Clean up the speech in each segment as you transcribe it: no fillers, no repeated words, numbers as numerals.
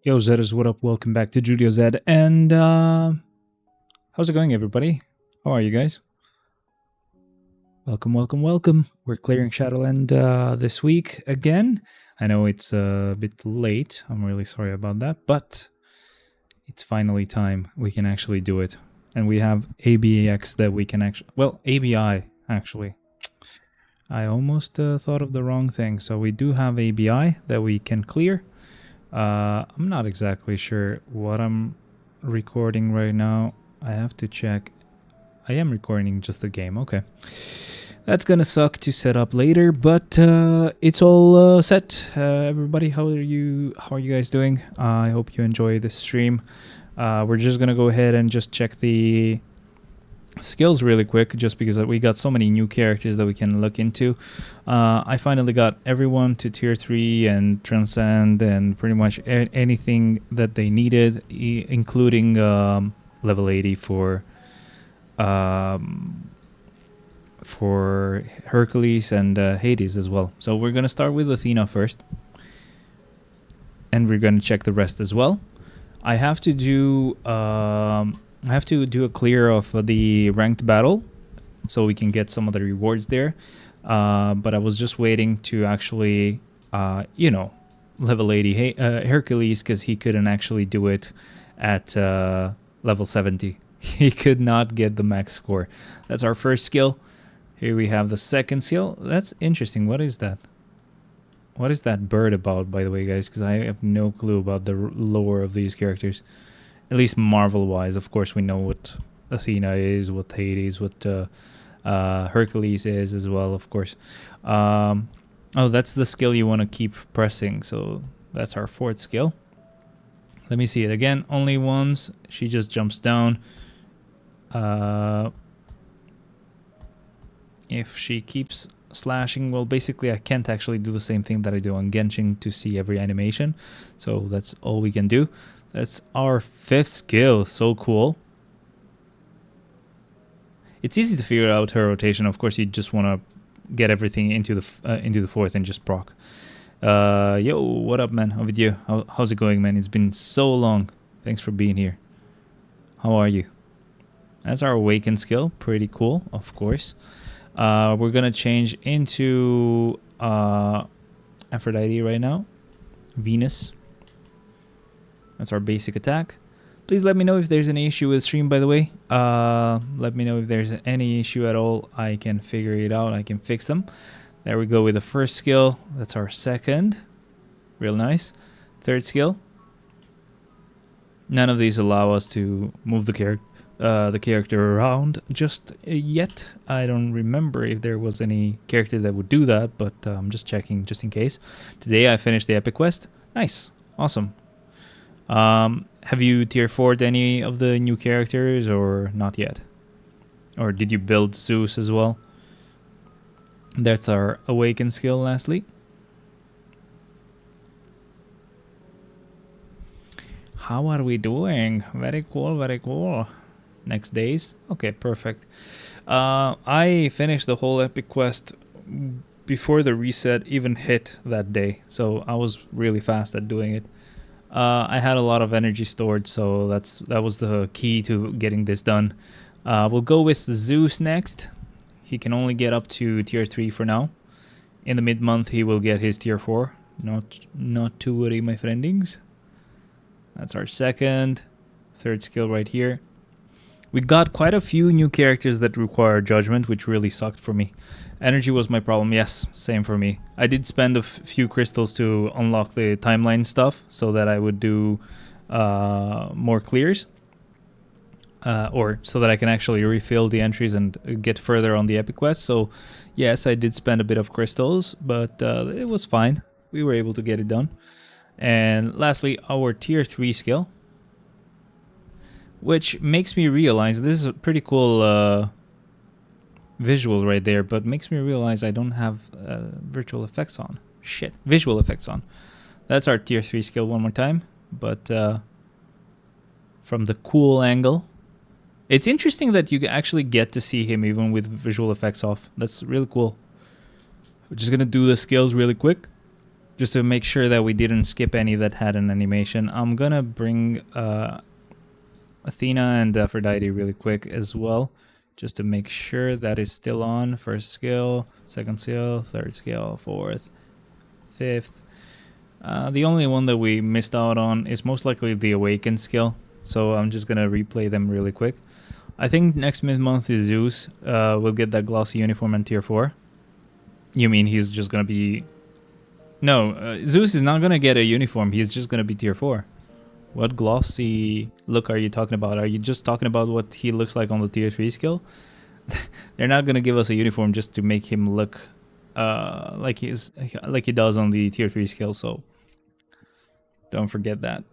Yo, Zedders, what up? Welcome back to Judio Zed. And how's it going, everybody? How are you guys? Welcome, welcome, welcome. We're clearing Shadowland this week again. I know it's a bit late. I'm really sorry about that, but it's finally time. We can actually do it. And we have ABX that we can actually... Well, ABI, actually. I almost thought of the wrong thing. So we do have ABI that we can clear. I'm not exactly sure what I'm recording right now. I have to check. I am recording just the game. Okay. That's gonna suck to set up later, but it's all set. Everybody, how are you guys doing? I hope you enjoy this stream. We're just gonna go ahead and just check the skills really quick, just because we got so many new characters that we can look into. I finally got everyone to tier 3 and transcend and pretty much anything that they needed, including level 80 for Hercules and Hades as well. So we're gonna start with Athena first, and we're gonna check the rest as well. I have to do a clear of the ranked battle so we can get some of the rewards there. But I was just waiting to actually, level 80 Hercules, because he couldn't actually do it at level 70. He could not get the max score. That's our first skill. Here we have the second skill. That's interesting. What is that? What is that bird about, by the way, guys? Because I have no clue about the lore of these characters. At least Marvel-wise. Of course, we know what Athena is, what Hades, what Hercules is as well, of course. Oh, that's the skill you want to keep pressing. So that's our fourth skill. Let me see it again. Only once. She just jumps down. If she keeps slashing, well, basically I can't actually do the same thing that I do on Genshin to see every animation. So that's all we can do. That's our fifth skill. So cool. It's easy to figure out her rotation. Of course, you just want to get everything into the fourth and just proc. Yo, what up, man? How with you? How's it going, man? It's been so long. Thanks for being here. How are you? That's our awaken skill. Pretty cool, of course. We're gonna change into Aphrodite right now. Venus. That's our basic attack. Please let me know if there's any issue with stream, by the way. Let me know if there's any issue at all. I can figure it out. I can fix them. There we go with the first skill. That's our second. Real nice. Third skill. None of these allow us to move the character around just yet. I don't remember if there was any character that would do that, but I'm just checking just in case. Today I finished the epic quest. Nice. Awesome. Have you tier 4'd any of the new characters or not yet? Or did you build Zeus as well? That's our awaken skill lastly. How are we doing? Very cool, very cool. Next days. Okay, perfect. I finished the whole epic quest before the reset even hit that day. So I was really fast at doing it. I had a lot of energy stored, so that was the key to getting this done. We'll go with Zeus next. He can only get up to tier 3 for now. In the mid-month, he will get his tier 4. Not to worry, my friendings. That's our second. Third skill right here. We got quite a few new characters that require judgment, which really sucked for me. Energy was my problem. Yes, same for me. I did spend a few crystals to unlock the timeline stuff so that I would do more clears. Or so that I can actually refill the entries and get further on the epic quest. So yes, I did spend a bit of crystals, but it was fine. We were able to get it done. And lastly, our tier 3 skill, which makes me realize, this is a pretty cool visual right there, but makes me realize I don't have virtual effects on. Shit, visual effects on. That's our tier 3 skill one more time, but from the cool angle. It's interesting that you actually get to see him even with visual effects off. That's really cool. We're just gonna do the skills really quick. just to make sure that we didn't skip any that had an animation. I'm gonna bring Athena and Aphrodite really quick as well, just to make sure that is still on. First skill, second skill, third skill, fourth, fifth. The only one that we missed out on is most likely the Awaken skill, so I'm just gonna replay them really quick. I think next mid-month is Zeus. We'll get that glossy uniform in tier 4. You mean he's just gonna be... No, Zeus is not gonna get a uniform, he's just gonna be tier 4. What glossy look are you talking about? Are you just talking about what he looks like on the tier 3 skill? They're not gonna give us a uniform just to make him look like he does on the tier 3 skill, so don't forget that.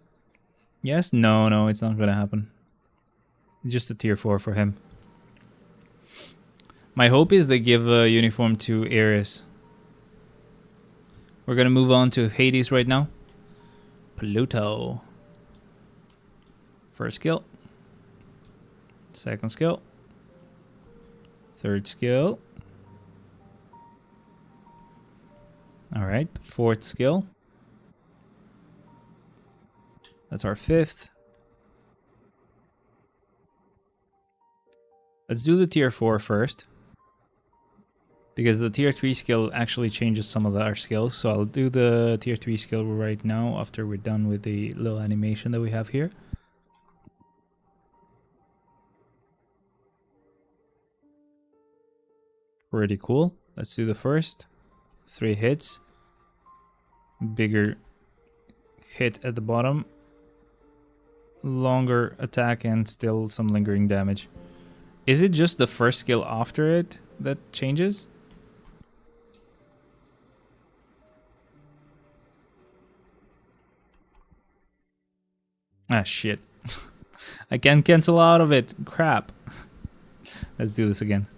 Yes? No, it's not gonna happen. Just a tier 4 for him. My hope is they give a uniform to Ares. We're gonna move on to Hades right now. Pluto. First skill. Second skill. Third skill. Alright, fourth skill. That's our fifth. Let's do the tier 4 first, because the tier 3 skill actually changes some of our skills. So I'll do the tier 3 skill right now after we're done with the little animation that we have here. Pretty cool. Let's do the first 3 hits. Bigger hit at the bottom. Longer attack and still some lingering damage. Is it just the first skill after it that changes? Ah, shit. I can't cancel out of it. Crap. Let's do this again.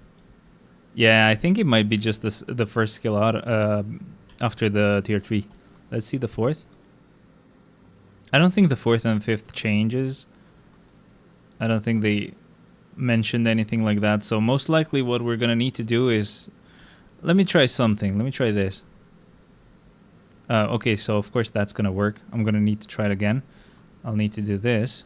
Yeah, I think it might be just the first skill out after the tier 3. Let's see the fourth. I don't think the fourth and fifth changes. I don't think they mentioned anything like that, so most likely what we're gonna need to do is... Let me try something. Let me try this. Okay, so of course that's gonna work. I'm gonna need to try it again. I'll need to do this.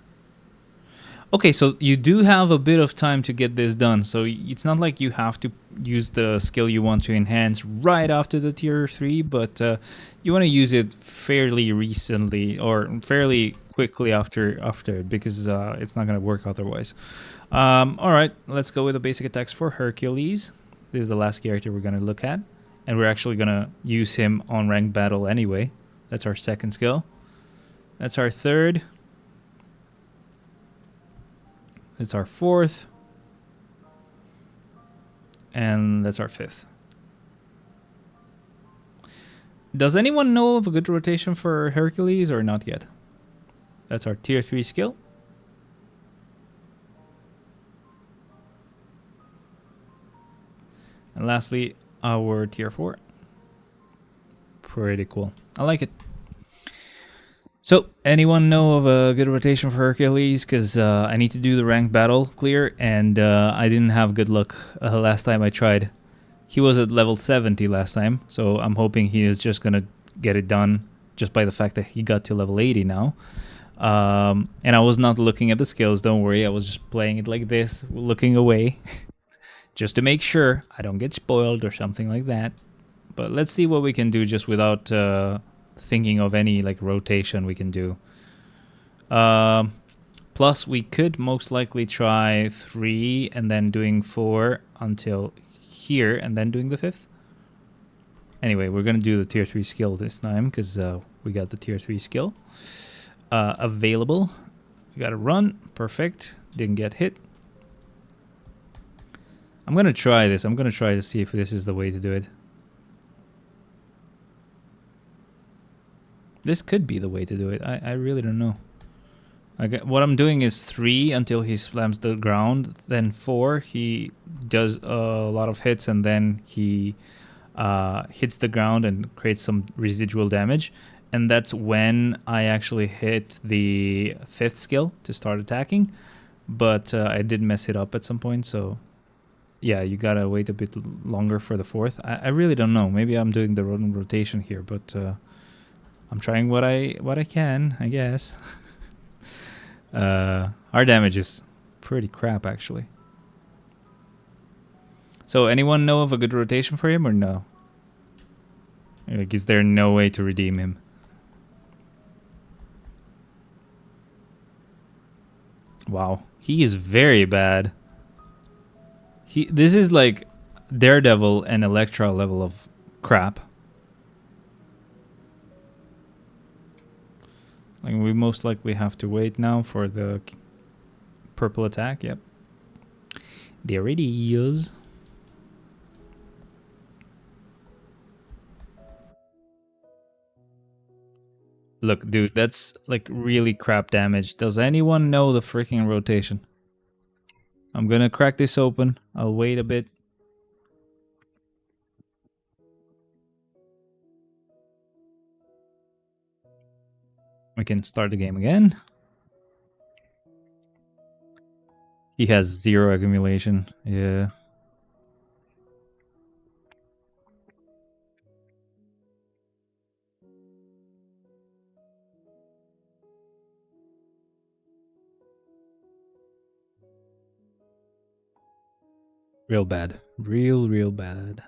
Okay, so you do have a bit of time to get this done, so it's not like you have to use the skill you want to enhance right after the tier 3, but you want to use it fairly recently or fairly quickly after it, because it's not going to work otherwise. Alright, let's go with the basic attacks for Hercules. This is the last character we're going to look at, and we're actually going to use him on ranked battle anyway. That's our second skill. That's our third. It's our fourth. And that's our fifth. Does anyone know of a good rotation for Hercules or not yet? That's our tier 3 skill. And lastly, our tier 4. Pretty cool. I like it. So, anyone know of a good rotation for Hercules? Because I need to do the ranked battle clear, and I didn't have good luck last time I tried. He was at level 70 last time, so I'm hoping he is just going to get it done just by the fact that he got to level 80 now. And I was not looking at the skills, don't worry. I was just playing it like this, looking away, just to make sure I don't get spoiled or something like that. But let's see what we can do just without... thinking of any like rotation we can do. Plus we could most likely try 3 and then doing 4 until here and then doing the 5th. Anyway, we're gonna do the tier 3 skill this time because we got the tier 3 skill available. We got a run. Perfect. Didn't get hit. I'm gonna try this. I'm gonna try to see if this is the way to do it. This could be the way to do it. I really don't know. What I'm doing is 3 until he slams the ground. Then 4, he does a lot of hits, and then he hits the ground and creates some residual damage. And that's when I actually hit the 5th skill to start attacking. But I did mess it up at some point, so... Yeah, you gotta wait a bit longer for the 4th. I really don't know. Maybe I'm doing the wrong rotation here, but... I'm trying what I can, I guess. Our damage is pretty crap, actually. So, anyone know of a good rotation for him or no? Like, is there no way to redeem him? Wow, he is very bad. This is like Daredevil and Elektra level of crap. Like, we most likely have to wait now for the purple attack. Yep. There it is. Look, dude, that's like really crap damage. Does anyone know the freaking rotation? I'm gonna crack this open. I'll wait a bit. We can start the game again. He has 0 accumulation. Yeah. Real bad. Real bad.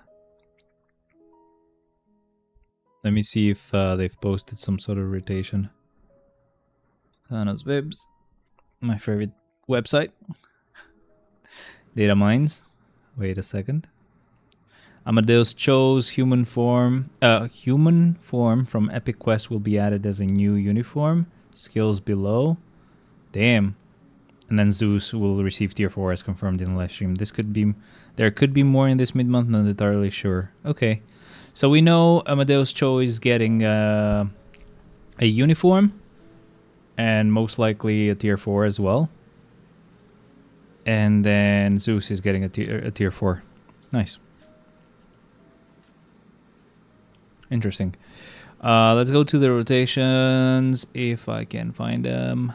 Let me see if they've posted some sort of rotation. Thanos Vibs. My favorite website. Data mines. Wait a second. Amadeus Cho's human form from Epic Quest will be added as a new uniform. Skills below. Damn. And then Zeus will receive tier 4 as confirmed in the live stream. There could be more in this mid-month, not entirely sure. Okay. So we know Amadeus Cho is getting a uniform. And most likely a tier 4 as well. And then Zeus is getting a tier 4. Nice. Interesting. Let's go to the rotations, if I can find them.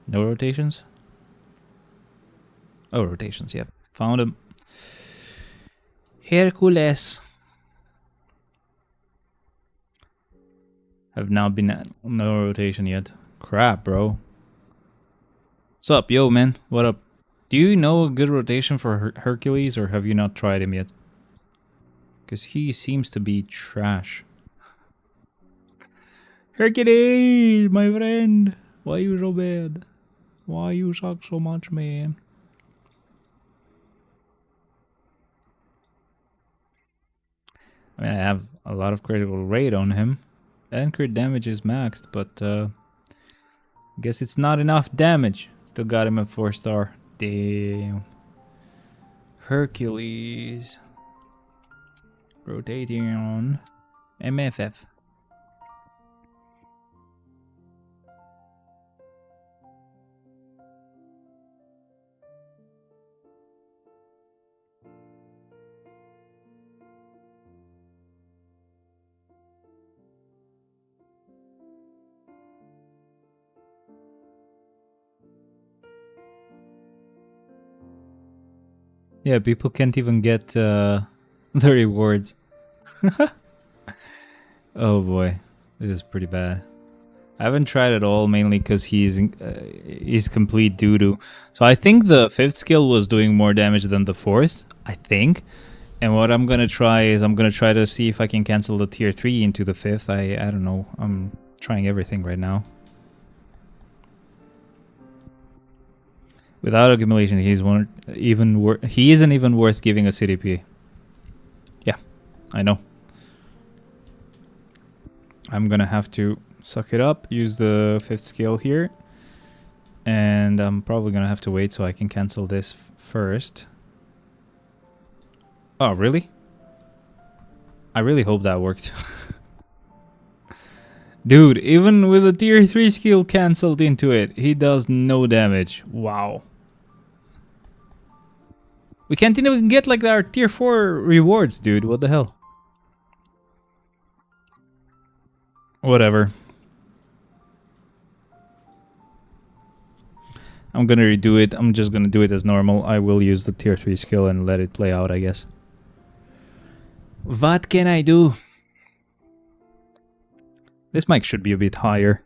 No rotations? Oh, rotations, yep. Found them. Hercules. Have not been at no rotation yet. Crap, bro. What's up, yo, man? What up? Do you know a good rotation for Hercules, or have you not tried him yet? Because he seems to be trash. Hercules, my friend! Why you so bad? Why you suck so much, man? I mean, I have a lot of critical rate on him. And crit damage is maxed, but I guess it's not enough damage. Still got him at 4-star. Damn. Hercules. Rotating on MFF. Yeah, people can't even get the rewards. Oh boy, this is pretty bad. I haven't tried at all, mainly because he's complete doo-doo. So I think the 5th skill was doing more damage than the 4th, I think. And what I'm gonna try is I'm gonna try to see if I can cancel the tier 3 into the 5th. I don't know. I'm trying everything right now. Without accumulation, he isn't even worth giving a CDP. Yeah, I know. I'm gonna have to suck it up, use the 5th skill here. And I'm probably gonna have to wait so I can cancel this first. Oh, really? I really hope that worked. Dude, even with a tier 3 skill cancelled into it, he does no damage. Wow. We can't even get like our tier 4 rewards, dude. What the hell? Whatever. I'm gonna redo it. I'm just gonna do it as normal. I will use the tier 3 skill and let it play out, I guess. What can I do? This mic should be a bit higher.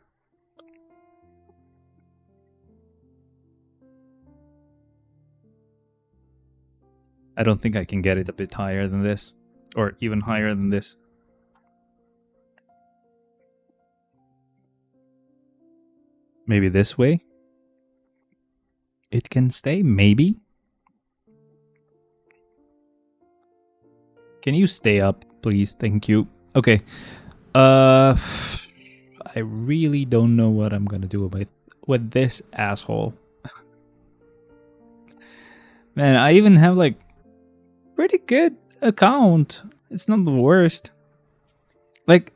I don't think I can get it a bit higher than this. Or even higher than this. Maybe this way? It can stay? Maybe? Can you stay up, please? Thank you. Okay. I really don't know what I'm gonna do with this asshole. Man, I even have like pretty good account. It's not the worst. Like,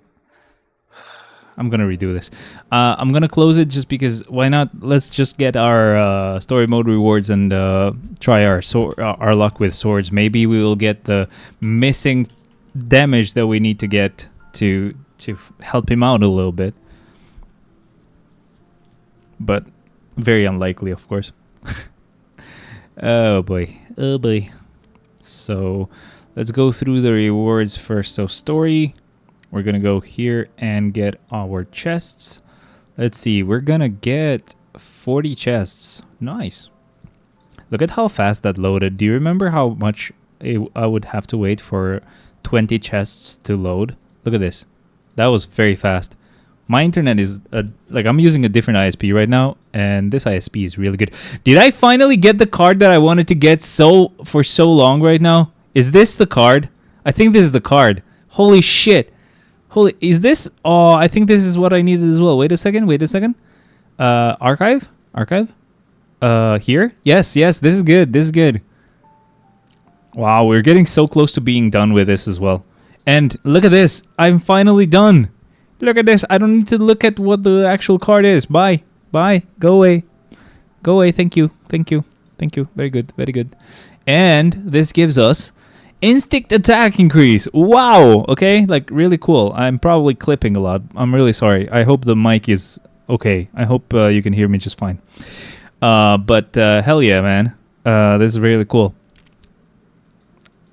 I'm gonna redo this. I'm gonna close it just because why not? Let's just get our story mode rewards and try our luck with swords. Maybe we will get the missing damage that we need to get to help him out a little bit. But very unlikely, of course. Oh boy. Oh boy. So let's go through the rewards first. So story. We're going to go here and get our chests. Let's see. We're going to get 40 chests. Nice. Look at how fast that loaded. Do you remember how much I would have to wait for 20 chests to load? Look at this. That was very fast. My internet is, like, I'm using a different ISP right now, and this ISP is really good. Did I finally get the card that I wanted to get for so long right now? Is this the card? I think this is the card. Holy shit. Holy, is this? Oh, I think this is what I needed as well. Wait a second. Archive? Here? Yes, this is good. Wow, we're getting so close to being done with this as well. And look at this. I'm finally done. Look at this. I don't need to look at what the actual card is. Bye. Go away. Thank you. Very good. And this gives us instinct attack increase. Wow. Okay. Like, really cool. I'm probably clipping a lot. I'm really sorry. I hope the mic is okay. I hope you can hear me just fine. But hell yeah, man. This is really cool.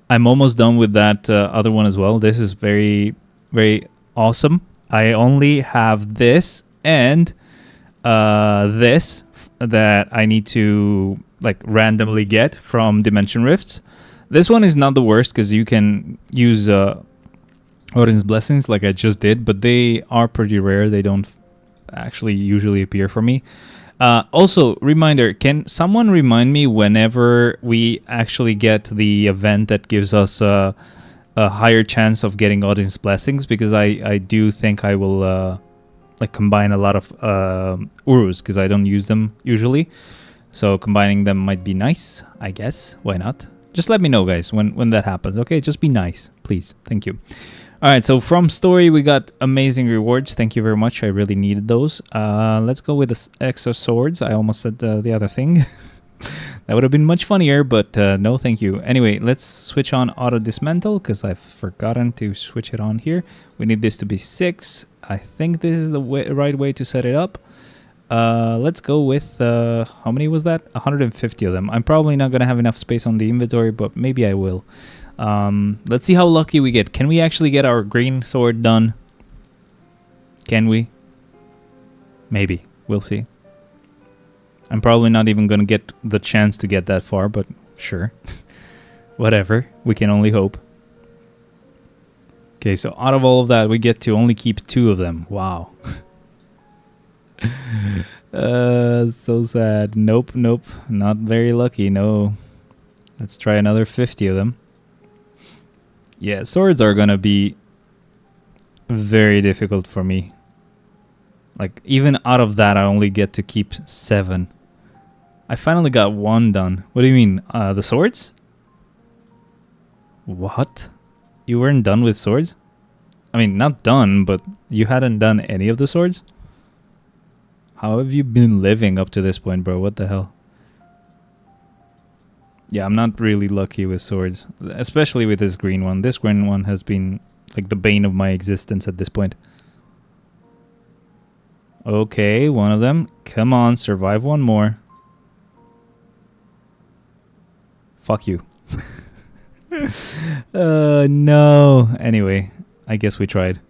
I'm almost done with that other one as well. This is very, very awesome. I only have this and this that I need to like randomly get from Dimension Rifts. This one is not the worst because you can use Odin's Blessings like I just did, but they are pretty rare. They don't actually usually appear for me. Also, reminder, can someone remind me whenever we actually get the event that gives us a higher chance of getting Odin's Blessings? Because I do think I will like combine a lot of Urus because I don't use them usually. So combining them might be nice, I guess. Why not? Just let me know, guys, when that happens. Okay, just be nice, please. Thank you. All right, so from story, we got amazing rewards. Thank you very much. I really needed those. Let's go with the extra swords. I almost said the other thing. That would have been much funnier, but no, thank you. Anyway, let's switch on auto dismantle because I've forgotten to switch it on here. We need this to be 6. I think this is the right way to set it up. Let's go with, how many was that? 150 of them. I'm probably not going to have enough space on the inventory, but maybe I will. Let's see how lucky we get. Can we actually get our green sword done? Can we? Maybe. We'll see. I'm probably not even going to get the chance to get that far, but sure. Whatever. We can only hope. Okay, so out of all of that, we get to only keep 2 of them. Wow. So sad. Nope. Not very lucky. No. Let's try another 50 of them. Yeah, swords are gonna be very difficult for me. Like, even out of that, I only get to keep 7. I finally got 1 done. What do you mean? The swords? What? You weren't done with swords? I mean, not done, but you hadn't done any of the swords? How have you been living up to this point, bro? What the hell? Yeah, I'm not really lucky with swords, especially with this green one. This green one has been like the bane of my existence at this point. Okay, one of them. Come on, survive one more. Fuck you. No. Anyway, I guess we tried.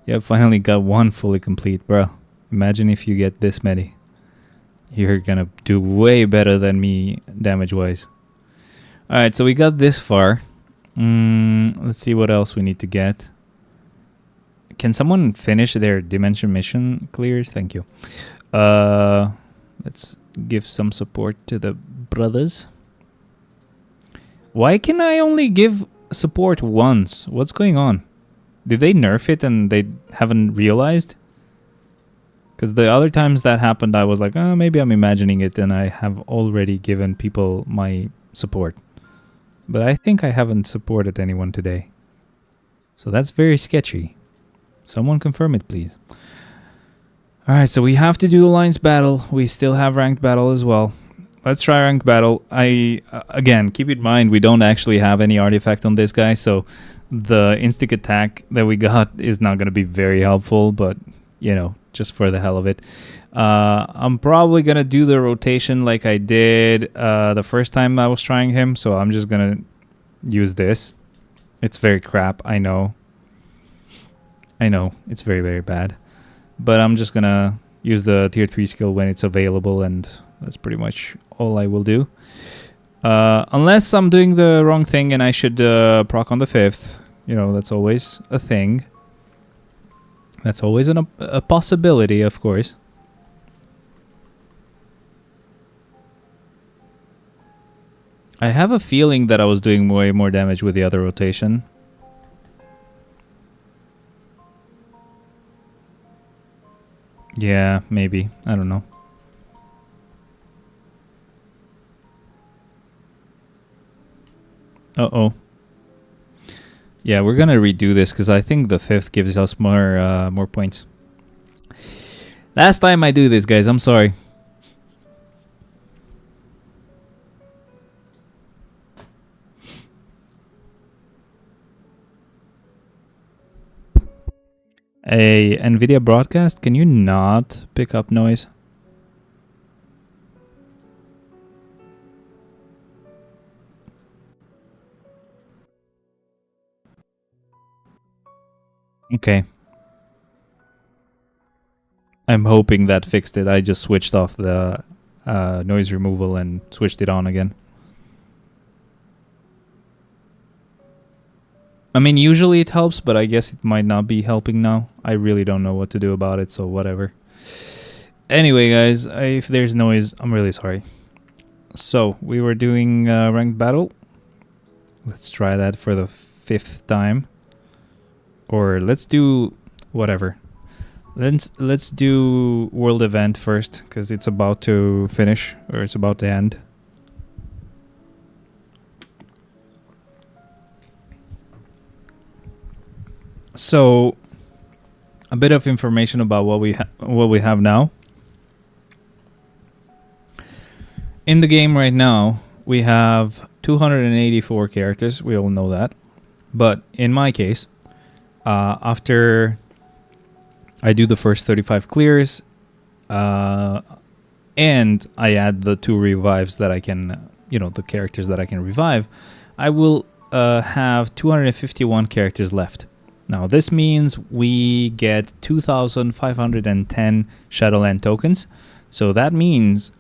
Yeah, finally got one fully complete, bro. Imagine if you get this many. You're gonna do way better than me damage-wise. Alright, so we got this far. Let's see what else we need to get. Can someone finish their dimension mission clears? Thank you. Let's give some support to the brothers. Why can I only give support once? What's going on? Did they nerf it and they haven't realized? Because the other times that happened, I was like, oh, maybe I'm imagining it, and I have already given people my support. But I think I haven't supported anyone today. So that's very sketchy. Someone confirm it, please. Alright, so we have to do Alliance Battle. We still have Ranked Battle as well. Let's try Ranked Battle. Again, keep in mind, we don't actually have any artifact on this guy, so the instant attack that we got is not going to be very helpful, but, you know, just for the hell of it. I'm probably going to do the rotation like I did the first time I was trying him, so I'm just going to use this. It's very crap, I know. I know, it's very, very bad. But I'm just going to use the tier 3 skill when it's available, and that's pretty much all I will do. Unless I'm doing the wrong thing and I should proc on the 5th. You know, that's always a thing. That's always a possibility, of course. I have a feeling that I was doing way more damage with the other rotation. Yeah, maybe. I don't know. Uh-oh. Yeah, we're gonna redo this because I think the 5th gives us more points. Last time I do this, guys. I'm sorry. A NVIDIA broadcast, can you not pick up noise? Okay. I'm hoping that fixed it. I just switched off the noise removal and switched it on again. I mean, usually it helps, but I guess it might not be helping now. I really don't know what to do about it, so whatever. Anyway, guys, if there's noise, I'm really sorry. So, we were doing ranked battle. Let's try that for the 5th time. Or let's do whatever. Let's do world event first, because it's about to finish, or it's about to end. So, a bit of information about what we have now. In the game right now, we have 284 characters. We all know that. But in my case, after I do the first 35 clears, and I add the 2 revives that I can, you know, the characters that I can revive, I will have 251 characters left. Now, this means we get 2,510 Shadowland tokens. So that means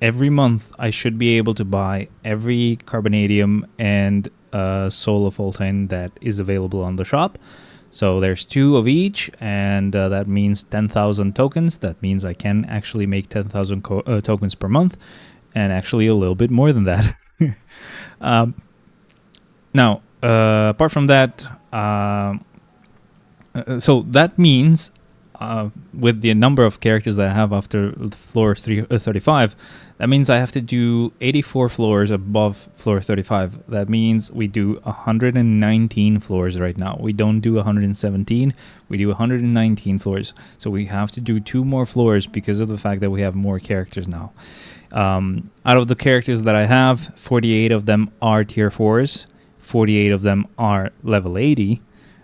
every month I should be able to buy every Carbonadium and Soul of Voltane that is available on the shop. So there's 2 of each, and that means 10,000 tokens. That means I can actually make 10,000 tokens per month, and actually a little bit more than that. Now, apart from that, so that means with the number of characters that I have after floor 35, that means I have to do 84 floors above floor 35. That means we do 119 floors right now. We don't do 117, we do 119 floors. So we have to do 2 more floors because of the fact that we have more characters now. Out of the characters that I have, 48 of them are tier 4s, 48 of them are level 80,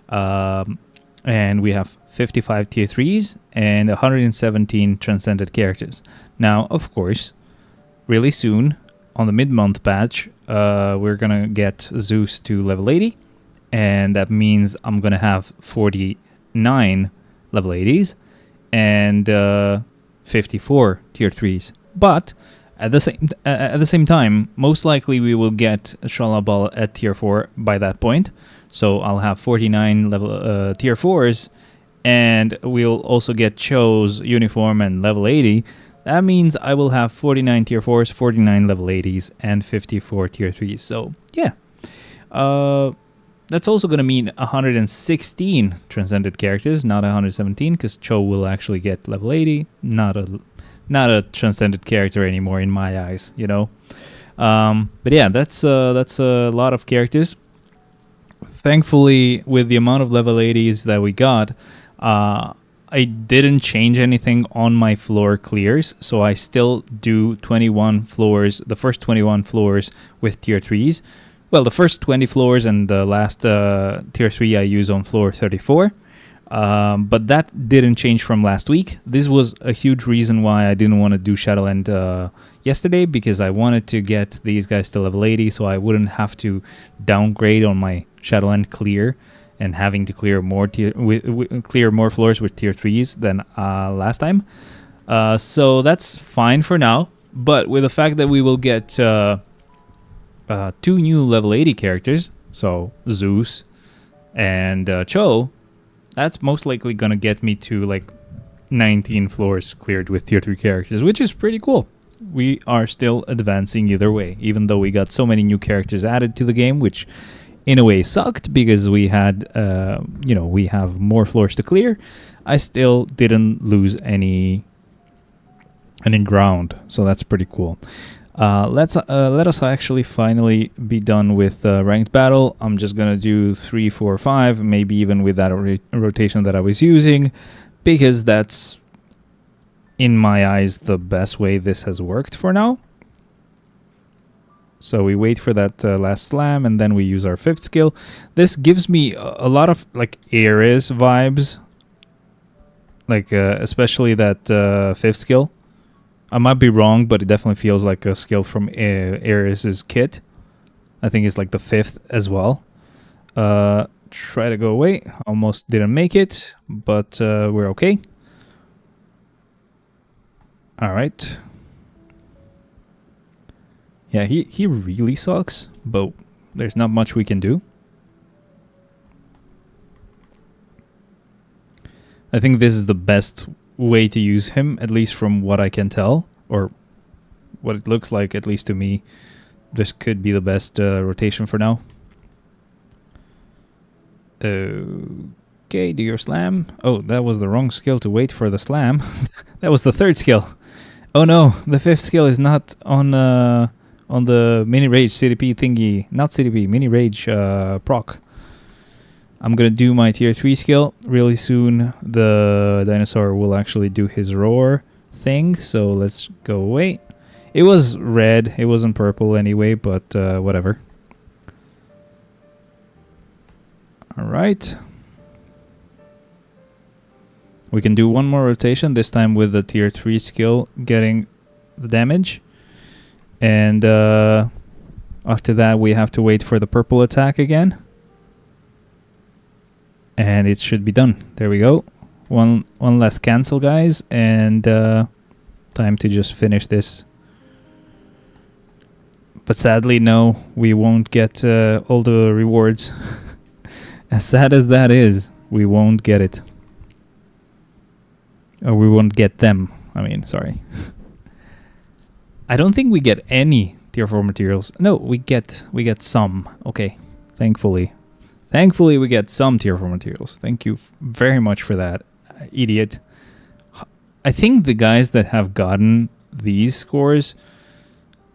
and we have 55 tier 3s and 117 transcended characters. Now, of course, really soon, on the mid-month patch, we're gonna get Zeus to level 80, and that means I'm gonna have 49 level 80s and 54 tier 3s. But at the same time, most likely we will get Shalabal at tier 4 by that point. So I'll have 49 level tier 4s, and we'll also get Cho's uniform and level 80. That means I will have 49 tier 4s, 49 level 80s, and 54 tier 3s. So yeah, that's also going to mean 116 transcended characters, not 117, because Cho will actually get level 80. Not a transcended character anymore in my eyes, you know. But yeah, that's a lot of characters. Thankfully, with the amount of level 80s that we got, I didn't change anything on my floor clears, so I still do 21 floors, the first 21 floors with tier 3s. Well, the first 20 floors and the last tier 3 I use on floor 34. But that didn't change from last week. This was a huge reason why I didn't want to do Shadowland yesterday, because I wanted to get these guys to level 80 so I wouldn't have to downgrade on my Shadowland clear and having to clear more clear more floors with tier 3s than last time. So that's fine for now. But with the fact that we will get 2 new level 80 characters, so Zeus and Cho, that's most likely going to get me to like 19 floors cleared with tier 3 characters, which is pretty cool. We are still advancing either way, even though we got so many new characters added to the game, which in a way sucked because we had, we have more floors to clear. I still didn't lose any ground, so that's pretty cool. Let us actually finally be done with ranked battle. I'm just gonna do 3, 4, 5, maybe even with that rotation that I was using, because that's, in my eyes, the best way this has worked for now. So we wait for that last slam, and then we use our 5th skill. This gives me a lot of like Ares vibes, like especially that 5th skill. I might be wrong, but it definitely feels like a skill from Ares' kit. I think it's like the 5th as well. Try to go away. Almost didn't make it, but we're okay. All right. Yeah, he really sucks, but there's not much we can do. I think this is the best way to use him, at least from what I can tell, or what it looks like, at least to me. This could be the best rotation for now. Okay, do your slam. Oh, that was the wrong skill to wait for the slam. That was the 3rd skill. Oh no, the 5th skill is not on the mini rage CDP thingy. Not CDP, mini rage proc. I'm gonna do my tier 3 skill really soon. The dinosaur will actually do his roar thing, so let's go away. It was red, it wasn't purple anyway, but whatever. Alright. We can do one more rotation, this time with the tier 3 skill getting the damage. And after that we have to wait for the purple attack again. And it should be done. There we go. One last cancel, guys, and time to just finish this. But sadly, no, we won't get all the rewards. As sad as that is, we won't get it. Or we won't get them. I mean, sorry. I don't think we get any tier 4 materials. No, we get some. Okay, thankfully. Thankfully, we get some tier 4 materials. Thank you very much for that, idiot. I think the guys that have gotten these scores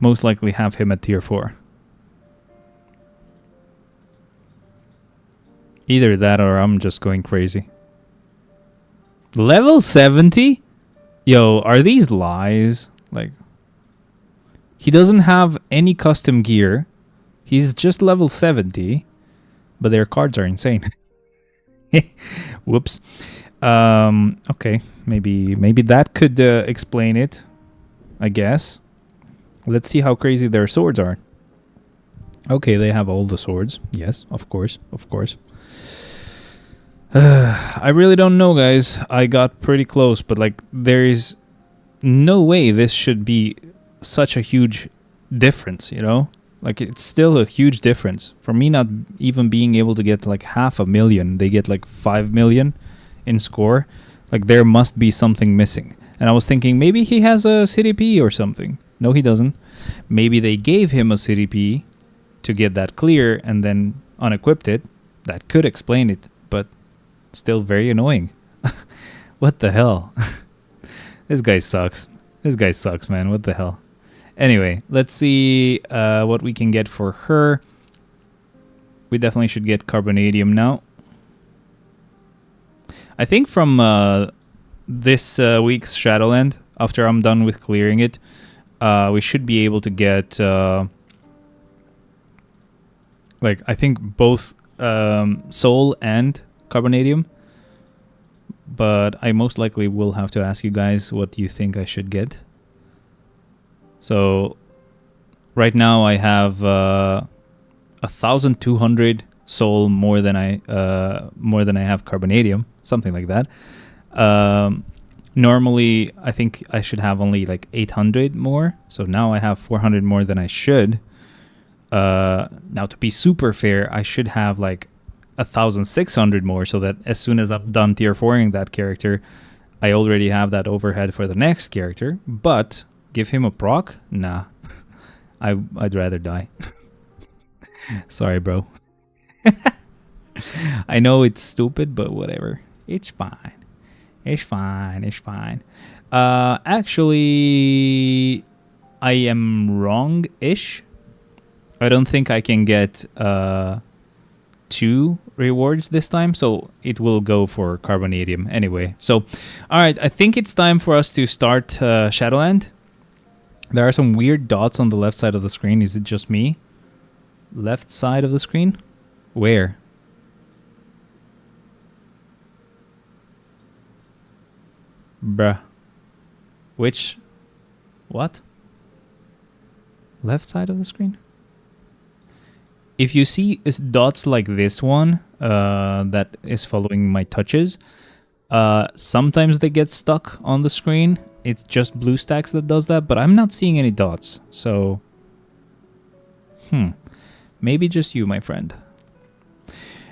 most likely have him at tier 4. Either that or I'm just going crazy. Level 70? Yo, are these lies? Like, he doesn't have any custom gear. He's just level 70. But their cards are insane. Whoops. Okay, maybe that could explain it, I guess. Let's see how crazy their swords are. Okay, they have all the swords. Yes, of course, of course. I really don't know, guys. I got pretty close, but like there is no way this should be such a huge difference, you know? Like it's still a huge difference. For me not even being able to get like 500,000, they get like 5 million in score. Like there must be something missing. And I was thinking maybe he has a CDP or something. No, he doesn't. Maybe they gave him a CDP to get that clear and then unequipped it. That could explain it, but still very annoying. What the hell? This guy sucks. This guy sucks, man. What the hell? Anyway, let's see what we can get for her. We definitely should get carbonadium now. I think from this week's Shadowland, after I'm done with clearing it, we should be able to get like I think both soul and carbonadium. But I most likely will have to ask you guys what you think I should get. So right now I have 1,200 soul more than I have carbonadium, something like that. Normally I think I should have only like 800 more. So now I have 400 more than I should. Now to be super fair, I should have like 1,600 more, so that as soon as I'm done tier 4ing that character, I already have that overhead for the next character. But give him a proc? Nah. I'd rather die. Sorry, bro. I know it's stupid, but whatever. It's fine. It's fine. It's fine. Actually, I am wrong-ish. I don't think I can get 2 rewards this time, so it will go for carbonadium anyway. So, alright, I think it's time for us to start Shadowland. There are some weird dots on the left side of the screen. Is it just me? Left side of the screen? Where? Bruh. Which? What? Left side of the screen? If you see dots like this one that is following my touches, sometimes they get stuck on the screen. It's just BlueStacks that does that, but I'm not seeing any dots. So, maybe just you, my friend.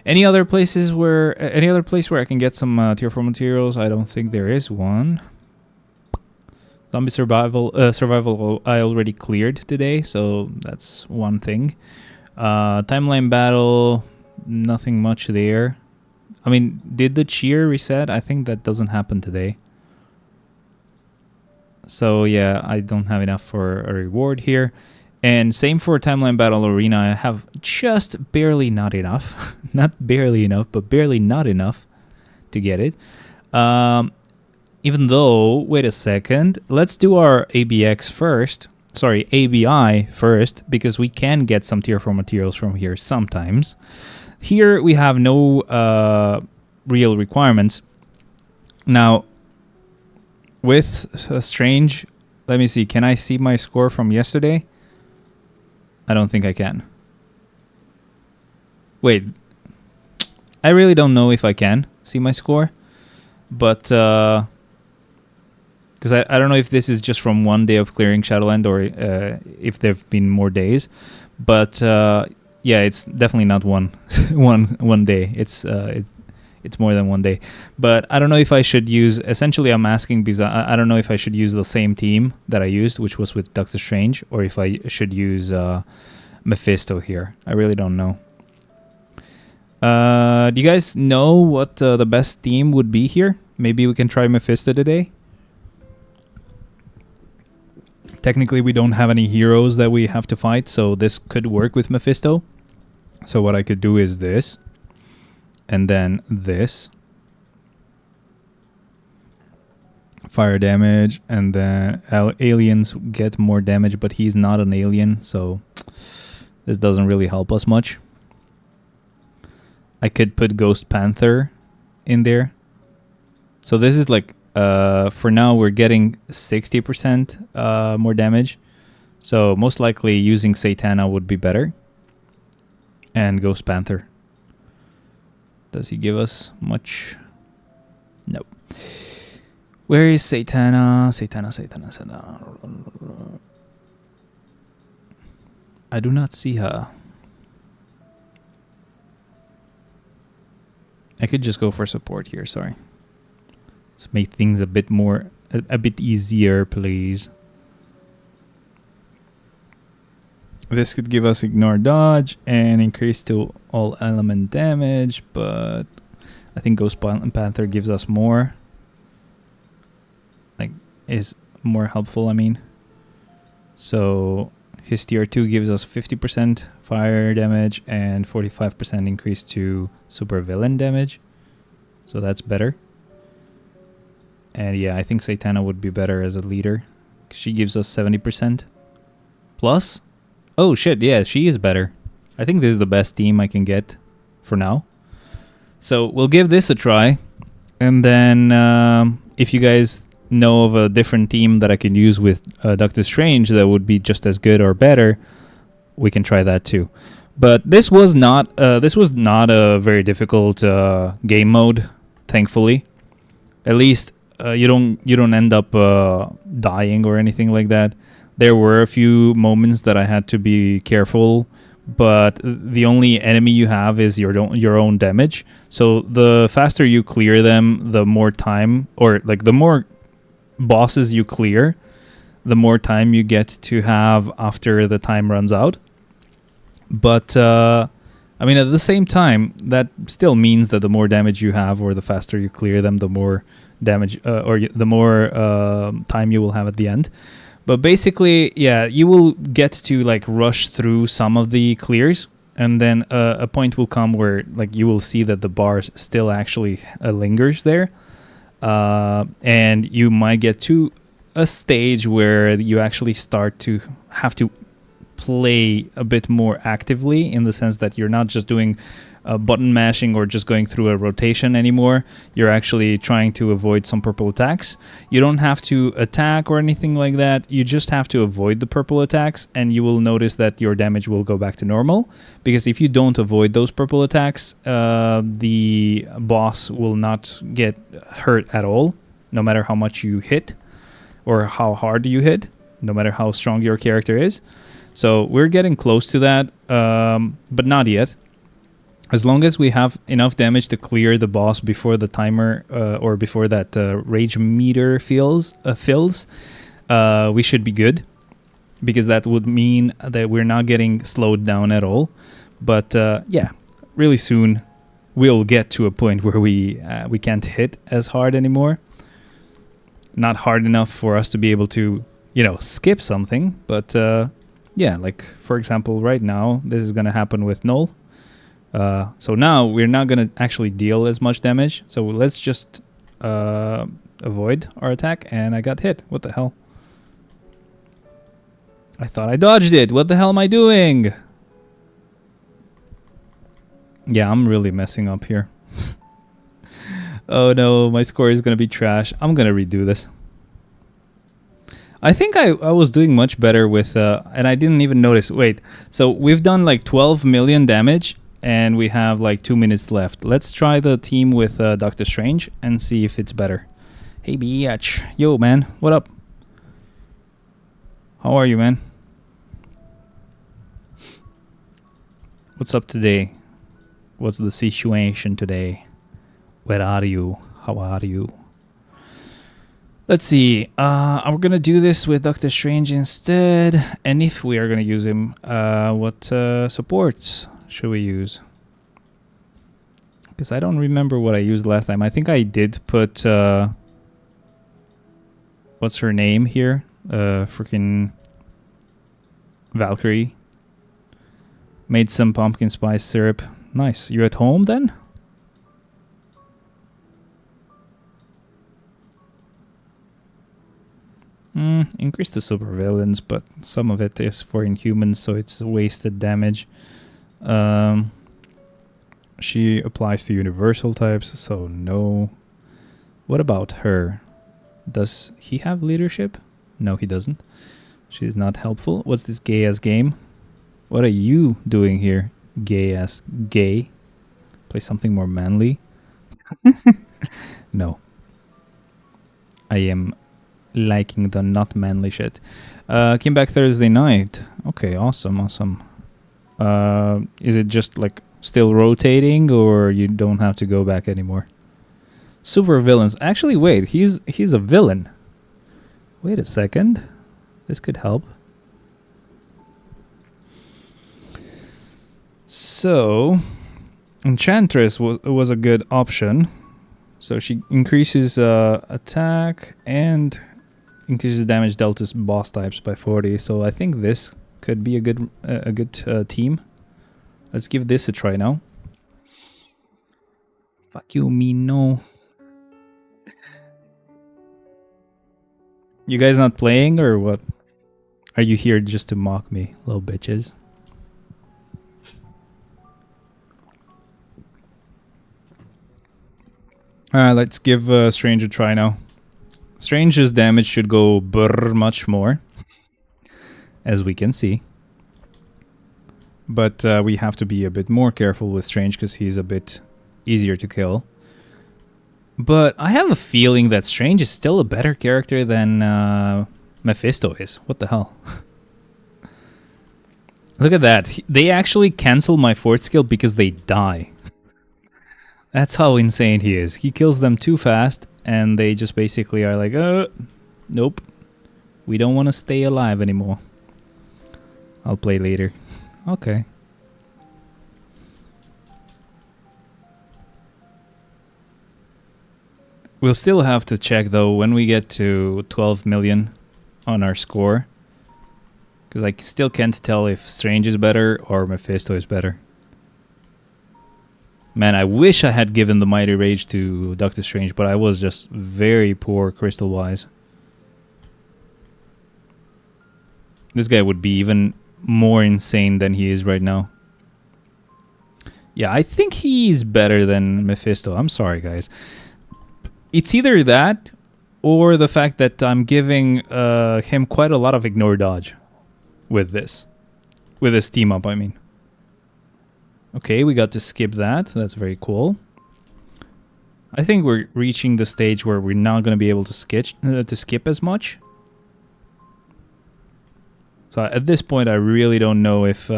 Any other places where, any other place where I can get some tier 4 materials? I don't think there is one. Zombie survival, I already cleared today, so that's one thing. Timeline battle, nothing much there. I mean, did the cheer reset? I think that doesn't happen today. So yeah, I don't have enough for a reward here. And same for Timeline Battle Arena, I have just barely not enough. Not barely enough, but barely not enough to get it. Even though, wait a second, let's do our ABX first. Sorry, ABI first, because we can get some tier 4 materials from here sometimes. Here we have no real requirements. Now, with Strange, let me see, can I see my score from yesterday? I don't think I can. Wait, I really don't know if I can see my score, but because I don't know if this is just from one day of clearing Shadowland or if there have been more days, but yeah, it's definitely not one day. It's more than one day. But I don't know if I should use, essentially I'm asking because I don't know if I should use the same team that I used, which was with Doctor Strange, or if I should use Mephisto here. I really don't know. Do you guys know what the best team would be here? Maybe we can try Mephisto today. Technically we don't have any heroes that we have to fight, so this could work with Mephisto. So what I could do is this. And then this. Fire damage. And then aliens get more damage, but he's not an alien, so this doesn't really help us much. I could put Ghost Panther in there. So this is like, for now we're getting 60% more damage. So most likely using Satana would be better. And Ghost Panther. Does he give us much? Nope. Where is Satana? Satana. I do not see her. I could just go for support here, sorry. Let's make things a bit more, a bit easier, please. This could give us ignore dodge and increase to all element damage, but I think Ghost Panther gives us more. Like, is more helpful, I mean. So his tier 2 gives us 50% fire damage and 45% increase to super villain damage. So that's better. And yeah, I think Satana would be better as a leader. She gives us 70%. Plus, oh shit, yeah, she is better. I think this is the best team I can get for now. So we'll give this a try. And then if you guys know of a different team that I can use with Doctor Strange that would be just as good or better, we can try that too. But this was not a very difficult game mode, thankfully. At least you don't end up dying or anything like that. There were a few moments that I had to be careful, but the only enemy you have is your own damage. So the faster you clear them, the more time, or like the more bosses you clear, the more time you get to have after the time runs out. But I mean, at the same time, that still means that the more damage you have, or the faster you clear them, the more damage or the more time you will have at the end. But basically, yeah, you will get to like rush through some of the clears, and then a point will come where like you will see that the bar still actually lingers there, and you might get to a stage where you actually start to have to play a bit more actively, in the sense that you're not just doing button mashing or just going through a rotation anymore. You're actually trying to avoid some purple attacks. You don't have to attack or anything like that. You just have to avoid the purple attacks, and you will notice that your damage will go back to normal. Because if you don't avoid those purple attacks, the boss will not get hurt at all, no matter how much you hit or how hard you hit, no matter how strong your character is. So we're getting close to that, but not yet. As long as we have enough damage to clear the boss before the timer or before that rage meter fills, we should be good. Because that would mean that we're not getting slowed down at all. But yeah, really soon we'll get to a point where we can't hit as hard anymore. Not hard enough for us to be able to, skip something, but yeah, like for example, right now this is gonna happen with Null. So now we're not gonna actually deal as much damage. So let's just avoid our attack, and I got hit. What the hell? I thought I dodged it. What the hell am I doing? Yeah, I'm really messing up here. Oh no, my score is gonna be trash. I'm gonna redo this. I think I was doing much better with, and I didn't even notice. Wait, so we've done like 12 million damage, and we have like 2 minutes left. Let's try the team with Doctor Strange and see if it's better. Hey, biatch. Yo, man. What up? How are you, man? What's up today? What's the situation today? Where are you? How are you? Let's see. We're going to do this with Doctor Strange instead. And if we are going to use him, what supports should we use? Because I don't remember what I used last time. I think I did put... what's her name here? Freaking Valkyrie. Made some pumpkin spice syrup. Nice. You at home then? Increase the supervillains, but some of it is for Inhumans, so it's wasted damage. She applies to universal types, so no. What about her? Does he have leadership? No, he doesn't. She's not helpful. What's this gay-ass game? What are you doing here? Gay-ass gay. Play something more manly. No. I am liking the not manly shit. Came back Thursday night. Okay, awesome, awesome. Is it just like still rotating, or you don't have to go back anymore? Super villains. Actually, wait, he's a villain. Wait a second. This could help. So, Enchantress was a good option. So she increases attack and increases damage dealt to boss types by 40. So I think this could be a good team. Let's give this a try now. Fuck you, me no. You guys not playing or what? Are you here just to mock me, little bitches? Alright, let's give Strange a try now. Strange's damage should go brrr much more, as we can see. But we have to be a bit more careful with Strange because he's a bit easier to kill. But I have a feeling that Strange is still a better character than Mephisto is. What the hell? Look at that. They actually cancel my fourth skill because they die. That's how insane he is. He kills them too fast, and they just basically are like, nope. We don't want to stay alive anymore. I'll play later. Okay. We'll still have to check, though, when we get to 12 million on our score. Because I still can't tell if Strange is better or Mephisto is better. Man, I wish I had given the Mighty Rage to Doctor Strange, but I was just very poor crystal-wise. This guy would be even more insane than he is right now. Yeah, I think he's better than Mephisto. I'm sorry, guys. It's either that or the fact that I'm giving him quite a lot of ignore dodge with this. With this team up, I mean. Okay, we got to skip that. That's very cool. I think we're reaching the stage where we're not going to be able to skip as much. So at this point, I really don't know if...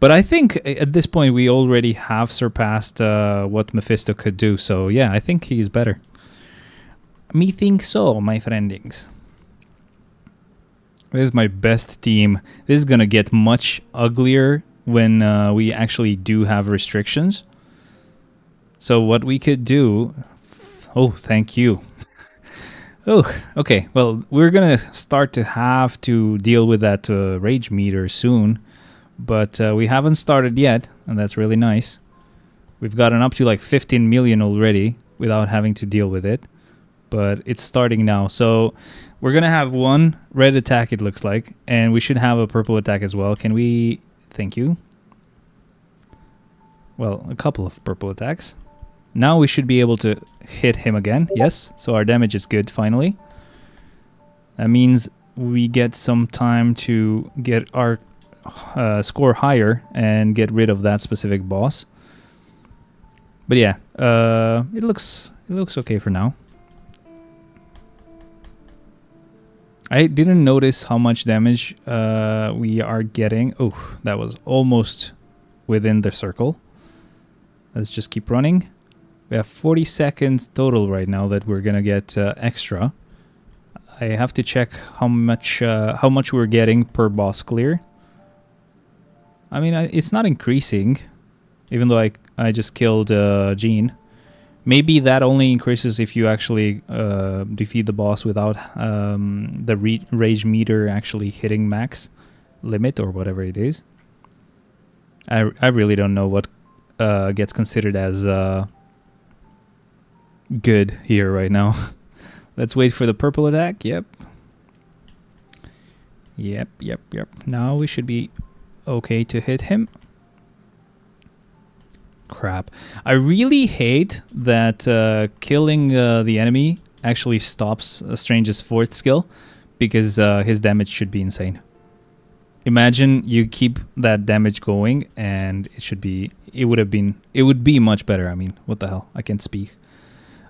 but I think at this point, we already have surpassed what Mephisto could do. So yeah, I think he's better. Me think so, my friendings. This is my best team. This is going to get much uglier when we actually do have restrictions. So what we could do... Oh, thank you. Oh, okay. Well, we're going to start to have to deal with that rage meter soon. But we haven't started yet, and that's really nice. We've gotten up to like 15 million already without having to deal with it. But it's starting now. So we're going to have one red attack, it looks like. And we should have a purple attack as well. Can we... Thank you. Well, a couple of purple attacks. Now we should be able to hit him again. Yes, so our damage is good finally. That means we get some time to get our score higher and get rid of that specific boss. But yeah, it looks okay for now. I didn't notice how much damage we are getting. Oh, that was almost within the circle. Let's just keep running. We have 40 seconds total right now that we're gonna get extra. I have to check how much we're getting per boss clear. I mean, it's not increasing, even though I just killed Jean. Maybe that only increases if you actually defeat the boss without the rage meter actually hitting max limit or whatever it is. I really don't know what gets considered as good here right now. Let's wait for the purple attack. Yep. Now we should be okay to hit him. Crap. I really hate that killing the enemy actually stops Strange's fourth skill, because his damage should be insane. Imagine you keep that damage going, and it would be much better. I mean, what the hell? I can't speak.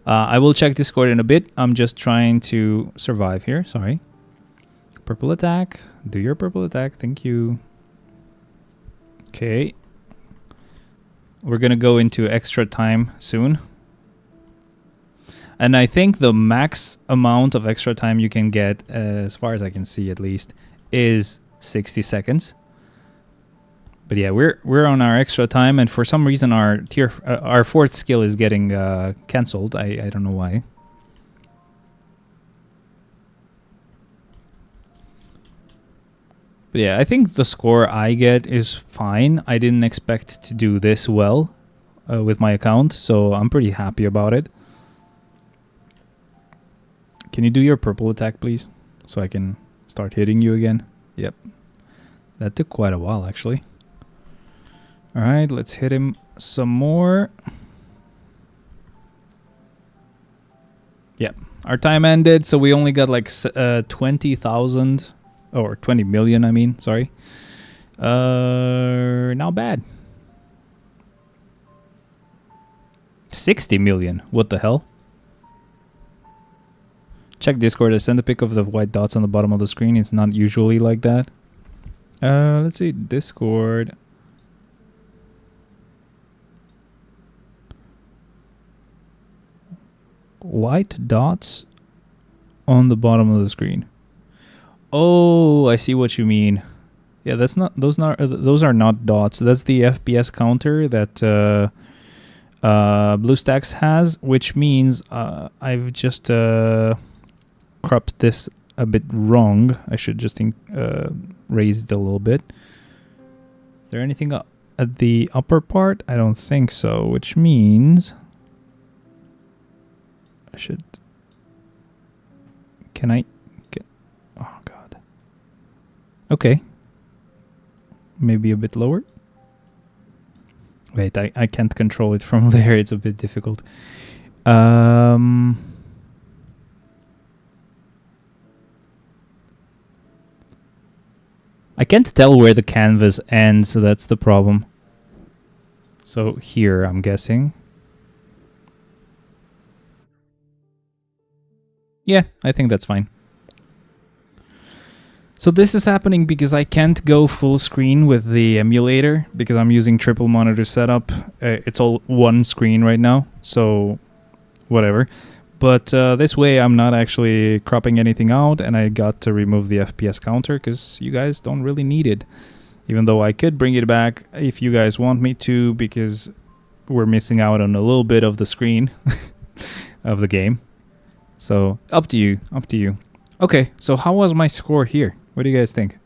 I will check Discord in a bit. I'm just trying to survive here. Sorry. Purple attack. Do your purple attack. Thank you. Okay. We're gonna go into extra time soon. And I think the max amount of extra time you can get, as far as I can see at least, is 60 seconds. But yeah, we're on our extra time, and for some reason our our fourth skill is getting cancelled. I don't know why. But yeah, I think the score I get is fine. I didn't expect to do this well with my account, so I'm pretty happy about it. Can you do your purple attack, please? So I can start hitting you again. Yep. That took quite a while, actually. Alright, let's hit him some more. Yep. Our time ended, so we only got like 20,000... or 20 million, I mean, sorry. Not bad. 60 million. What the hell? Check Discord. I sent a pic of the white dots on the bottom of the screen. It's not usually like that. Let's see. Discord. White dots on the bottom of the screen. Oh, I see what you mean. Yeah, that's not those are not dots. That's the FPS counter that BlueStacks has, which means I've just cropped this a bit wrong. I should just raise it a little bit. Is there anything at the upper part? I don't think so, which means I should... Can I get... Oh, God. Okay. Maybe a bit lower. Wait, I can't control it from there. It's a bit difficult. I can't tell where the canvas ends, so that's the problem. So here, I'm guessing. Yeah, I think that's fine. So this is happening because I can't go full screen with the emulator because I'm using triple monitor setup. It's all one screen right now, so whatever. But this way I'm not actually cropping anything out, and I got to remove the FPS counter because you guys don't really need it. Even though I could bring it back if you guys want me to, because we're missing out on a little bit of the screen of the game. So up to you, up to you. Okay, so how was my score here? What do you guys think?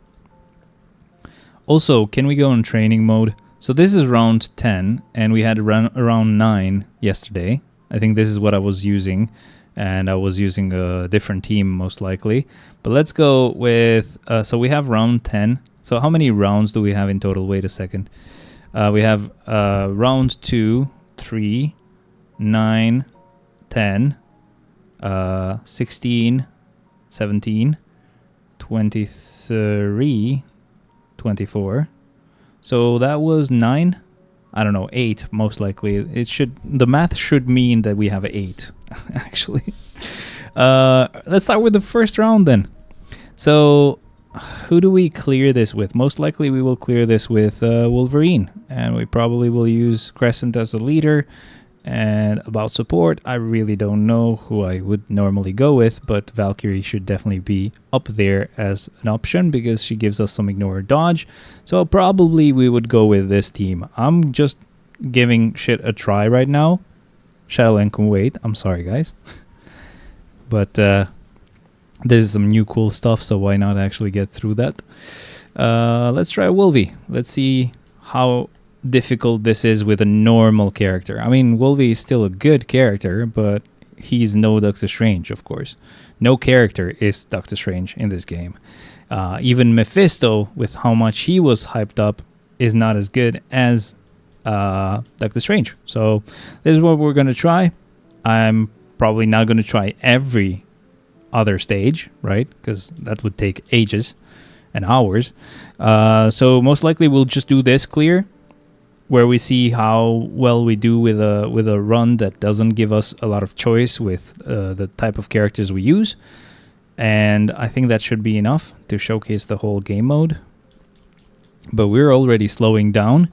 Also, can we go in training mode? So this is round 10, and we had around 9 yesterday. I think this is what I was using, and I was using a different team most likely. But let's go with, so we have round 10. So how many rounds do we have in total? Wait a second. We have round 2, 3, 9, 10, 16, 17, 23, 24. So that was 9. I don't know, 8 most likely. It should, the math should mean that we have 8 actually. Let's start with the first round then. So who do we clear this with? Most likely we will clear this with Wolverine, and we probably will use Crescent as a leader. And about support, I really don't know who I would normally go with, but Valkyrie should definitely be up there as an option because she gives us some ignore dodge. So probably we would go with this team. I'm just giving shit a try right now. Shadowland can wait. I'm sorry, guys. But there's some new cool stuff, so why not actually get through that? Let's try Wolvie. Let's see how difficult this is with a normal character. I mean, Wolvie is still a good character, but he's no Doctor Strange, of course. No character is Doctor Strange in this game. Even Mephisto, with how much he was hyped up, is not as good as Doctor Strange. So this is what we're going to try. I'm probably not going to try every other stage, right? Because that would take ages. and hours. So most likely we'll just do this clear, where we see how well we do with a run that doesn't give us a lot of choice with the type of characters we use. And I think that should be enough to showcase the whole game mode. But we're already slowing down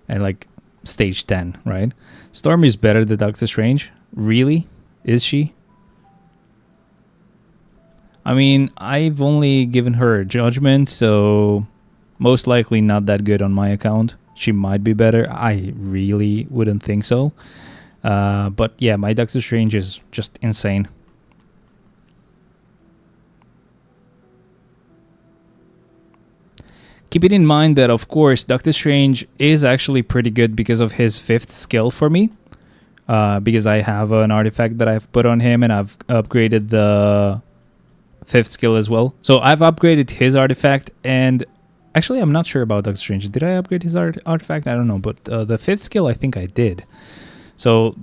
at like stage 10, right? Stormy is better than Doctor Strange. Really? Is she? I mean, I've only given her a judgment, so most likely not that good on my account. She might be better. I really wouldn't think so. But yeah, my Doctor Strange is just insane. Keep it in mind that, of course, Doctor Strange is actually pretty good because of his 5th skill for me. Because I have an artifact that I've put on him, and I've upgraded the 5th skill as well. So I've upgraded his artifact, and actually I'm not sure about Doctor Strange. Did I upgrade his artifact? I don't know, but the 5th skill I think I did. So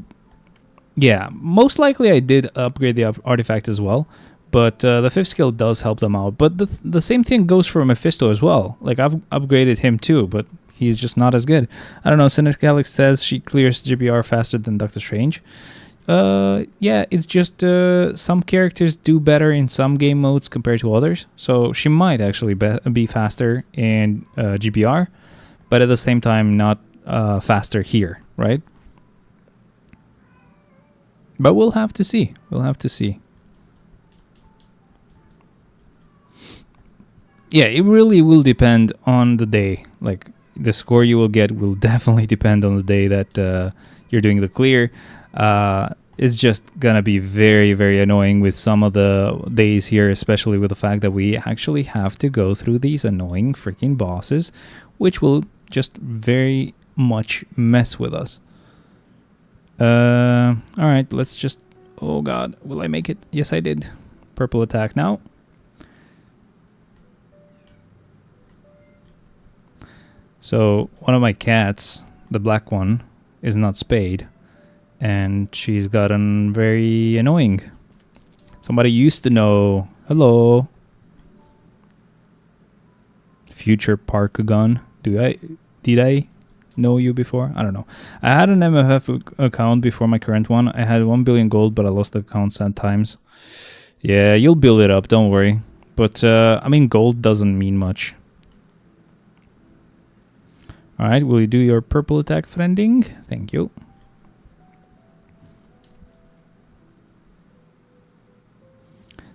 yeah, most likely I did upgrade the artifact as well. But the 5th skill does help them out. But the same thing goes for Mephisto as well. Like, I've upgraded him too, but he's just not as good. I don't know, Cynic Alex says she clears GBR faster than Doctor Strange. Yeah, it's just some characters do better in some game modes compared to others. So she might actually be faster in GBR, but at the same time not faster here, right? But we'll have to see. We'll have to see. Yeah, it really will depend on the day. Like, the score you will get will definitely depend on the day that you're doing the clear. It's just gonna be very, very annoying with some of the days here, especially with the fact that we actually have to go through these annoying freaking bosses, which will just very much mess with us. Alright, let's just... Oh god, will I make it? Yes, I did. Purple attack now. So one of my cats, the black one, is not spayed, and she's gotten very annoying. Somebody used to know. Hello, future Parkagon. Did I know you before? I don't know. I had an MFF account before my current one. I had 1 billion gold, but I lost the account 7 times. Yeah, you'll build it up. Don't worry. But I mean, gold doesn't mean much. Alright, will you do your purple attack, friending? Thank you.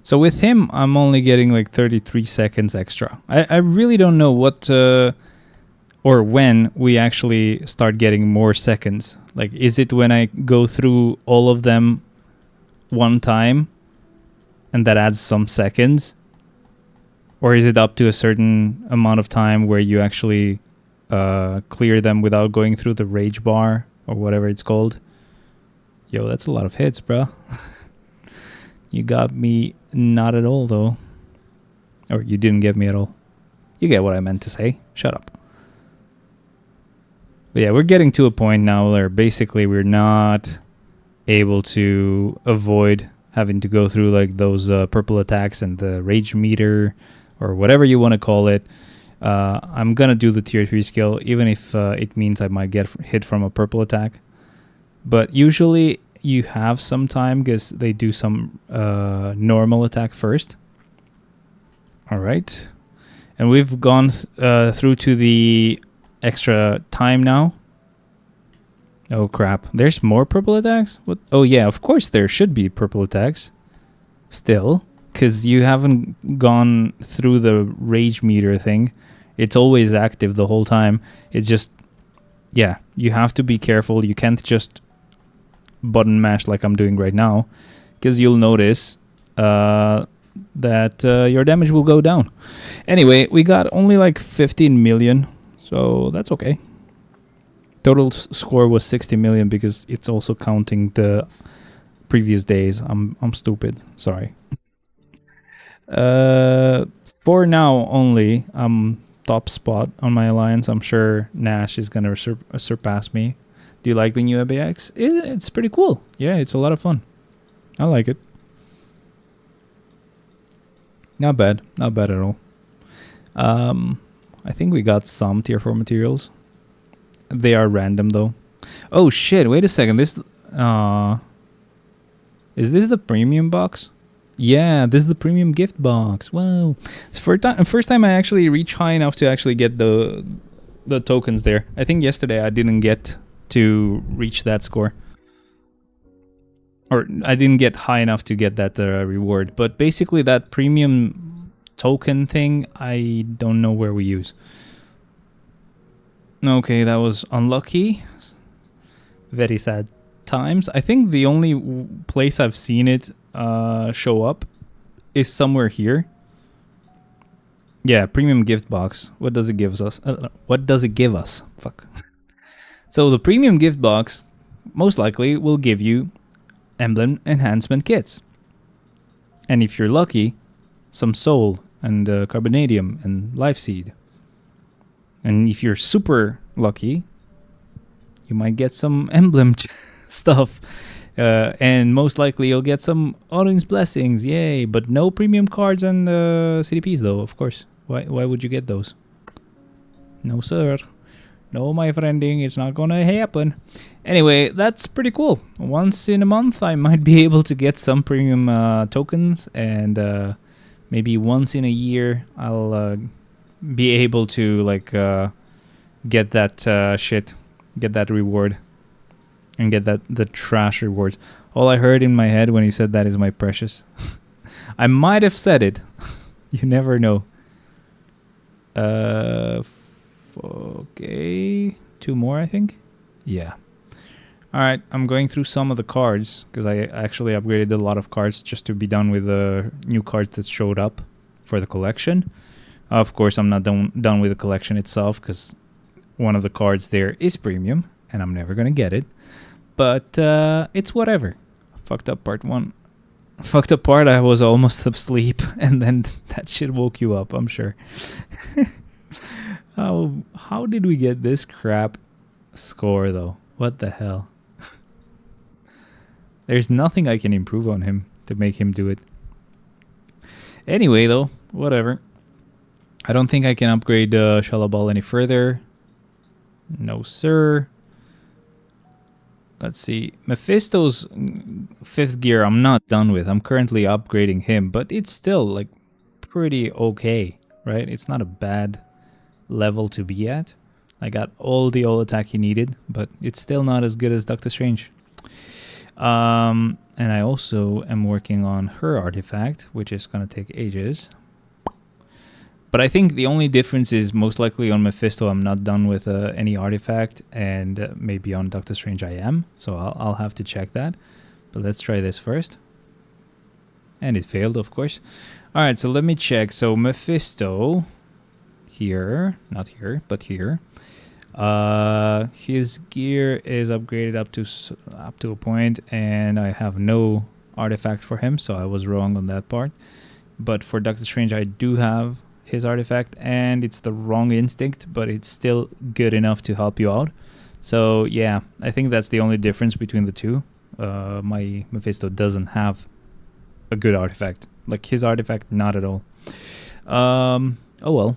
So with him, I'm only getting like 33 seconds extra. I really don't know what or when we actually start getting more seconds. Like, is it when I go through all of them one time and that adds some seconds? Or is it up to a certain amount of time where you actually... clear them without going through the rage bar or whatever it's called? Yo, that's a lot of hits, bro. You got me not at all, though. Or you didn't get me at all. You get what I meant to say. Shut up. But yeah, we're getting to a point now where basically we're not able to avoid having to go through like those purple attacks and the rage meter or whatever you want to call it. I'm gonna do the tier 3 skill, even if it means I might get hit from a purple attack. But usually you have some time because they do some normal attack first. Alright. And we've gone through to the extra time now. Oh crap, there's more purple attacks? What? Oh yeah, of course there should be purple attacks. Still, because you haven't gone through the rage meter thing. It's always active the whole time. It's just, yeah, you have to be careful. You can't just button mash like I'm doing right now, because you'll notice that your damage will go down. Anyway, we got only like 15 million, so that's okay. Total score was 60 million because it's also counting the previous days. I'm stupid. Sorry. For now only, I'm top spot on my alliance. I'm sure Nash is gonna surpass me. Do you like the new ABX? It's pretty cool. Yeah, it's a lot of fun. I like it. Not bad. Not bad at all. I think we got some tier 4 materials. They are random though. Oh shit, wait a second. This is this the premium box? Yeah, this is the premium gift box. Wow. It's first time I actually reach high enough to actually get the tokens there. I think yesterday I didn't get to reach that score. Or I didn't get high enough to get that reward. But basically that premium token thing, I don't know where we use. Okay, that was unlucky. Very sad times. I think the only place I've seen it show up is somewhere here. Yeah, premium gift box. What does it give us? What does it give us? Fuck. So the premium gift box most likely will give you emblem enhancement kits. And if you're lucky, some soul and carbonadium and life seed. And if you're super lucky, you might get some emblem stuff. And most likely you'll get some Odin's blessings, yay! But no premium cards and CDPs though, of course. Why would you get those? No sir. No, my friending, it's not gonna happen. Anyway, that's pretty cool. Once in a month I might be able to get some premium tokens, and maybe once in a year I'll be able to like get that shit, get that reward, and get the trash rewards. All I heard in my head when he said that is my precious. I might have said it. You never know. Okay, 2 more I think. Yeah. Alright, I'm going through some of the cards because I actually upgraded a lot of cards just to be done with the new cards that showed up for the collection. Of course, I'm not done with the collection itself because one of the cards there is premium and I'm never gonna get it. But it's whatever. Fucked up part 1. Fucked up part, I was almost asleep and then that shit woke you up, I'm sure. How did we get this crap score though? What the hell? There's nothing I can improve on him to make him do it. Anyway though, whatever. I don't think I can upgrade Shadowland any further. No sir. Let's see. Mephisto's 5th gear I'm not done with. I'm currently upgrading him, but it's still like pretty okay, right? It's not a bad level to be at. I got all the old attack he needed, but it's still not as good as Doctor Strange. And I also am working on her artifact, which is going to take ages. But I think the only difference is most likely on Mephisto I'm not done with any artifact, and maybe on Doctor Strange I am. So I'll have to check that. But let's try this first. And it failed, of course. Alright, so let me check. So Mephisto, here, not here, but here. His gear is upgraded up to a point, and I have no artifact for him, so I was wrong on that part. But for Doctor Strange I do have his artifact, and it's the wrong instinct, but it's still good enough to help you out. So yeah, I think that's the only difference between the two. My Mephisto doesn't have a good artifact. Like his artifact, not at all. Oh well.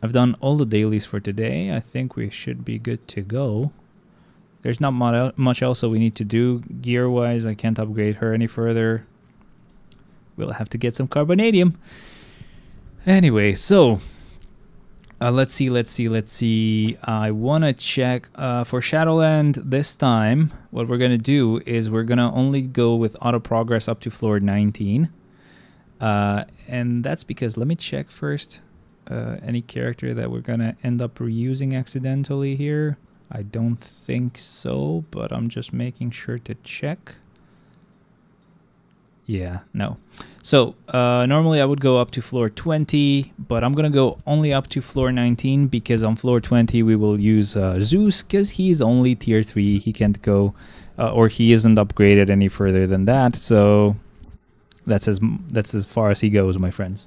I've done all the dailies for today. I think we should be good to go. There's not much else that we need to do. Gear-wise, I can't upgrade her any further. We'll have to get some carbonadium. Anyway, so let's see. I want to check for Shadowland this time. What we're going to do is we're going to only go with auto progress up to floor 19. And that's because, let me check first. Any character that we're going to end up reusing accidentally here. I don't think so, but I'm just making sure to check. Yeah, no. So, normally I would go up to floor 20, but I'm going to go only up to floor 19 because on floor 20 we will use Zeus because he's only tier 3. He can't go, or he isn't upgraded any further than that. So, that's as far as he goes, my friends.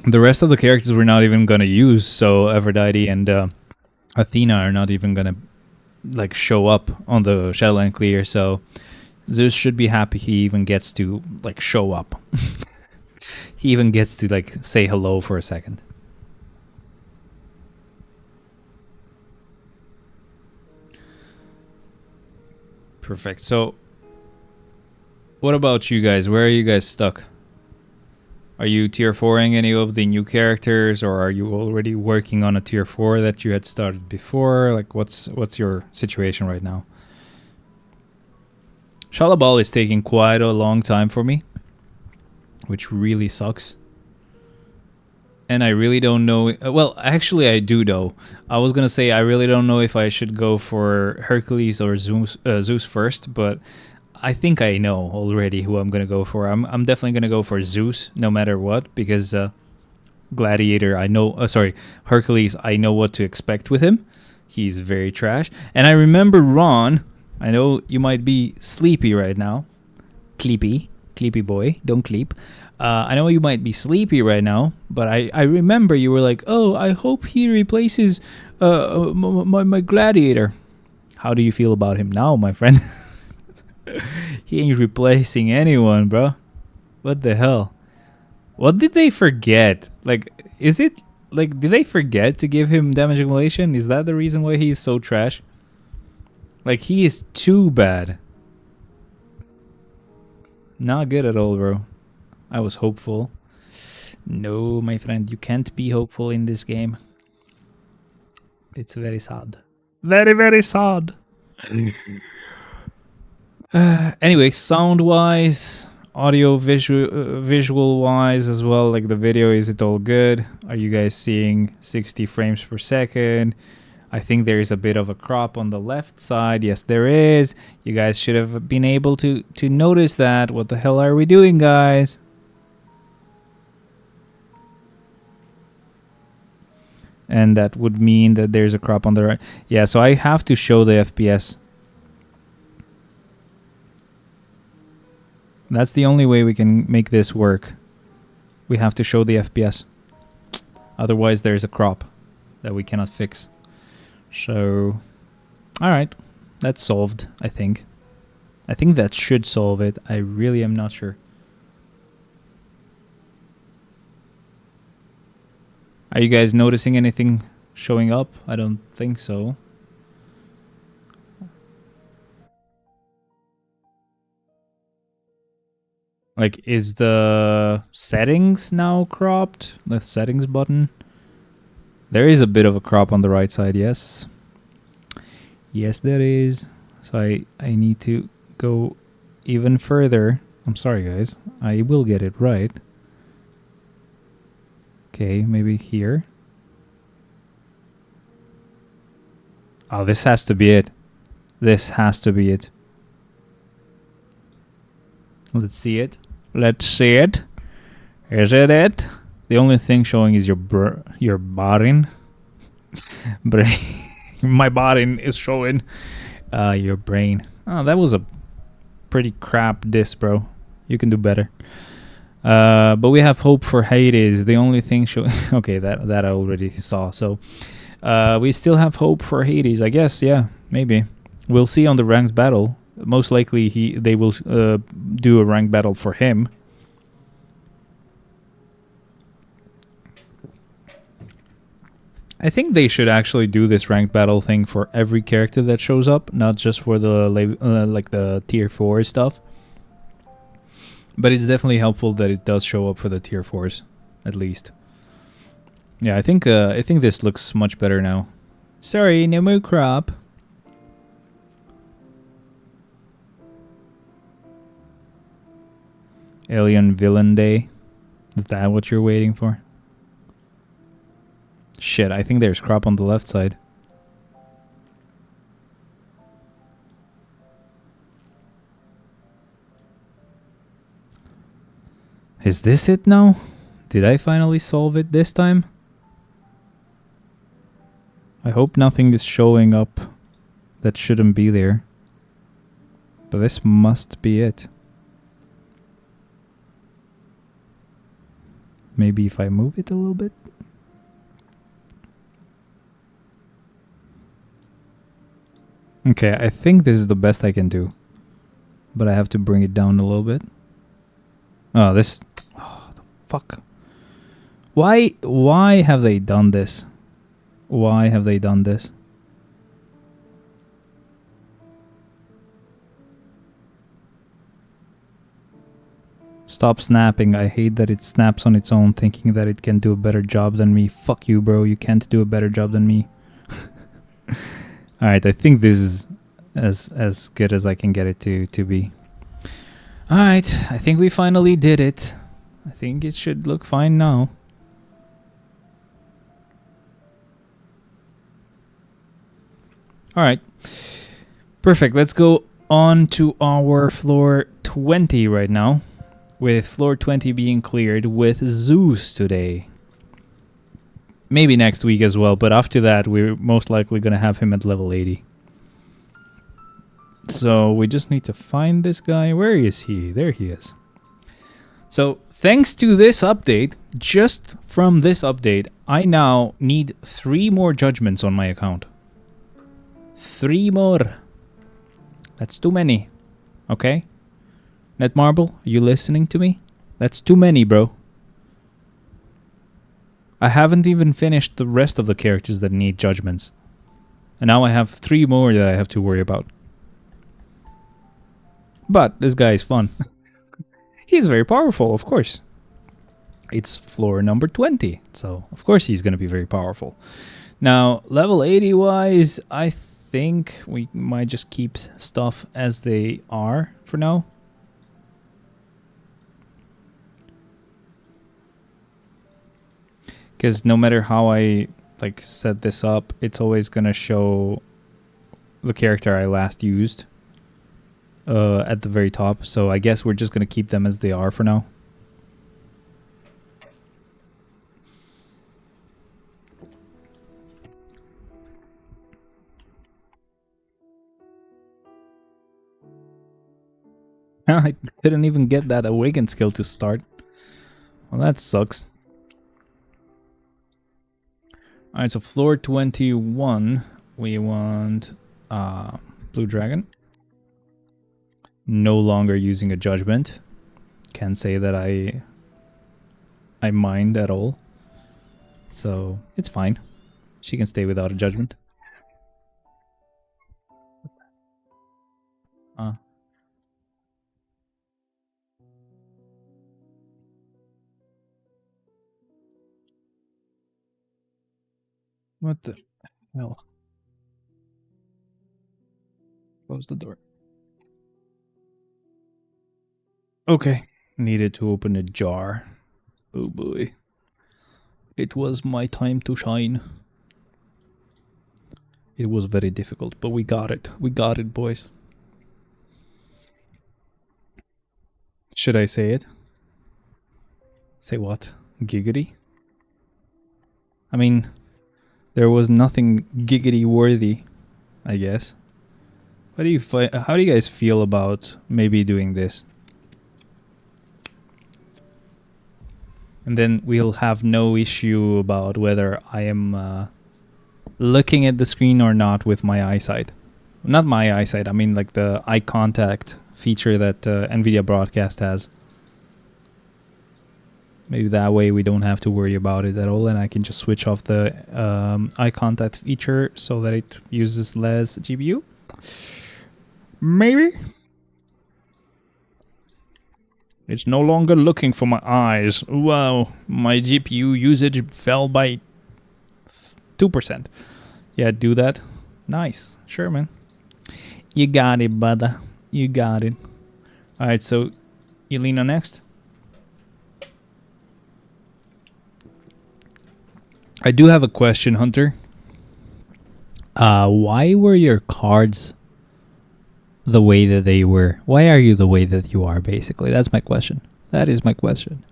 The rest of the characters we're not even going to use, so Aphrodite and Athena are not even going to like show up on the Shadowland clear, so Zeus should be happy he even gets to like show up. He even gets to like say hello for a second. Perfect. So, what about you guys? Where are you guys stuck? Are you tier 4ing any of the new characters, or are you already working on a tier 4 that you had started before? Like, what's your situation right now? Shalabal is taking quite a long time for me, which really sucks. And I really don't know. Well, actually, I do know. I was gonna say I really don't know if I should go for Hercules or Zeus first, but I think I know already who I'm gonna go for. I'm definitely gonna go for Zeus, no matter what, because Gladiator, I know. Sorry, Hercules, I know what to expect with him. He's very trash. And I remember Ron. I know you might be sleepy right now. Sleepy boy, don't sleep. I know you might be sleepy right now, but I remember you were like, oh, I hope he replaces my Gladiator. How do you feel about him now, my friend? He ain't replacing anyone, bro. What the hell? What did they forget? Like, is it like, did they forget to give him damage accumulation? Is that the reason why he is so trash? Like, he is too bad. Not good at all, bro. I was hopeful. No, my friend, you can't be hopeful in this game. It's very sad. Very, very sad. Anyway, sound-wise, audio, visual-wise as well, like the video, is it all good? Are you guys seeing 60 frames per second? I think there is a bit of a crop on the left side. Yes, there is. You guys should have been able to notice that. What the hell are we doing, guys? And that would mean that there's a crop on the right. Yeah, so I have to show the FPS. That's the only way we can make this work. We have to show the FPS. Otherwise, there's a crop that we cannot fix. So, alright. That's solved, I think. I think that should solve it. I really am not sure. Are you guys noticing anything showing up? I don't think so. Like, is the settings now cropped? The settings button? There is a bit of a crop on the right side, yes. Yes, there is. So I need to go even further. I'm sorry, guys. I will get it right. Okay, maybe here. Oh, this has to be it. This has to be it. Let's see it. Let's see it. Is it it? The only thing showing is your bottom. Brain. My bottom is showing your brain. Oh, that was a pretty crap diss, bro. You can do better. But we have hope for Hades. The only thing showing... okay, that I already saw. So we still have hope for Hades, I guess. Yeah, maybe. We'll see on the ranked battle. Most likely they will do a ranked battle for him. I think they should actually do this ranked battle thing for every character that shows up, not just for the like the tier 4 stuff. But it's definitely helpful that it does show up for the tier 4s, at least. Yeah, I think this looks much better now. Sorry, no more crop. Alien Villain Day. Is that what you're waiting for? Shit, I think there's crop on the left side. Is this it now? Did I finally solve it this time? I hope nothing is showing up that shouldn't be there. But this must be it. Maybe if I move it a little bit. Okay, I think this is the best I can do. But I have to bring it down a little bit. Oh, this... Oh, Fuck. Why have they done this? Why have they done this? Stop snapping. I hate that it snaps on its own, thinking that it can do a better job than me. Fuck you, bro. You can't do a better job than me. Alright, I think this is as good as I can get it to be. Alright, I think we finally did it. I think it should look fine now. Alright. Perfect. Let's go on to our floor 20 right now. With floor 20 being cleared with Zeus today. Maybe next week as well, but after that we're most likely going to have him at level 80. So we just need to find this guy. Where is he? There he is. So thanks to this update, just from this update, I now need 3 more judgments on my account. 3 more. That's too many. Okay? Netmarble, are you listening to me? That's too many, bro. I haven't even finished the rest of the characters that need judgments. And now I have 3 more that I have to worry about. But this guy is fun. He's very powerful, of course. It's floor number 20, so of course he's going to be very powerful. Now, level 80 wise, I think we might just keep stuff as they are for now. Because no matter how I like set this up, it's always gonna show the character I last used at the very top. So I guess we're just gonna keep them as they are for now. I couldn't even get that awaken skill to start. Well, that sucks. Alright, so floor 21, we want Blue Dragon. No longer using a judgment. Can't say that I mind at all. So, it's fine. She can stay without a judgment. What the hell? Close the door. Okay. Needed to open a jar. Oh boy. It was my time to shine. It was very difficult, but we got it. We got it, boys. Should I say it? Say what? Giggity? I mean, there was nothing giggity worthy, I guess. How do you guys feel about maybe doing this? And then we'll have no issue about whether I am looking at the screen or not with my eyesight. Not my eyesight, I mean like the eye contact feature that NVIDIA Broadcast has. Maybe that way we don't have to worry about it at all, and I can just switch off the eye contact feature so that it uses less GPU. Maybe. It's no longer looking for my eyes. Wow, my GPU usage fell by 2%. Yeah, do that. Nice. Sure, man. You got it, brother. You got it. Alright, so Elena next. I do have a question, Hunter. Why were your cards the way that they were? Why are you the way that you are, basically? That's my question. That is my question.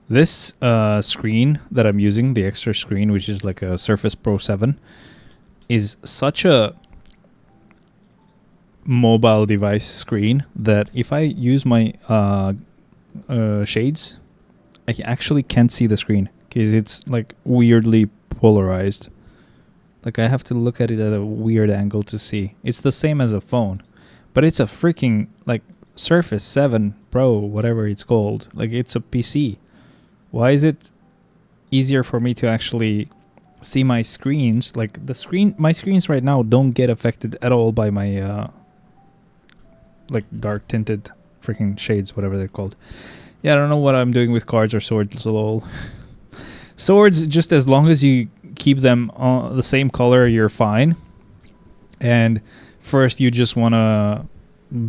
This screen that I'm using, the extra screen, which is like a Surface Pro 7, is such a mobile device screen that if I use my shades, I actually can't see the screen because it's like weirdly polarized. Like I have to look at it at a weird angle to see. It's the same as a phone, but it's a freaking like Surface 7 Pro, whatever it's called. Like it's a PC. Why is it easier for me to actually see my screens? Like my screens right now don't get affected at all by my like dark tinted freaking shades, whatever they're called. Yeah, I don't know what I'm doing with cards or swords. Lol. Swords, just as long as you keep them the same color, you're fine. And first, you just want to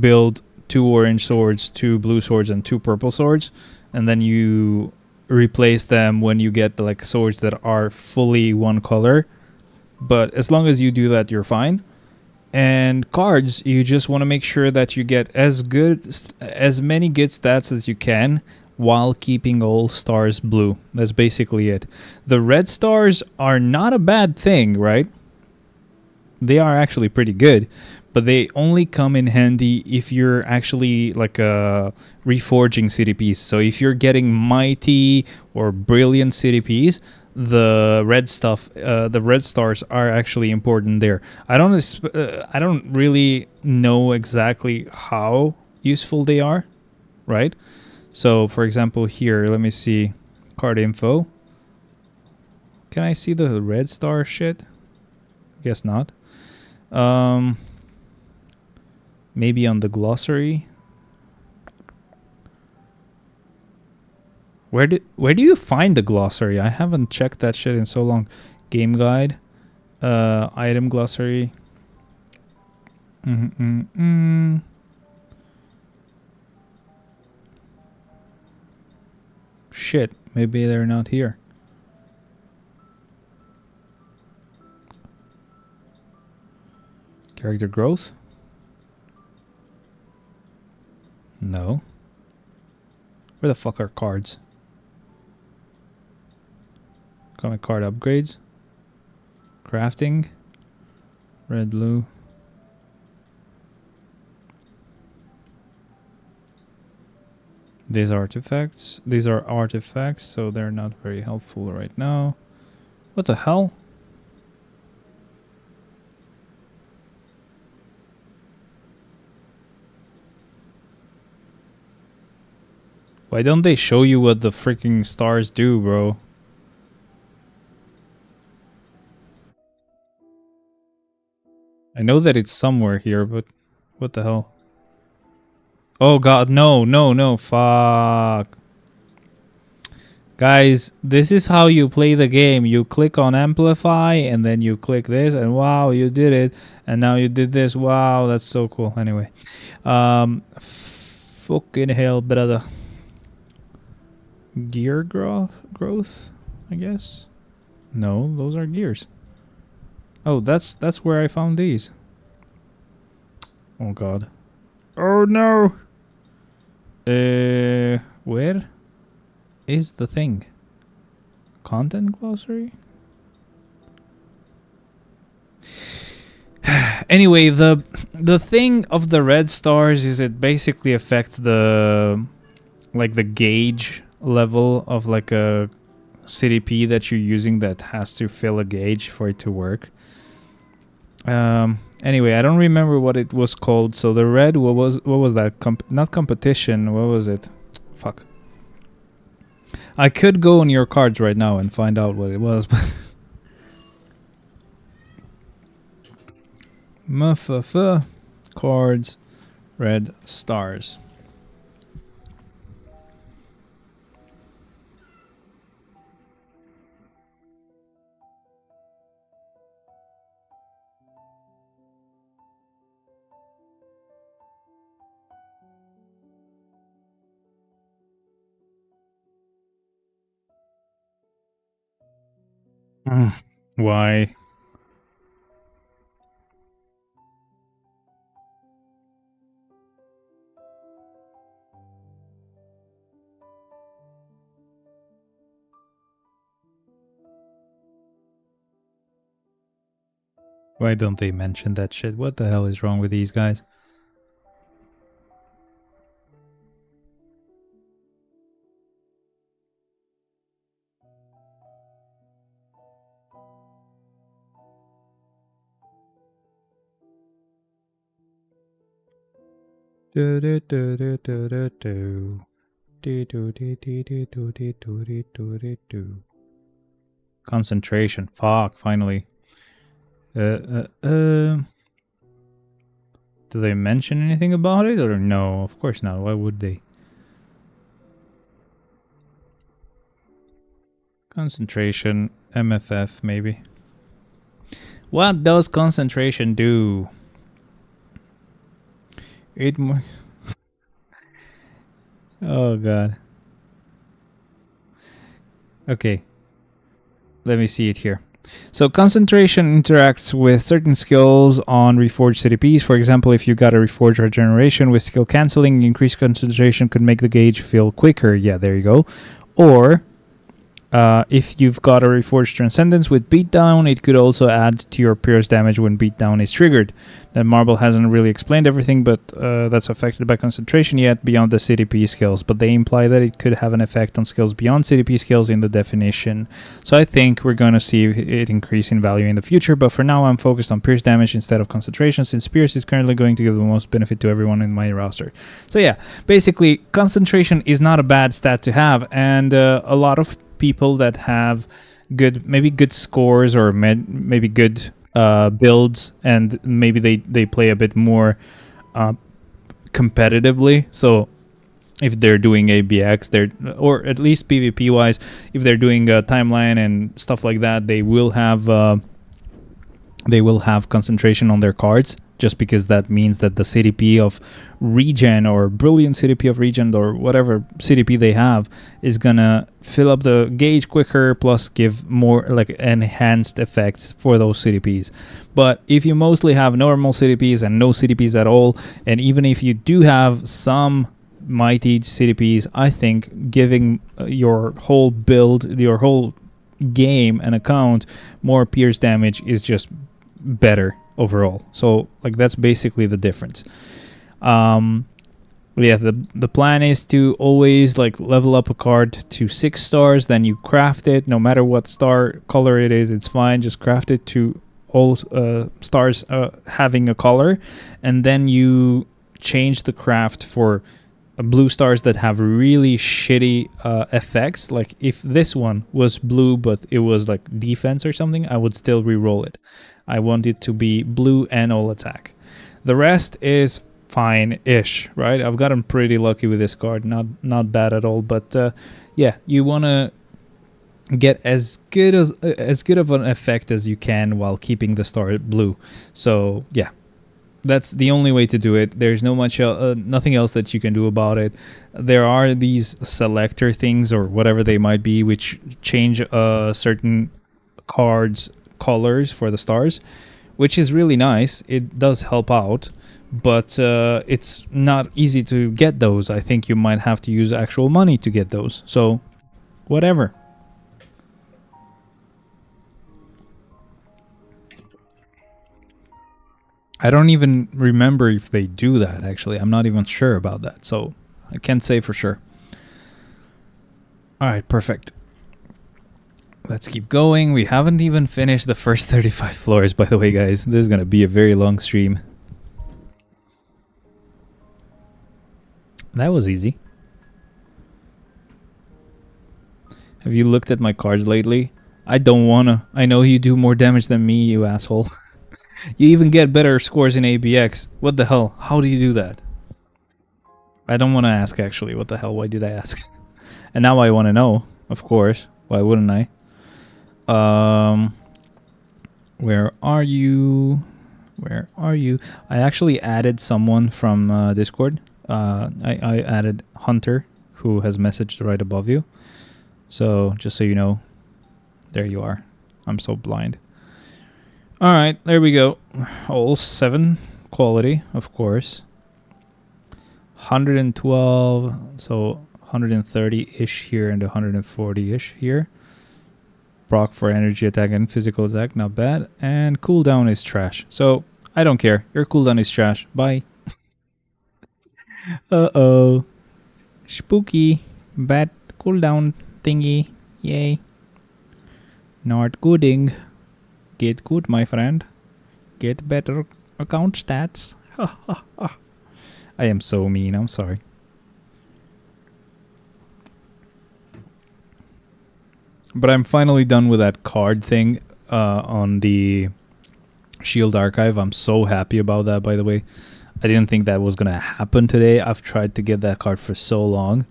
build 2 orange swords, 2 blue swords, and 2 purple swords, and then you replace them when you get like swords that are fully one color. But as long as you do that, you're fine. And cards, you just want to make sure that you get as many good stats as you can while keeping all stars blue. That's basically it. The red stars are not a bad thing, right? They are actually pretty good, but they only come in handy if you're actually like reforging CDPs. So if you're getting mighty or brilliant CDPs, the red stars are actually important there. I don't really know exactly how useful they are, right? So for example here, let me see card info. Can I see the red star shit? Guess not. Maybe on the glossary. Where do you find the glossary? I haven't checked that shit in so long. Game guide, item glossary. Shit, maybe they're not here. Character growth? No. Where the fuck are cards? Comic card upgrades. Crafting. Red, blue. These are artifacts. These are artifacts, so they're not very helpful right now. What the hell? Why don't they show you what the freaking stars do, bro? I know that it's somewhere here, but what the hell? Oh god, no, fuck. Guys, this is how you play the game. You click on amplify and then you click this and wow, you did it. And now you did this. Wow, that's so cool. Anyway. Fucking hell, brother. Gear growth, I guess. No, those are gears. Oh, that's where I found these. Oh god. Oh no. Where is the thing? Content glossary? Anyway, the thing of the red stars is it basically affects the gauge level of like a CDP that you're using that has to fill a gauge for it to work. Anyway, I don't remember what it was called. So the red, what was that? Not competition. What was it? Fuck. I could go on your cards right now and find out what it was. Cards, red stars. Why? Why don't they mention that shit? What the hell is wrong with these guys? Do, do, do, do, do, do, do. Do, do, do, do, do, do, do, do, do, do, do. Concentration. Fuck, finally. Do they mention anything about it or no? Of course not. Why would they? Concentration. MFF, maybe. What does concentration do? It more. Oh god. Okay. Let me see it here. So concentration interacts with certain skills on reforged CDPs. For example, if you got a reforged regeneration with skill canceling, increased concentration could make the gauge fill quicker. Yeah, there you go. Or if you've got a reforged transcendence with beatdown, it could also add to your pierce damage when beatdown is triggered. That Marble hasn't really explained everything, but that's affected by concentration yet beyond the CDP skills. But they imply that it could have an effect on skills beyond CDP skills in the definition. So I think we're going to see it increase in value in the future. But for now, I'm focused on pierce damage instead of concentration, since pierce is currently going to give the most benefit to everyone in my roster. So yeah, basically, concentration is not a bad stat to have, and a lot of people that have maybe good scores or maybe good builds, and maybe they play a bit more competitively. So if they're doing ABX, or at least PvP wise, if they're doing timeline and stuff like that, they will have concentration on their cards, just because that means that the CDP of regen or brilliant CDP of regen or whatever CDP they have is gonna fill up the gauge quicker, plus give more like enhanced effects for those CDPs. But if you mostly have normal CDPs and no CDPs at all, and even if you do have some mighty CDPs, I think giving your whole build, your whole game and account more pierce damage is just better overall. So like that's basically the difference. Yeah, the plan is to always like level up a card to 6 stars, then you craft it no matter what star color it is, it's fine, just craft it to all stars having a color, and then you change the craft for blue stars that have really shitty effects. Like if this one was blue but it was like defense or something, I would still re-roll it. I want it to be blue and all attack. The rest is fine-ish, right? I've gotten pretty lucky with this card, not bad at all. But yeah, you want to get as good of an effect as you can while keeping the star blue. So yeah, that's the only way to do it. There's nothing else that you can do about it. There are these selector things or whatever they might be, which change certain cards colors for the stars, which is really nice. It does help out, but it's not easy to get those. I think you might have to use actual money to get those. So whatever. I don't even remember if they do that, actually. I'm not even sure about that, so I can't say for sure. Alright, perfect. Let's keep going. We haven't even finished the first 35 floors, by the way, guys. This is going to be a very long stream. That was easy. Have you looked at my cards lately? I don't wanna. I know you do more damage than me, you asshole. You even get better scores in ABX. What the hell? How do you do that? I don't want to ask, actually. What the hell? Why did I ask? And now I want to know, of course. Why wouldn't I? Where are you? Where are you? I actually added someone from Discord. I added Hunter, who has messaged right above you. So, just so you know, there you are. I'm so blind. Alright, there we go. All 7 quality, of course. 112, so 130-ish here and 140-ish here. Proc for energy attack and physical attack, not bad. And cooldown is trash. So, I don't care. Your cooldown is trash. Bye. Uh-oh. Spooky. Bad cooldown thingy. Yay. Not gooding. Get good, my friend. Get better account stats. I am so mean, I'm sorry. But I'm finally done with that card thing on the Shield Archive. I'm so happy about that, by the way. I didn't think that was going to happen today. I've tried to get that card for so long.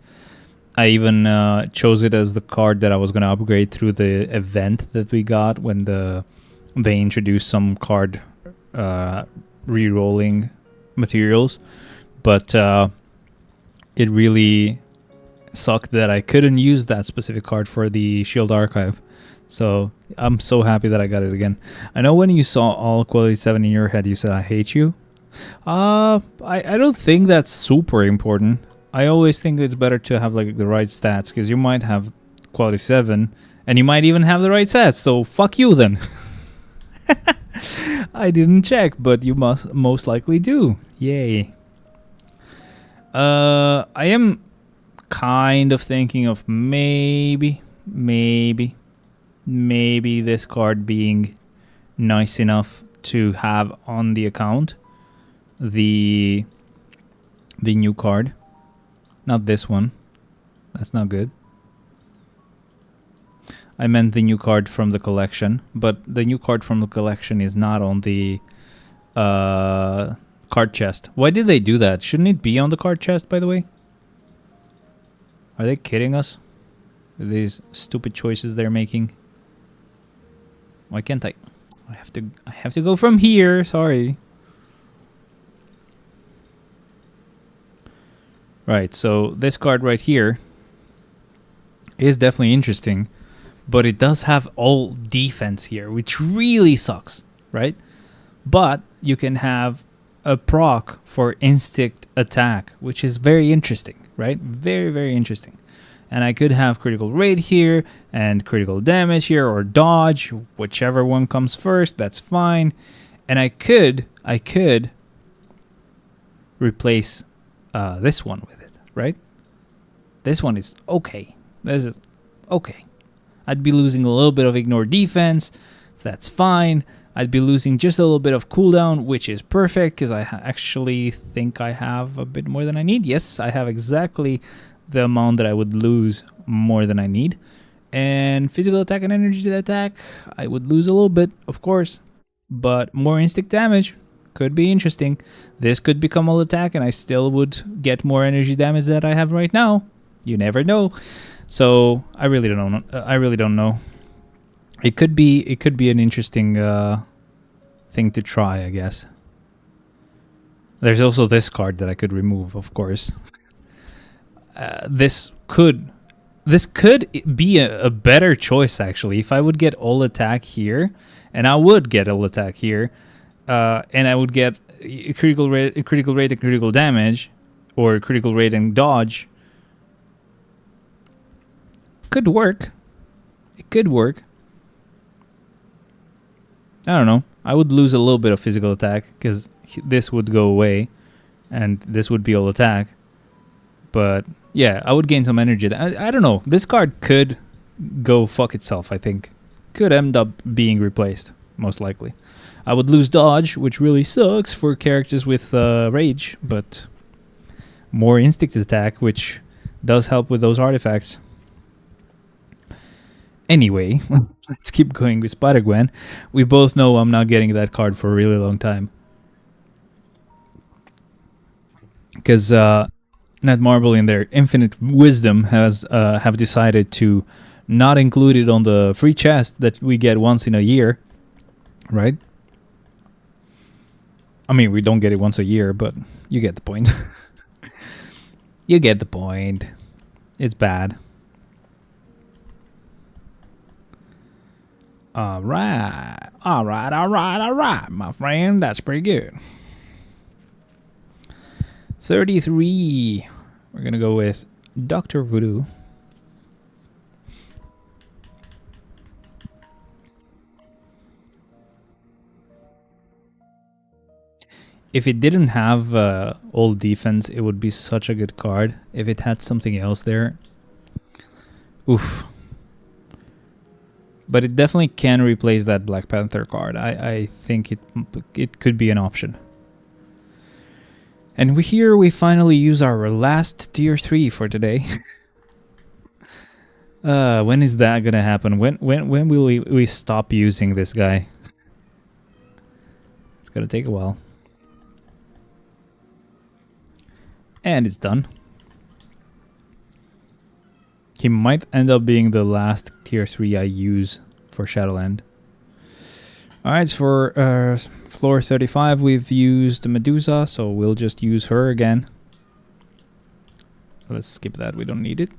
I even chose it as the card that I was going to upgrade through the event that we got when they introduced some card re-rolling materials. But it really sucked that I couldn't use that specific card for the Shield Archive. So I'm so happy that I got it again. I know when you saw all quality 7 in your head, you said I hate you. I don't think that's super important. I always think it's better to have like the right stats, because you might have quality 7 and you might even have the right stats. So fuck you then. I didn't check, but you most likely do. Yay. I am kind of thinking of maybe this card being nice enough to have on the account. The new card, not this one. That's not good. I meant the new card from the collection, but the new card from the collection is not on the card chest. Why did they do that? Shouldn't it be on the card chest, by the way? Are they kidding us with these stupid choices they're making? Why can't I? I have to go from here. Sorry. Right, so this card right here is definitely interesting, but it does have all defense here, which really sucks, right? But you can have a proc for instinct attack, which is very interesting, right? Very, very interesting. And I could have critical rate here and critical damage here, or dodge, whichever one comes first, that's fine. And I could replace this one with it, right? This one is okay. This is okay. I'd be losing a little bit of ignore defense, so that's fine. I'd be losing just a little bit of cooldown, which is perfect, because I actually think I have a bit more than I need. Yes, I have exactly the amount that I would lose more than I need. And physical attack and energy attack, I would lose a little bit, of course, but more instinct damage could be interesting. This could become all attack and I still would get more energy damage that I have right now. You never know. So I really don't know. It could be an interesting thing to try, I guess. There's also this card that I could remove, of course. This could be a better choice, actually. If I would get all attack here, and I would get all attack here, and I would get critical rate and critical damage, or critical rate and dodge. Could work. It could work. I don't know. I would lose a little bit of physical attack, because this would go away, and this would be all attack. But yeah, I would gain some energy. I don't know. This card could go fuck itself, I think. Could end up being replaced, most likely. I would lose dodge, which really sucks for characters with rage, but more instinct attack, which does help with those artifacts. Anyway, let's keep going with Spider-Gwen. We both know I'm not getting that card for a really long time. Because Netmarble, in their infinite wisdom, have decided to not include it on the free chest that we get once in a year, right? I mean, we don't get it once a year, but you get the point. You get the point. It's bad. Alright, my friend. That's pretty good. 33. We're going to go with Dr. Voodoo. If it didn't have all defense, it would be such a good card. If it had something else there, oof. But it definitely can replace that Black Panther card. I think it could be an option. And here we finally use our last tier 3 for today. When is that gonna happen? When will we stop using this guy? It's gonna take a while. And it's done. He might end up being the last tier 3 I use for Shadowland. Alright, so for floor 35 we've used Medusa, so we'll just use her again. Let's skip that, we don't need it.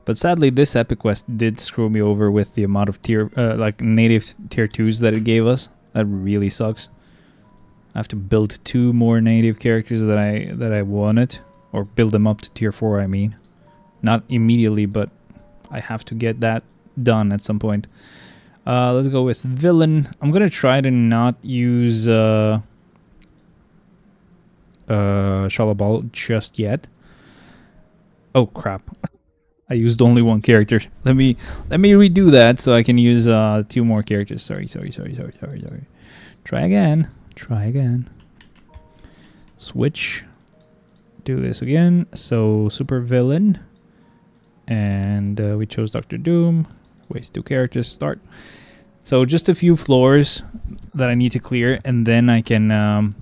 But sadly this epic quest did screw me over with the amount of like native tier 2s that it gave us. That really sucks. I have to build 2 more native characters that I wanted, or build them up to tier 4 I mean. Not immediately, but I have to get that done at some point. Let's go with villain. I'm gonna try to not use Shalabal just yet. Oh crap. I used only 1 character. Let me redo that so I can use 2 more characters. Sorry. Try again. Switch. Do this again. So super villain. And we chose Dr. Doom. Waste 2 characters. Start. So just a few floors that I need to clear, and then I can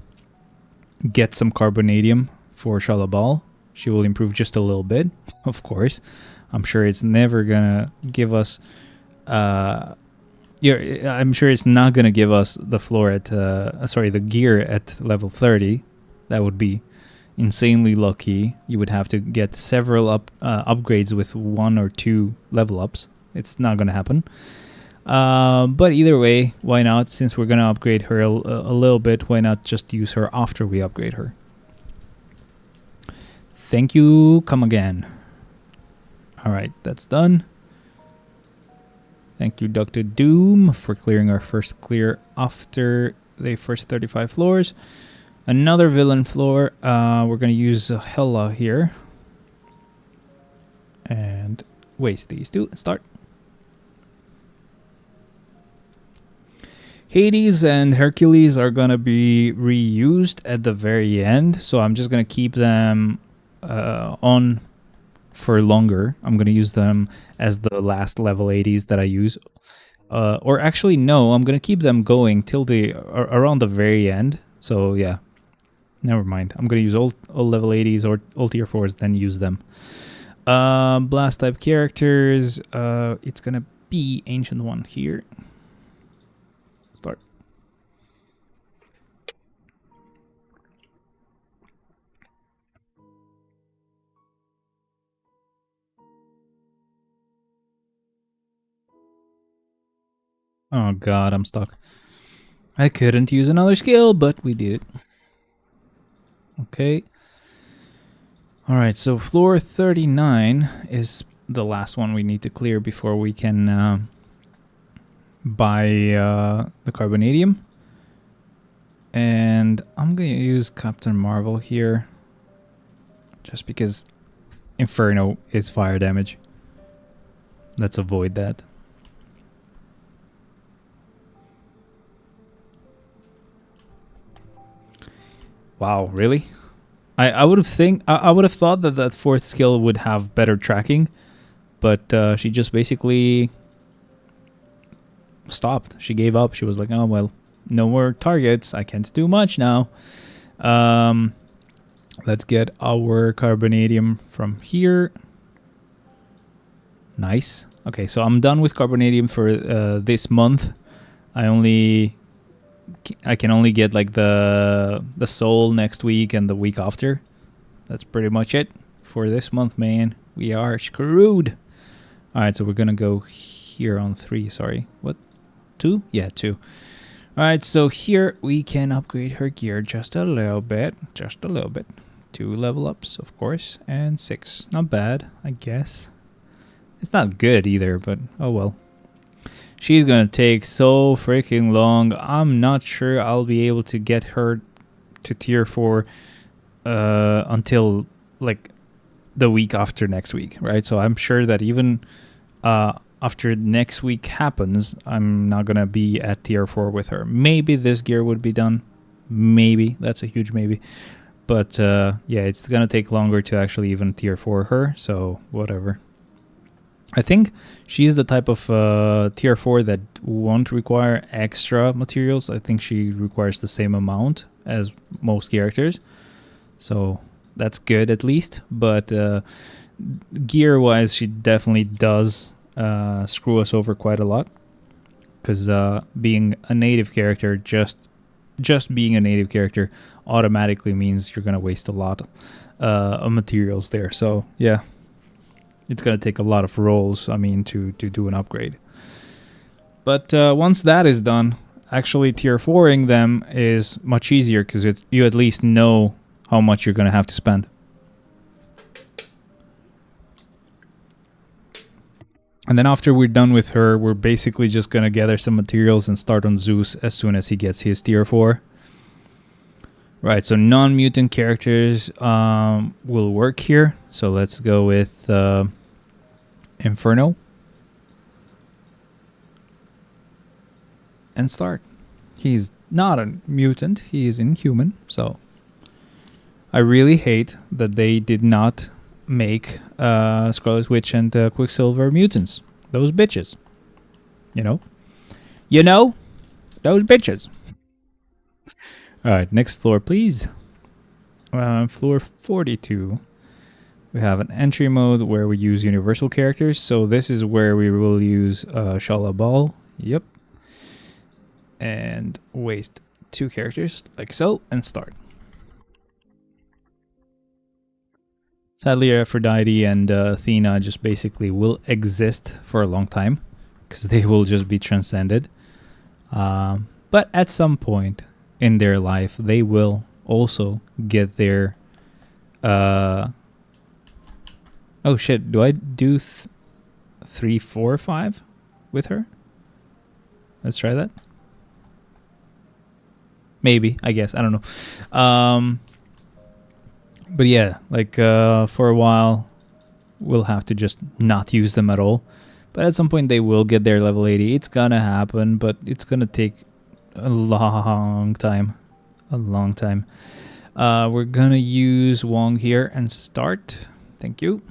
get some Carbonadium for Shalabal. She will improve just a little bit, of course. I'm sure it's never gonna give us I'm sure it's not gonna give us the floor at the gear at level 30. That would be insanely lucky. You would have to get several upgrades with 1 or 2 level ups. It's not gonna happen. But either way, why not? Since we're gonna upgrade her a little bit, why not just use her after we upgrade her? Thank you, come again. Alright, that's done. Thank you, Dr. Doom, for clearing our first clear after the first 35 floors. Another villain floor. We're going to use Hela here. And waste these 2 and start. Hades and Hercules are going to be reused at the very end. So I'm just going to keep them on for longer. I'm going to use them as the last level 80s that I use. Or actually, no, I'm going to keep them going till around the very end. So yeah, never mind. I'm going to use all level 80s or all tier 4s, then use them. Blast type characters. It's going to be Ancient One here. Start. Oh god, I'm stuck. I couldn't use another skill, but we did it. Okay. Alright, so floor 39 is the last one we need to clear before we can buy the Carbonadium. And I'm going to use Captain Marvel here, just because Inferno is fire damage. Let's avoid that. Wow, really? I would have thought that 4th skill would have better tracking, but she just basically stopped. She gave up. She was like, "Oh well, no more targets. I can't do much now." Let's get our Carbonadium from here. Nice. Okay, so I'm done with Carbonadium for this month. I can only get like the soul next week and the week after. That's pretty much it for this month, man. We are screwed. Alright, so we're gonna go here on 3, sorry. What? 2? Yeah, 2. Alright, so here we can upgrade her gear just a little bit. Just a little bit. 2 level ups, of course, and 6. Not bad, I guess. It's not good either, but oh well. She's gonna take so freaking long. I'm not sure I'll be able to get her to tier 4 until like the week after next week, right? So I'm sure that even after next week happens, I'm not gonna be at tier 4 with her. Maybe this gear would be done. Maybe. That's a huge maybe. But yeah, it's gonna take longer to actually even tier 4 her, so whatever. I think she's the type of tier 4 that won't require extra materials. I think she requires the same amount as most characters. So that's good at least. But gear-wise, she definitely does screw us over quite a lot. Because being a native character, just being a native character automatically means you're going to waste a lot of materials there. So yeah. It's going to take a lot of rolls, I mean, to do an upgrade. But once that is done, actually tier 4ing them is much easier because you at least know how much you're going to have to spend. And then after we're done with her, we're basically just going to gather some materials and start on Zeus as soon as he gets his tier 4. Right, so non-mutant characters will work here. So let's go with Inferno. And start. He's not a mutant, he is inhuman. So I really hate that they did not make Scarlet Witch and Quicksilver mutants. Those bitches. You know? Those bitches. Alright, next floor, please. Floor 42. We have an entry mode where we use universal characters. So this is where we will use Shala Ball. Yep. And waste 2 characters, like so, and start. Sadly, Aphrodite and Athena just basically will exist for a long time. Because they will just be transcended. But at some point in their life, they will also get their oh shit, do I do 3, 4, 5 with her? Let's try that. Maybe, I guess, I don't know. But yeah, like for a while we'll have to just not use them at all. But at some point they will get their level 80. It's gonna happen, but it's gonna take a long time. We're gonna use Wong here and start. Thank you.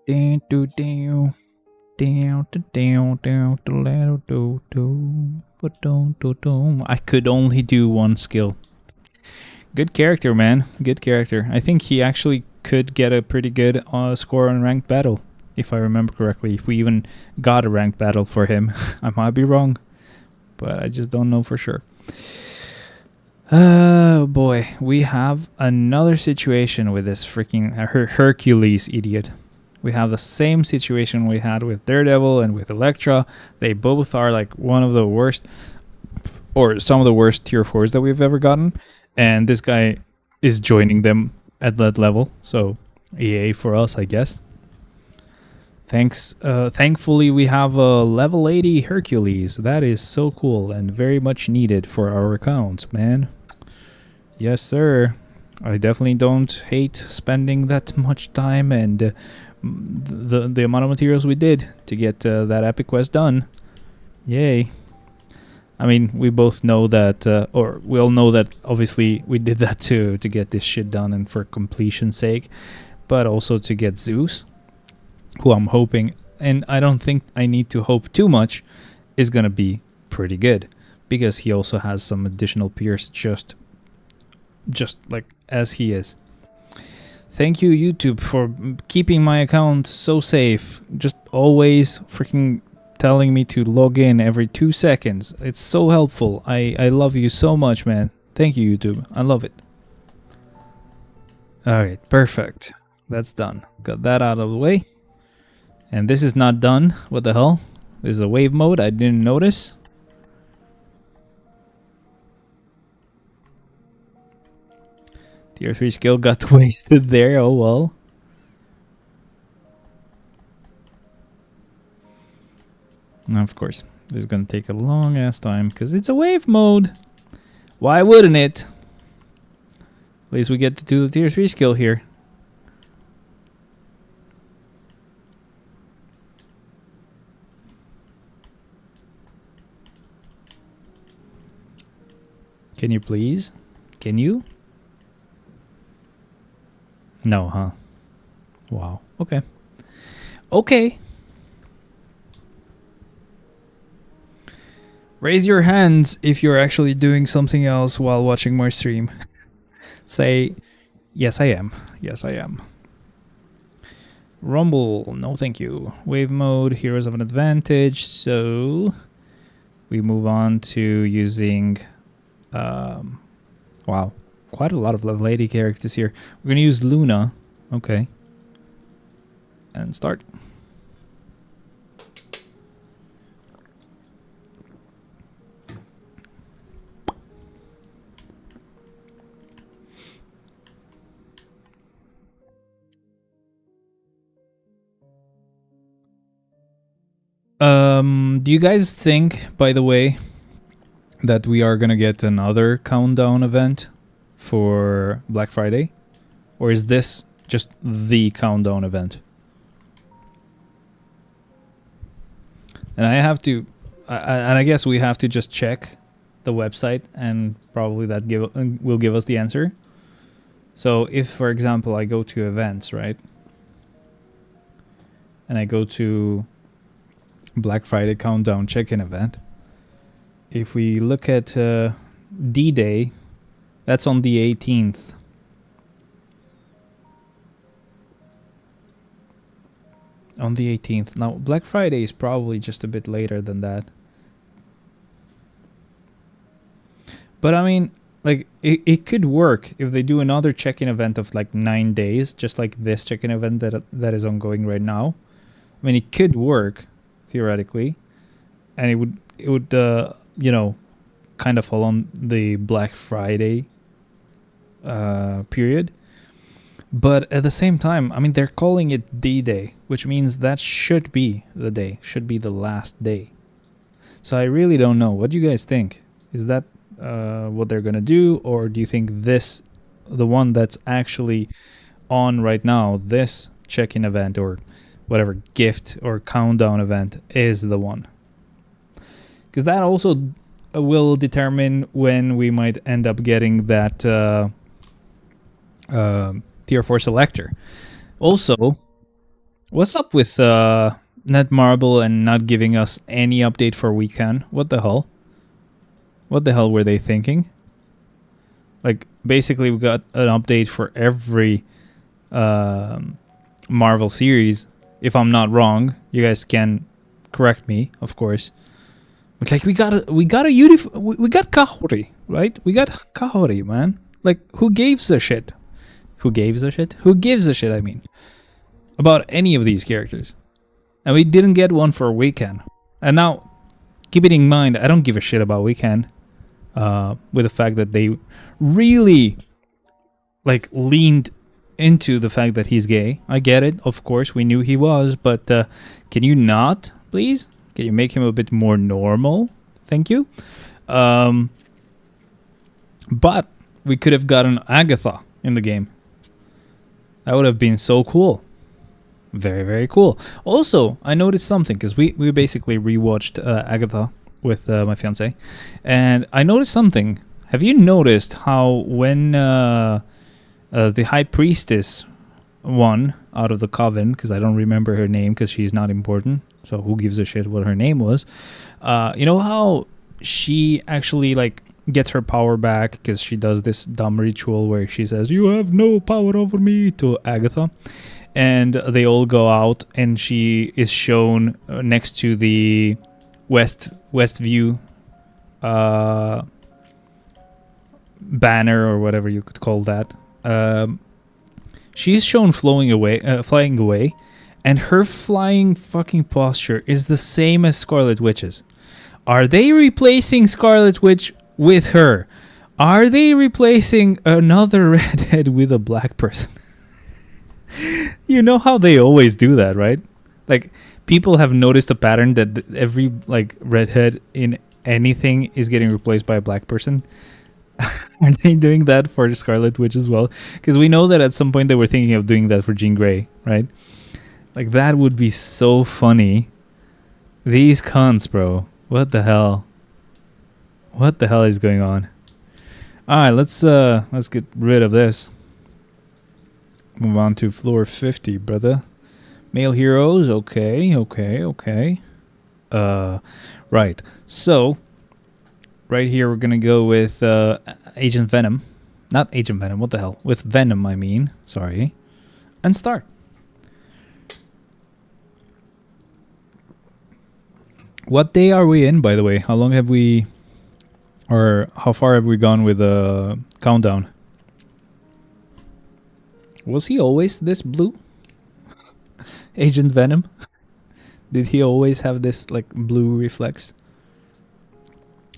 I could only do 1 skill. Good character, man. Good character. I think he actually could get a pretty good score on ranked battle. If I remember correctly, if we even got a ranked battle for him. I might be wrong, but I just don't know for sure. Oh boy, we have another situation with this freaking Hercules idiot. We have the same situation we had with Daredevil and with Elektra. They both are like one of the worst, or some of the worst tier 4s that we've ever gotten. And this guy is joining them at that level. So EA for us, I guess. Thankfully, we have a level 80 Hercules. That is so cool and very much needed for our account, man. Yes, sir. I definitely don't hate spending that much time and the amount of materials we did to get that epic quest done. Yay. I mean, we both know that, or we all know that obviously we did that to get this shit done and for completion's sake, but also to get Zeus, who I'm hoping, and I don't think I need to hope too much, is gonna be pretty good, because he also has some additional peers just like as he is. Thank you, YouTube, for keeping my account so safe. Just always freaking telling me to log in every 2 seconds. It's so helpful. I love you so much, man. Thank you, YouTube. I love it. Alright, perfect. That's done. Got that out of the way. And this is not done. What the hell? This is a wave mode. I didn't notice. Tier 3 skill got wasted there. Oh well. Now, of course, this is going to take a long ass time because it's a wave mode. Why wouldn't it? At least we get to do the tier 3 skill here. Can you please? Can you? No, huh? Wow. Okay. Okay. Raise your hands if you're actually doing something else while watching my stream. Say, yes I am. Yes I am. Rumble, no thank you. Wave mode, Heroes of an Advantage. So we move on to using, wow, quite a lot of lady characters here. We're gonna use Luna. Okay. And start. Do you guys think, by the way, that we are gonna get another countdown event for Black Friday? Or is this just the countdown event? And I have to, and I guess we have to just check the website, and probably that will give us the answer. So if, for example, I go to events, right? And I go to Black Friday countdown check-in event. If we look at D-Day, that's on the 18th. On the 18th. Now, Black Friday is probably just a bit later than that. But I mean, like, it could work if they do another check-in event of like 9 days, just like this check-in event that is ongoing right now. I mean, it could work theoretically, and it would you know, kind of fall on the Black Friday period. But at the same time, I mean, they're calling it D-Day, which means that should be the day, should be the last day. So I really don't know. What do you guys think? Is that what they're gonna do, or do you think this, the one that's actually on right now, this check-in event or whatever gift or countdown event is the one? Because that also will determine when we might end up getting that tier 4 selector. Also, what's up with Netmarble and not giving us any update for weekend? What the hell? What the hell were they thinking? Like, basically, we got an update for every Marvel series. If I'm not wrong, you guys can correct me, of course. But like, we got Kahori, right? We got Kahori, man. Like, who gives a shit? Who gives a shit? Who gives a shit, I mean, about any of these characters? And we didn't get one for Weekend. And now, keep it in mind, I don't give a shit about Weekend. With the fact that they really, like, leaned into the fact that he's gay. I get it, of course, we knew he was, but can you not, please? Can you make him a bit more normal? Thank you. But we could have gotten Agatha in the game. That would have been so cool. Very, very cool. Also, I noticed something, because we basically rewatched Agatha with my fiance, and I noticed something. Have you noticed how when the High Priestess won out of the Coven, because I don't remember her name because she's not important, so who gives a shit what her name was, you know how she actually, like, gets her power back because she does this dumb ritual where she says, "You have no power over me," to Agatha, and they all go out, and she is shown next to the Westview banner, or whatever you could call that. She's shown flying away, and her flying fucking posture is the same as Scarlet Witch's. Are they replacing Scarlet Witch with her? Are they replacing another redhead with a black person? You know how they always do that, right? Like, people have noticed a pattern that every, like, redhead in anything is getting replaced by a black person. Are they doing that for Scarlet Witch as well? Because we know that at some point they were thinking of doing that for Jean Grey, right? Like, that would be so funny. These cunts, bro. What the hell? What the hell is going on? Alright, let's get rid of this. Move on to floor 50, brother. Male heroes, okay. Right. So, right here we're gonna go with Agent Venom. Not Agent Venom, what the hell? With Venom, I mean. Sorry. And start. What day are we in, by the way? How long have we... Or how far have we gone with the countdown? Was he always this blue? Agent Venom? Did he always have this, like, blue reflex?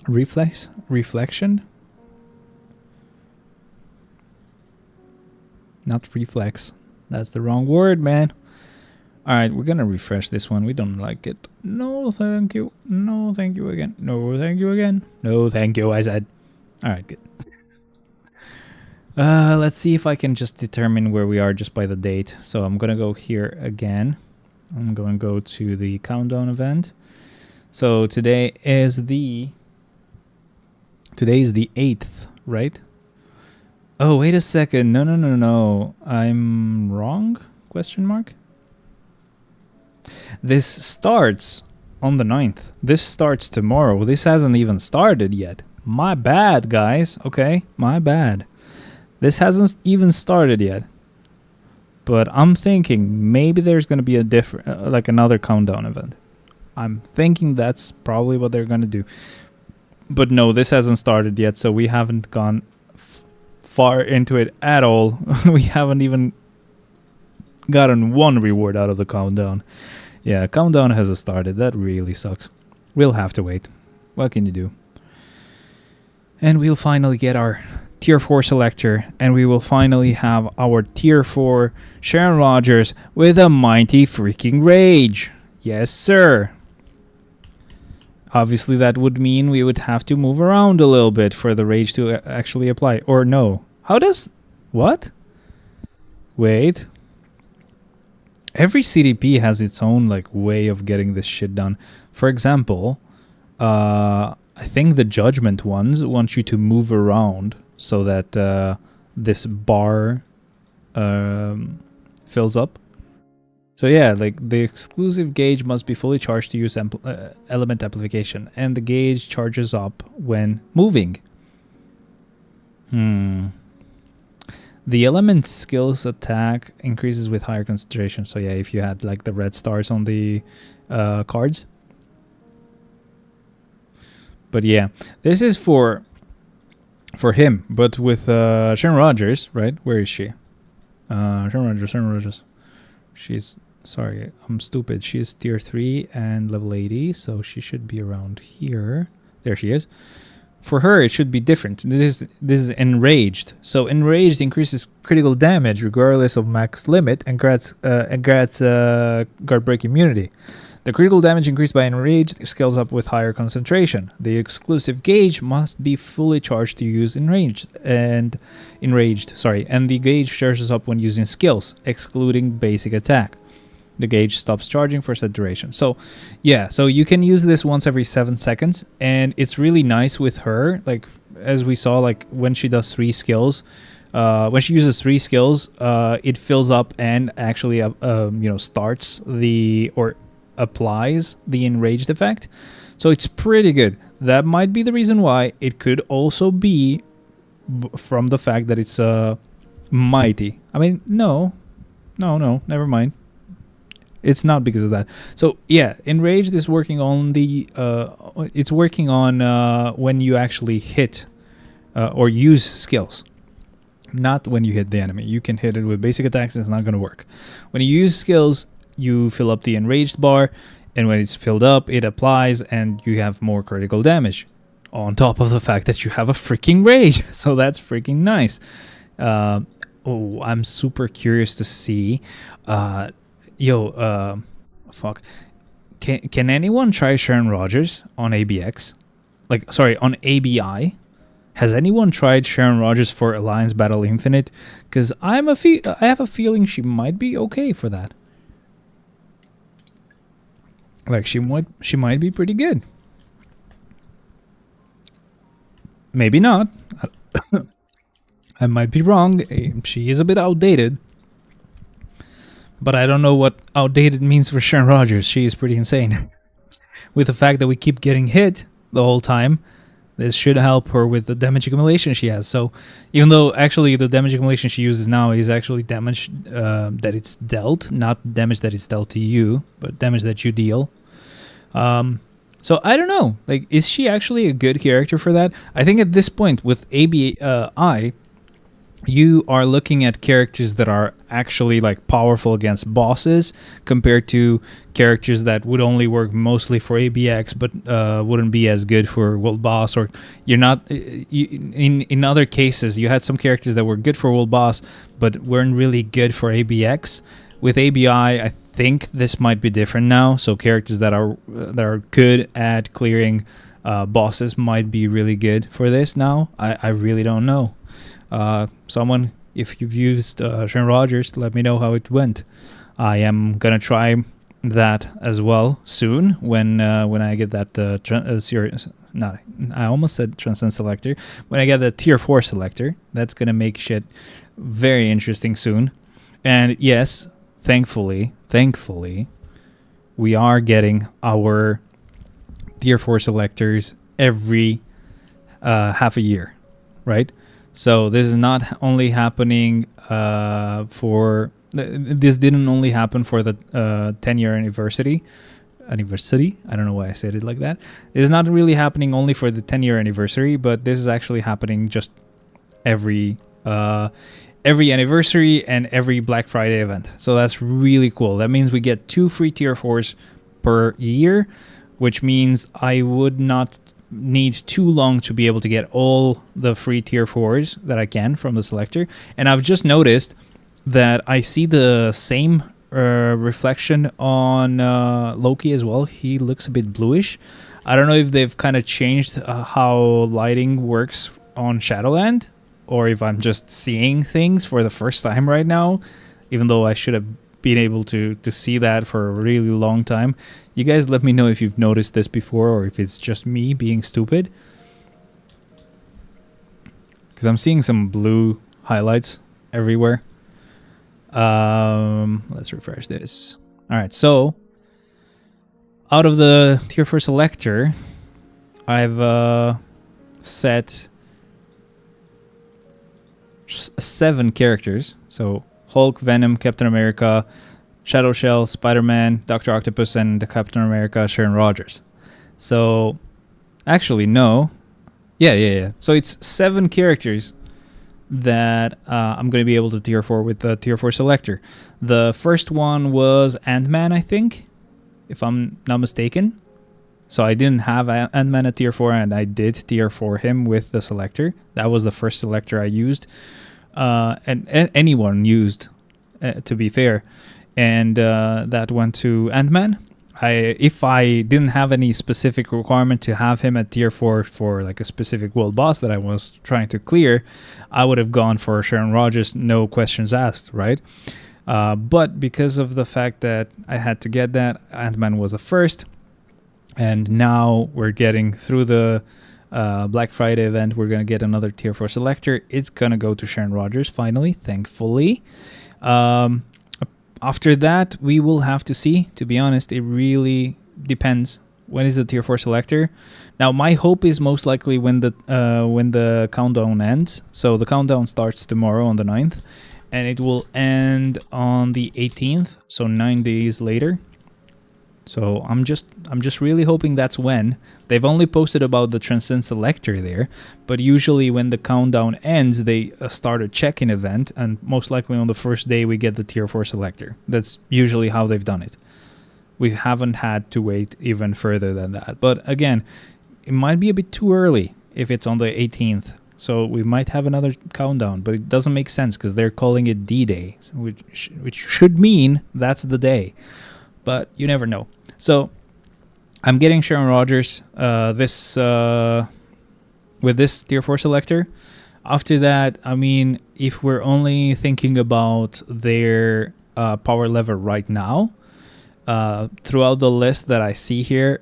Reflection? Not reflex. That's the wrong word, man. Alright, we're gonna refresh this one. We don't like it. No, thank you. No, thank you again. No, thank you again. No, thank you, I said. Alright, good. Let's see if I can just determine where we are just by the date. So I'm gonna go here again. I'm gonna go to the countdown event. So today is the 8th, right? Oh, wait a second. No. I'm wrong? Question mark? This starts on the 9th. This starts tomorrow. This hasn't even started yet. My bad, guys. Okay, my bad. This hasn't even started yet. But I'm thinking maybe there's going to be a different, like another countdown event. I'm thinking that's probably what they're going to do. But no, this hasn't started yet, so we haven't gone far into it at all. We haven't even gotten one reward out of the countdown. Yeah, countdown hasn't started. That really sucks. We'll have to wait. What can you do? And we'll finally get our tier 4 selector, and we will finally have our tier 4 Sharon Rogers with a mighty freaking rage. Yes, sir. Obviously, that would mean we would have to move around a little bit for the rage to actually apply. Or no. How does... What? Wait. Every CDP has its own like way of getting this shit done. For example, I think the Judgment ones want you to move around so that this bar fills up. So yeah, like the exclusive gauge must be fully charged to use element amplification, and the gauge charges up when moving. The element skills attack increases with higher concentration. So yeah, if you had like the red stars on the cards. But yeah, this is for him. But with Sharon Rogers, right? Where is she? Sharon Rogers. She's... Sorry, I'm stupid. She's tier 3 and level 80, so she should be around here. There she is. For her, it should be different. This is enraged. So enraged increases critical damage regardless of max limit and grants guard break immunity. The critical damage increased by enraged scales up with higher concentration. The exclusive gauge must be fully charged to use enraged, and the gauge charges up when using skills, excluding basic attack. The gauge stops charging for set duration. So yeah, so you can use this once every 7 seconds, and it's really nice with her. Like as we saw, like when she does 3 skills, when she uses 3 skills, it fills up and actually starts or applies the enraged effect. So it's pretty good. That might be the reason why. It could also be from the fact that it's mighty. I mean, no, never mind. It's not because of that. So yeah, enraged is working on the it's working on when you actually hit or use skills, not when you hit the enemy. You can hit it with basic attacks, it's not going to work. When you use skills, you fill up the enraged bar, and when it's filled up, it applies and you have more critical damage on top of the fact that you have a freaking rage. So that's freaking nice. I'm super curious to see fuck. Can anyone try Sharon Rogers on ABX? Like, sorry, on ABI? Has anyone tried Sharon Rogers for Alliance Battle Infinite? Because I have a feeling she might be okay for that. Like, she might be pretty good. Maybe not. I might be wrong. She is a bit outdated. But I don't know what outdated means for Sharon Rogers. She is pretty insane. With the fact that we keep getting hit the whole time, this should help her with the damage accumulation she has. So even though actually the damage accumulation she uses now is actually damage that it's dealt, not damage that it's dealt to you, but damage that you deal. So I don't know. Like, is she actually a good character for that? I think at this point with ABI, you are looking at characters that are actually like powerful against bosses compared to characters that would only work mostly for ABX but wouldn't be as good for world boss. Or you're not in other cases you had some characters that were good for world boss but weren't really good for ABX. With ABI, I think this might be different now. So characters that are good at clearing bosses might be really good for this now. I really don't know. Someone, if you've used Sharon Rogers, let me know how it went. I am gonna try that as well soon when I get that series. No, I almost said Transcend Selector. When I get the Tier 4 Selector, that's gonna make shit very interesting soon. And yes, thankfully, we are getting our Tier 4 Selectors every half a year, right? So this is not only happening this didn't only happen for the 10-year anniversary. I don't know why I said it like that. It is not really happening only for the 10-year anniversary, but this is actually happening just every anniversary and every Black Friday event. So that's really cool. That means we get 2 free tier 4s per year, which means I would not need too long to be able to get all the free tier 4s that I can from the selector. And I've just noticed that I see the same reflection on Loki as well. He looks a bit bluish. I don't know if they've kind of changed how lighting works on Shadowland, or if I'm just seeing things for the first time right now, even though I should have been able to see that for a really long time. You guys let me know if you've noticed this before or if it's just me being stupid. Because I'm seeing some blue highlights everywhere. Let's refresh this. Alright, so out of the tier 4 selector, I've set 7 characters. So Hulk, Venom, Captain America, Shadow Shell, Spider-Man, Dr. Octopus, and the Captain America Sharon Rogers. So, actually, no. Yeah. So it's 7 characters that I'm going to be able to tier 4 with the tier 4 selector. The first one was Ant-Man, I think, if I'm not mistaken. So I didn't have Ant-Man at tier 4, and I did tier 4 him with the selector. That was the first selector I used. And anyone used, to be fair, and that went to Ant-Man. If I didn't have any specific requirement to have him at tier 4 for like a specific world boss that I was trying to clear, I would have gone for Sharon Rogers, no questions asked, right? But because of the fact that I had to get that, Ant-Man was the first, and now we're getting through the Black Friday event, we're going to get another tier 4 selector. It's going to go to Sharon Rogers finally, thankfully. After that, we will have to see. To be honest, it really depends. When is the tier 4 selector? Now, my hope is most likely when the countdown ends. So the countdown starts tomorrow on the 9th, and it will end on the 18th, so 9 days later. So I'm just really hoping that's when. They've only posted about the Transcend Selector there, but usually when the countdown ends, they start a check-in event, and most likely on the first day we get the tier 4 selector. That's usually how they've done it. We haven't had to wait even further than that. But again, it might be a bit too early if it's on the 18th. So we might have another countdown, but it doesn't make sense because they're calling it D-Day, which should mean that's the day. But you never know. So I'm getting Sharon Rogers with this tier 4 selector. After that, I mean, if we're only thinking about their power level right now, throughout the list that I see here,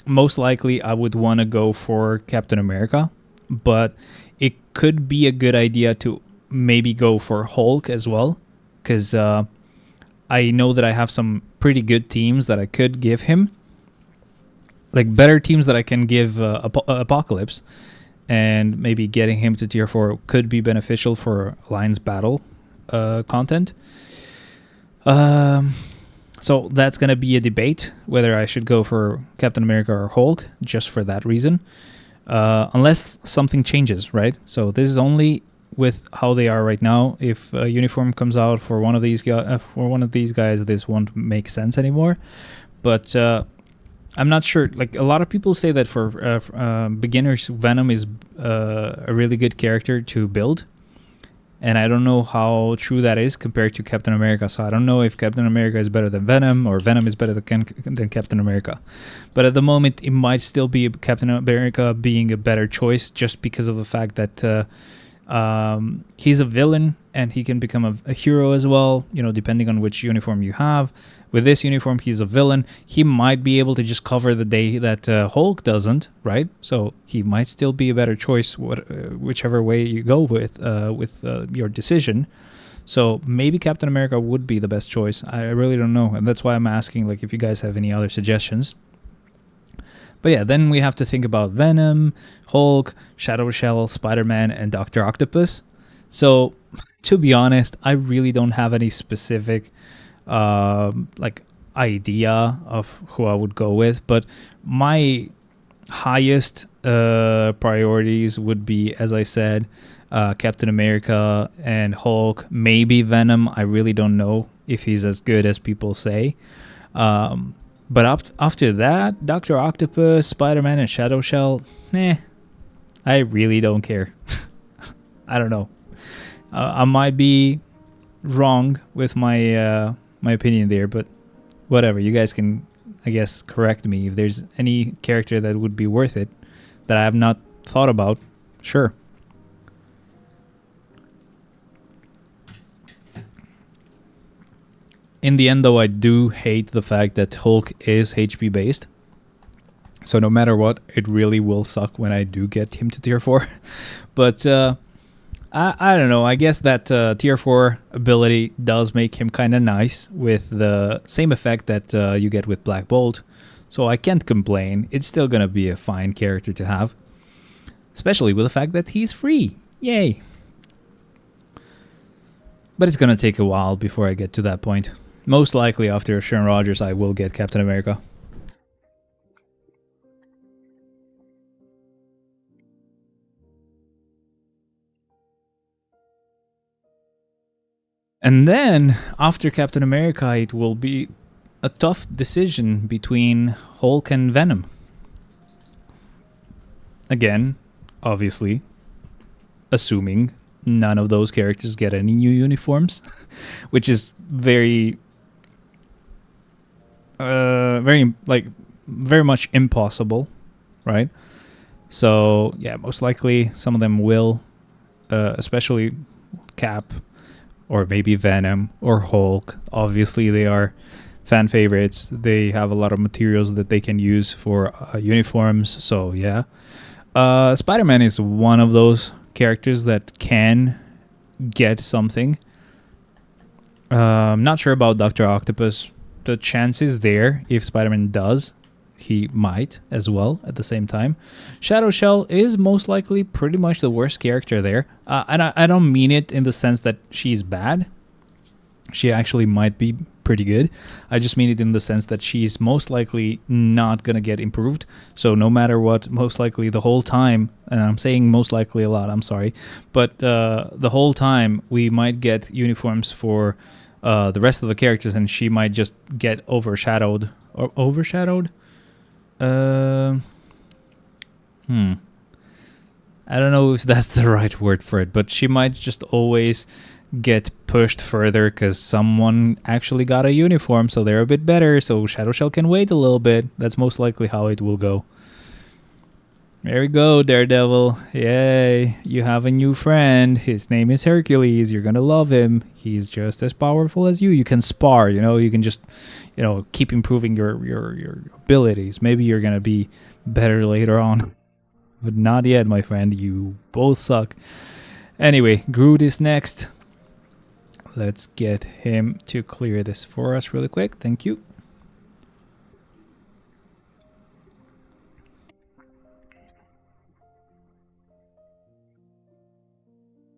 most likely I would want to go for Captain America. But it could be a good idea to maybe go for Hulk as well, because I know that I have some pretty good teams that I could give him, like better teams that I can give Apocalypse, and maybe getting him to tier 4 could be beneficial for Alliance Battle content. So that's going to be a debate whether I should go for Captain America or Hulk, just for that reason. Unless something changes, right? So this is only with how they are right now. If a uniform comes out for one of these guys, this won't make sense anymore. But I'm not sure. Like, a lot of people say that for beginners, Venom is a really good character to build. And I don't know how true that is compared to Captain America. So I don't know if Captain America is better than Venom or Venom is better than Captain America. But at the moment, it might still be Captain America being a better choice, just because of the fact that he's a villain and he can become a hero as well, you know, depending on which uniform you have. With this uniform, he's a villain. He might be able to just cover the day that Hulk doesn't, right? So he might still be a better choice, whichever way you go with your decision. So maybe Captain America would be the best choice. I really don't know, and that's why I'm asking, like, if you guys have any other suggestions. But yeah, then we have to think about Venom, Hulk, Shadow Shell, Spider-Man, and Dr. Octopus. So, to be honest, I really don't have any specific like idea of who I would go with, but my highest priorities would be, as I said, Captain America and Hulk, maybe Venom. I really don't know if he's as good as people say. But after that, Dr. Octopus, Spider-Man, and Shadow Shell, I really don't care. I don't know. I might be wrong with my my opinion there, but whatever. You guys can, I guess, correct me if there's any character that would be worth it that I have not thought about. Sure. In the end, though, I do hate the fact that Hulk is HP based. So no matter what, it really will suck when I do get him to tier 4. But I don't know. I guess that tier 4 ability does make him kind of nice, with the same effect that you get with Black Bolt. So I can't complain. It's still going to be a fine character to have. Especially with the fact that he's free. Yay. But it's going to take a while before I get to that point. Most likely after Sharon Rogers, I will get Captain America. And then, after Captain America, it will be a tough decision between Hulk and Venom. Again, obviously, assuming none of those characters get any new uniforms, which is very much impossible, right? So yeah, most likely some of them will, especially Cap, or maybe Venom or Hulk. Obviously, they are fan favorites. They have a lot of materials that they can use for uniforms. So yeah, Spider-Man is one of those characters that can get something. I'm not sure about Dr. Octopus. The chance is there. If Spider-Man does, he might as well at the same time. Shadow Shell is most likely pretty much the worst character there. And I don't mean it in the sense that she's bad. She actually might be pretty good. I just mean it in the sense that she's most likely not going to get improved. So no matter what, most likely the whole time, and I'm saying most likely a lot, I'm sorry, but the whole time we might get uniforms for the rest of the characters, and she might just get overshadowed. Or overshadowed? I don't know if that's the right word for it, but she might just always get pushed further because someone actually got a uniform, so they're a bit better, so Shadow Shell can wait a little bit. That's most likely how it will go. There we go, Daredevil. Yay, you have a new friend. His name is Hercules. You're gonna love him. He's just as powerful as you. You can spar, you can just, keep improving your abilities. Maybe you're gonna be better later on. But not yet, my friend. You both suck. Anyway, Groot is next. Let's get him to clear this for us really quick. Thank you.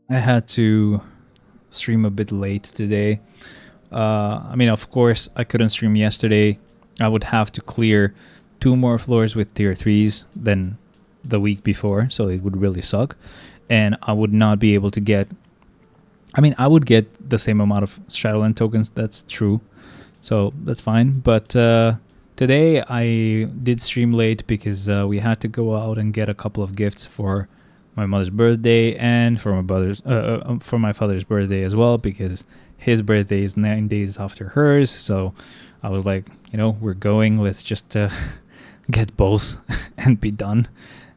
I had to stream a bit late today. I mean, of course, I couldn't stream yesterday. I would have to clear 2 more floors with tier 3s than the week before, so it would really suck. And I would not be able to get... I mean, I would get the same amount of Shadowland tokens, that's true. So that's fine. But today I did stream late because we had to go out and get a couple of gifts for my mother's birthday and for my father's birthday as well, because his birthday is 9 days after hers. So I was like, you know, we're going, let's just get both and be done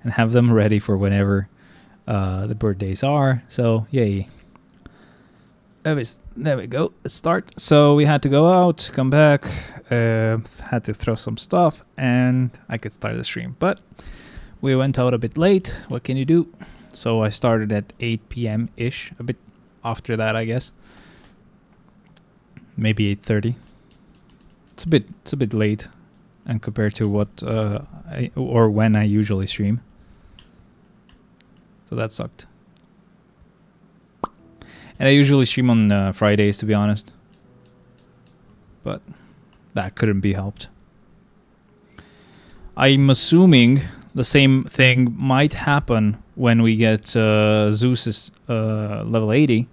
and have them ready for whenever the birthdays are. So yay. There we go. Let's start. So we had to go out, come back, had to throw some stuff, and I could start the stream. But we went out a bit late. What can you do? So I started at 8 p.m.-ish, a bit after that, I guess. Maybe 8:30. It's a bit late, and compared to what when I usually stream. So that sucked. And I usually stream on Fridays, to be honest. But that couldn't be helped. I'm assuming the same thing might happen when we get Zeus's level 80.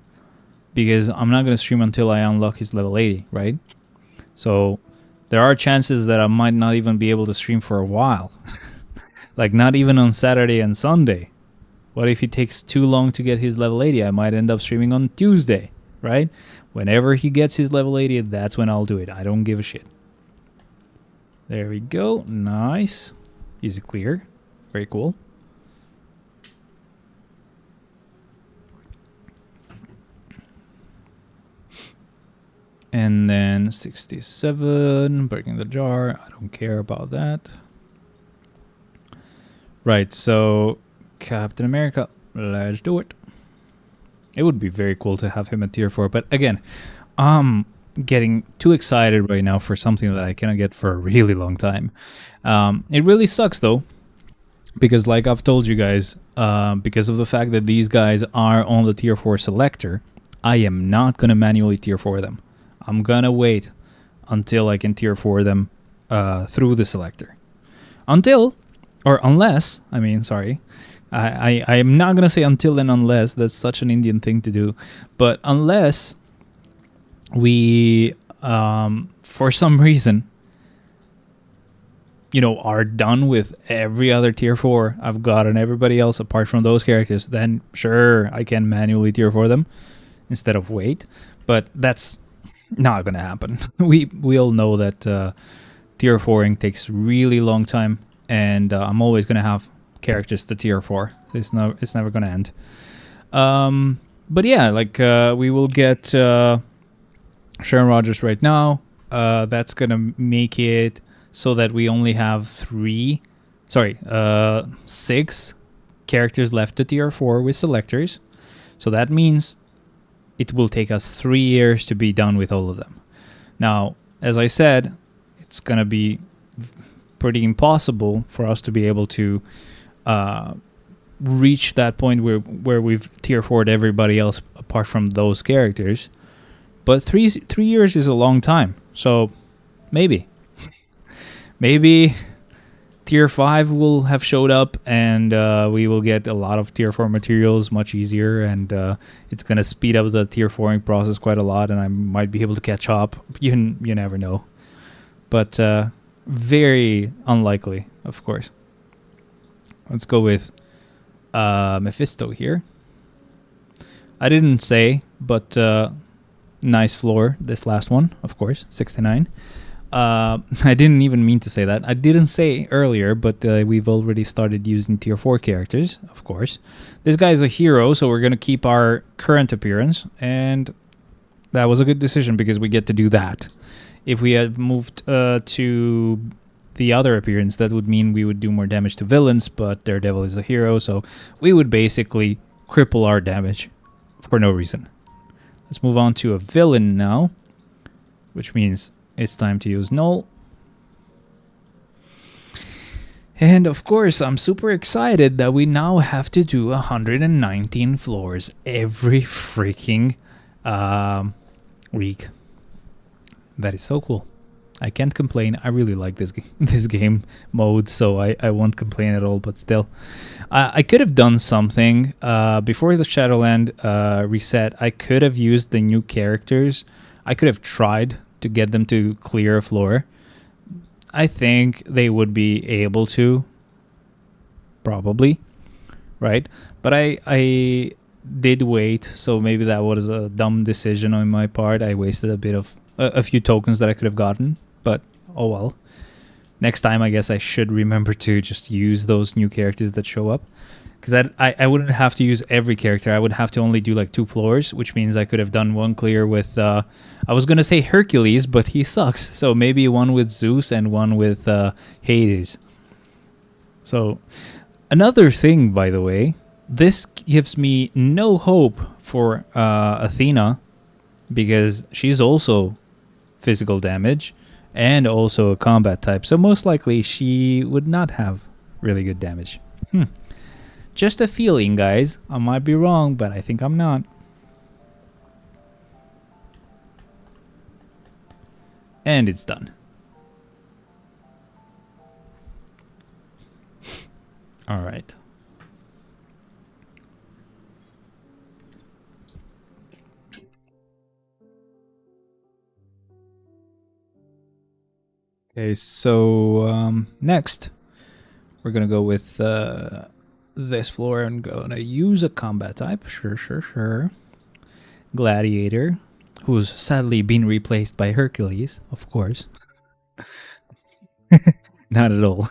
Because I'm not going to stream until I unlock his level 80, right? So there are chances that I might not even be able to stream for a while. Like not even on Saturday and Sunday. What if it takes too long to get his level 80? I might end up streaming on Tuesday, right? Whenever he gets his level 80, that's when I'll do it. I don't give a shit. There we go. Nice. Easy clear. Very cool. And then 67, breaking the jar. I don't care about that. Right, so Captain America, let's do it. It would be very cool to have him at tier 4, but again, I'm getting too excited right now for something that I cannot get for a really long time. It really sucks though, because like I've told you guys, because of the fact that these guys are on the tier 4 selector, I am not going to manually tier 4 them. I'm going to wait until I can tier 4 them through the selector. Unless, I mean, sorry. I am not going to say until and unless. That's such an Indian thing to do. But unless we, for some reason, you know, are done with every other tier 4 I've got and everybody else apart from those characters, then sure, I can manually tier 4 them instead of wait. But that's not going to happen. We all know that tier 4ing takes really long time, and I'm always going to have characters to tier 4. It's never going to end. But yeah, like we will get Sharon Rogers right now. That's going to make it so that we only have 6 characters left to tier 4 with selectors. So that means it will take us 3 years to be done with all of them. Now, as I said, it's going to be pretty impossible for us to be able to reach that point where we've tier 4'd everybody else apart from those characters. But 3 years is a long time. So maybe tier 5 will have showed up, and we will get a lot of tier 4 materials much easier, and it's going to speed up the tier 4ing process quite a lot, and I might be able to catch up. You never know. But very unlikely, of course. Let's go with Mephisto here. I didn't say, but nice floor, this last one, of course, 69. I didn't even mean to say that. I didn't say earlier, but we've already started using tier 4 characters, of course. This guy's a hero, so we're going to keep our current appearance, and that was a good decision because we get to do that. If we had moved to the other appearance, that would mean we would do more damage to villains, but Daredevil is a hero, so we would basically cripple our damage for no reason. Let's move on to a villain now, which means it's time to use Null. And of course, I'm super excited that we now have to do 119 floors every freaking week. That is so cool. I can't complain. I really like this game mode, so I won't complain at all, but still. I could have done something. Before the Shadowland reset, I could have used the new characters. I could have tried to get them to clear a floor. I think they would be able to. Probably. Right? But I did wait, so maybe that was a dumb decision on my part. I wasted a bit of a few tokens that I could have gotten, but oh well. Next time, I guess I should remember to just use those new characters that show up, because I wouldn't have to use every character. I would have to only do like 2 floors, which means I could have done one clear with I was gonna say Hercules, but he sucks, so maybe one with Zeus and one with Hades. So another thing, by the way, this gives me no hope for Athena, because she's also physical damage and also a combat type, so most likely she would not have really good damage. Just a feeling, guys. I might be wrong, but I think I'm not. And it's done. All right. Okay, so next we're gonna go with this floor and gonna use a combat type. Sure. Gladiator, who's sadly been replaced by Hercules, of course. Not at all.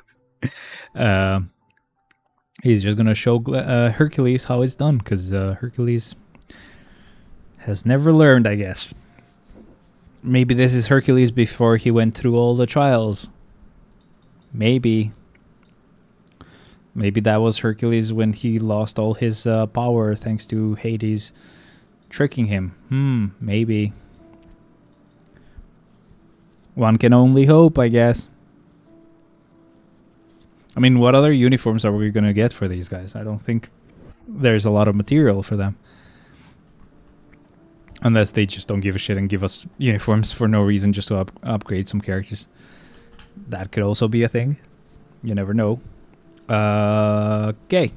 He's just gonna show Hercules how it's done, because Hercules has never learned, I guess. Maybe this is Hercules before he went through all the trials. Maybe that was Hercules when he lost all his power thanks to Hades tricking him. Maybe. One can only hope, I guess. I mean, what other uniforms are we gonna get for these guys? I don't think there's a lot of material for them. Unless they just don't give a shit and give us uniforms for no reason, just to upgrade some characters. That could also be a thing. You never know. Okay.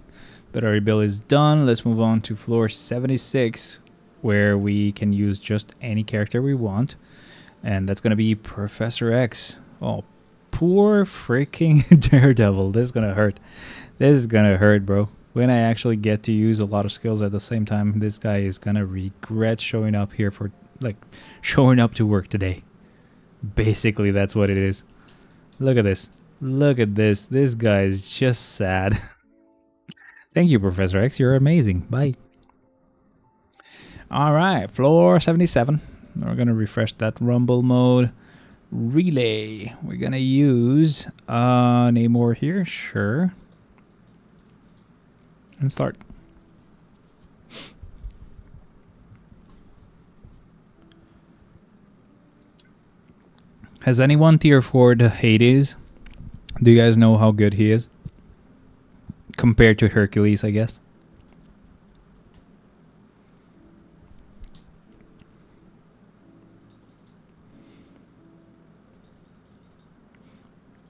But our rebuild is done. Let's move on to floor 76, where we can use just any character we want. And that's going to be Professor X. Oh, poor freaking Daredevil. This is going to hurt. This is going to hurt, bro. When I actually get to use a lot of skills at the same time, this guy is gonna regret showing up here for, like, showing up to work today. Basically, that's what it is. Look at this. Look at this. This guy is just sad. Thank you, Professor X. You're amazing. Bye. Alright, floor 77. We're gonna refresh that rumble mode. Relay. We're gonna use Namor here. Sure. And start. Has anyone tier 4'd Hades? Do you guys know how good he is? Compared to Hercules, I guess.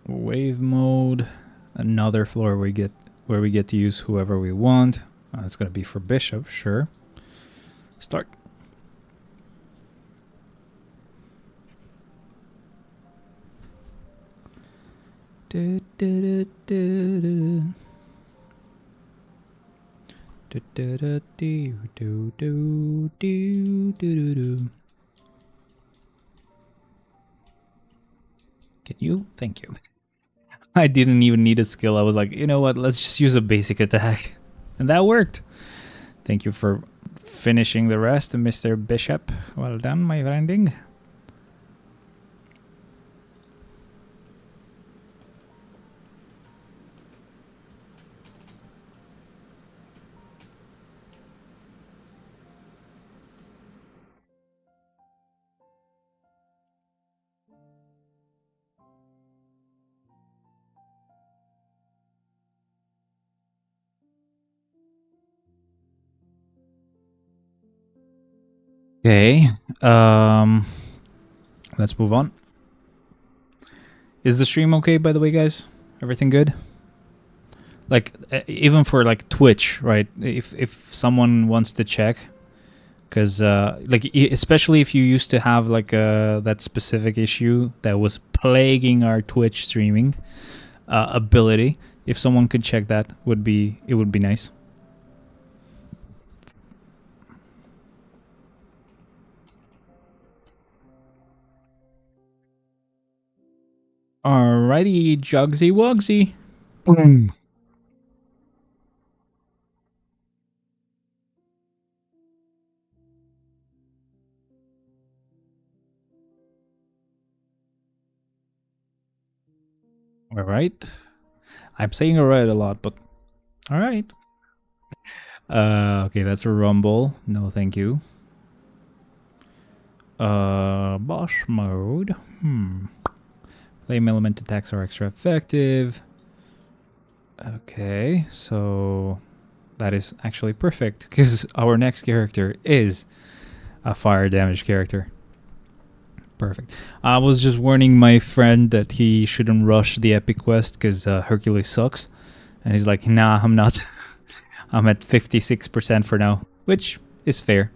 Wave mode. Another floor where we get to use whoever we want. It's going to be for Bishop, sure. Start. Can you? Thank you. I didn't even need a skill. I was like, you know what? Let's just use a basic attack. And that worked. Thank you for finishing the rest, Mr. Bishop. Well done, my friending. Okay. Let's move on. Is the stream okay, by the way, guys? Everything good? Like, even for like Twitch, right? If someone wants to check, because like especially if you used to have like that specific issue that was plaguing our Twitch streaming ability, if someone could check that, would be nice. Alrighty, Jugsy Wugsy. Boom. All right. I'm saying alright a lot, but all right. Okay, that's a rumble. No, thank you. Boss mode. Flame element attacks are extra effective. Okay, so that is actually perfect because our next character is a fire damage character. Perfect. I was just warning my friend that he shouldn't rush the epic quest because Hercules sucks. And he's like, nah, I'm not. I'm at 56% for now, which is fair.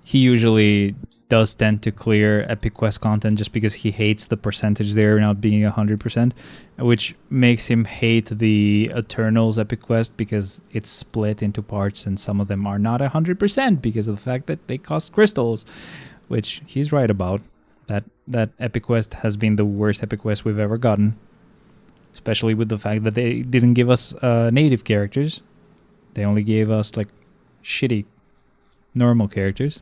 He usually does tend to clear epic quest content just because he hates the percentage there not being 100%, which makes him hate the Eternals epic quest because it's split into parts and some of them are not 100% because of the fact that they cost crystals, which he's right about. That epic quest has been the worst epic quest we've ever gotten, especially with the fact that they didn't give us native characters. They only gave us like shitty normal characters.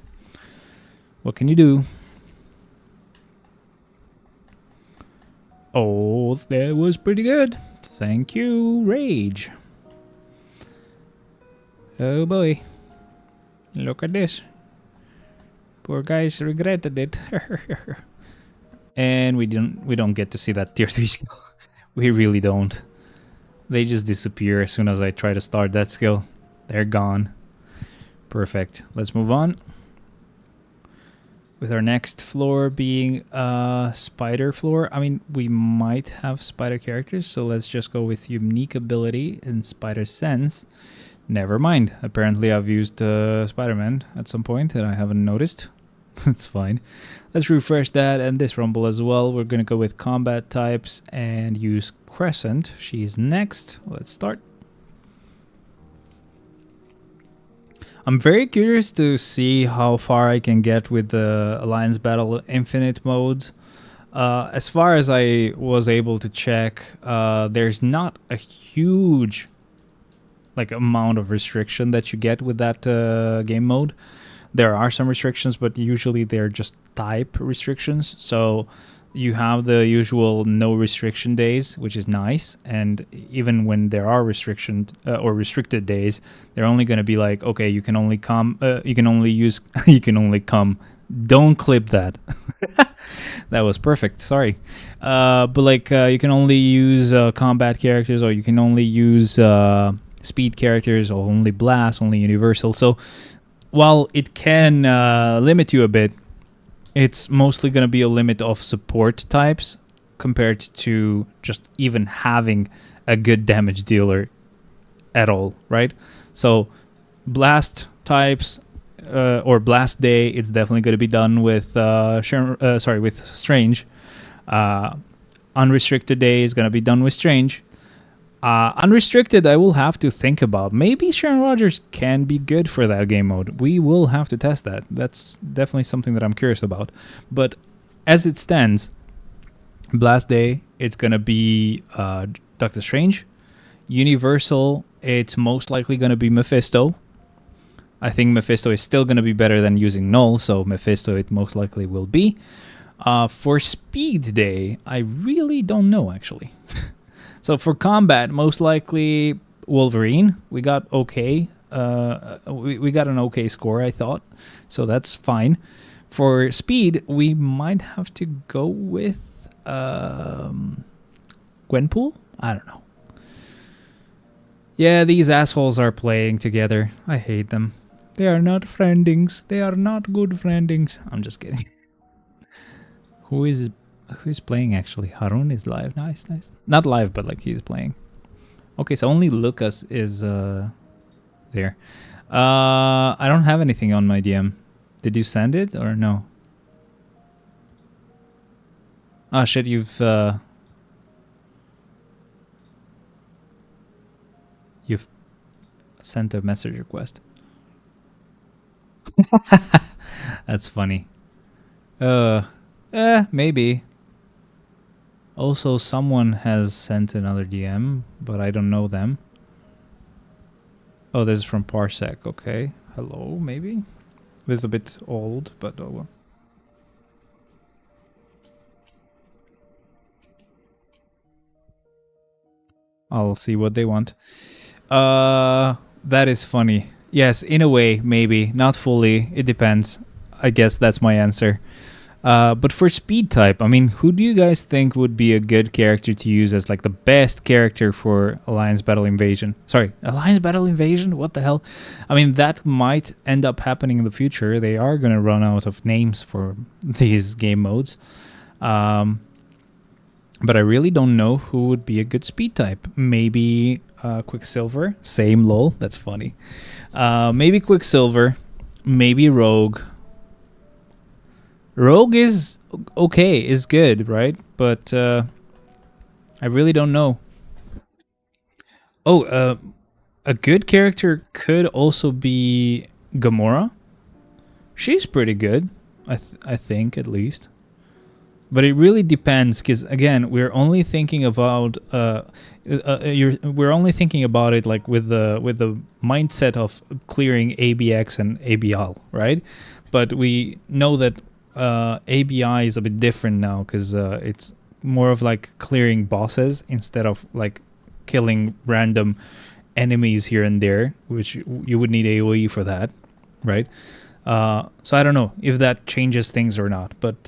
What can you do? Oh, that was pretty good. Thank you, Rage. Oh boy. Look at this. Poor guys regretted it. And we don't get to see that tier 3 skill. We really don't. They just disappear as soon as I try to start that skill. They're gone. Perfect. Let's move on. With our next floor being spider floor. I mean, we might have spider characters, so let's just go with unique ability and spider sense. Never mind. Apparently I've used Spider-Man at some point and I haven't noticed. That's fine. Let's refresh that and this rumble as well. We're going to go with combat types and use Crescent. She's next. Let's start. I'm very curious to see how far I can get with the Alliance Battle Infinite mode. As far as I was able to check, there's not a huge amount of restriction that you get with that game mode. There are some restrictions, but usually they're just type restrictions. So you have the usual no restriction days, which is nice. And even when there are restricted days, they're only going to be like, okay, you can only come, you can only come. Don't clip that. That was perfect. Sorry. But you can only use combat characters, or you can only use speed characters, or only blast, only universal. So while it can limit you a bit, it's mostly going to be a limit of support types compared to just even having a good damage dealer at all, right? So blast types or blast day, it's definitely going to be done with with Strange. Unrestricted day is going to be done with Strange. Unrestricted, I will have to think about. Maybe Sharon Rogers can be good for that game mode. We will have to test that. That's definitely something that I'm curious about. But as it stands, Blast Day, it's going to be Doctor Strange. Universal, it's most likely going to be Mephisto. I think Mephisto is still going to be better than using Null, so Mephisto it most likely will be. For Speed Day, I really don't know, actually. So for combat, most likely Wolverine. We got okay. We got an okay score, I thought. So that's fine. For speed, we might have to go with Gwenpool? I don't know. Yeah, these assholes are playing together. I hate them. They are not friendings. They are not good friendings. I'm just kidding. Who's playing actually? Harun is live. Nice, nice. Not live, but like he's playing. Okay, so only Lucas is there. I don't have anything on my DM. Did you send it or no? Oh shit, you've sent a message request. That's funny. Maybe. Also, someone has sent another DM, but I don't know them. Oh, this is from Parsec. Okay. Hello, maybe? This is a bit old, but oh well. I'll see what they want. That is funny. Yes, in a way, maybe. Not fully. It depends. I guess that's my answer. But for speed type, I mean, who do you guys think would be a good character to use as like the best character for Alliance Battle Invasion? Sorry, Alliance Battle Invasion? What the hell? I mean, that might end up happening in the future. They are going to run out of names for these game modes. But I really don't know who would be a good speed type. Maybe Quicksilver. Same lol. That's funny. Maybe Quicksilver. Maybe Rogue. Rogue is okay, is good, right? But I really don't know. Oh, a good character could also be Gamora. She's pretty good, I think at least. But it really depends, because again, we're only thinking about we're only thinking about it like with the mindset of clearing ABX and ABL, right? But we know that ABI is a bit different now, because it's more of like clearing bosses instead of like killing random enemies here and there, which you would need AoE for that, right? So I don't know if that changes things or not, but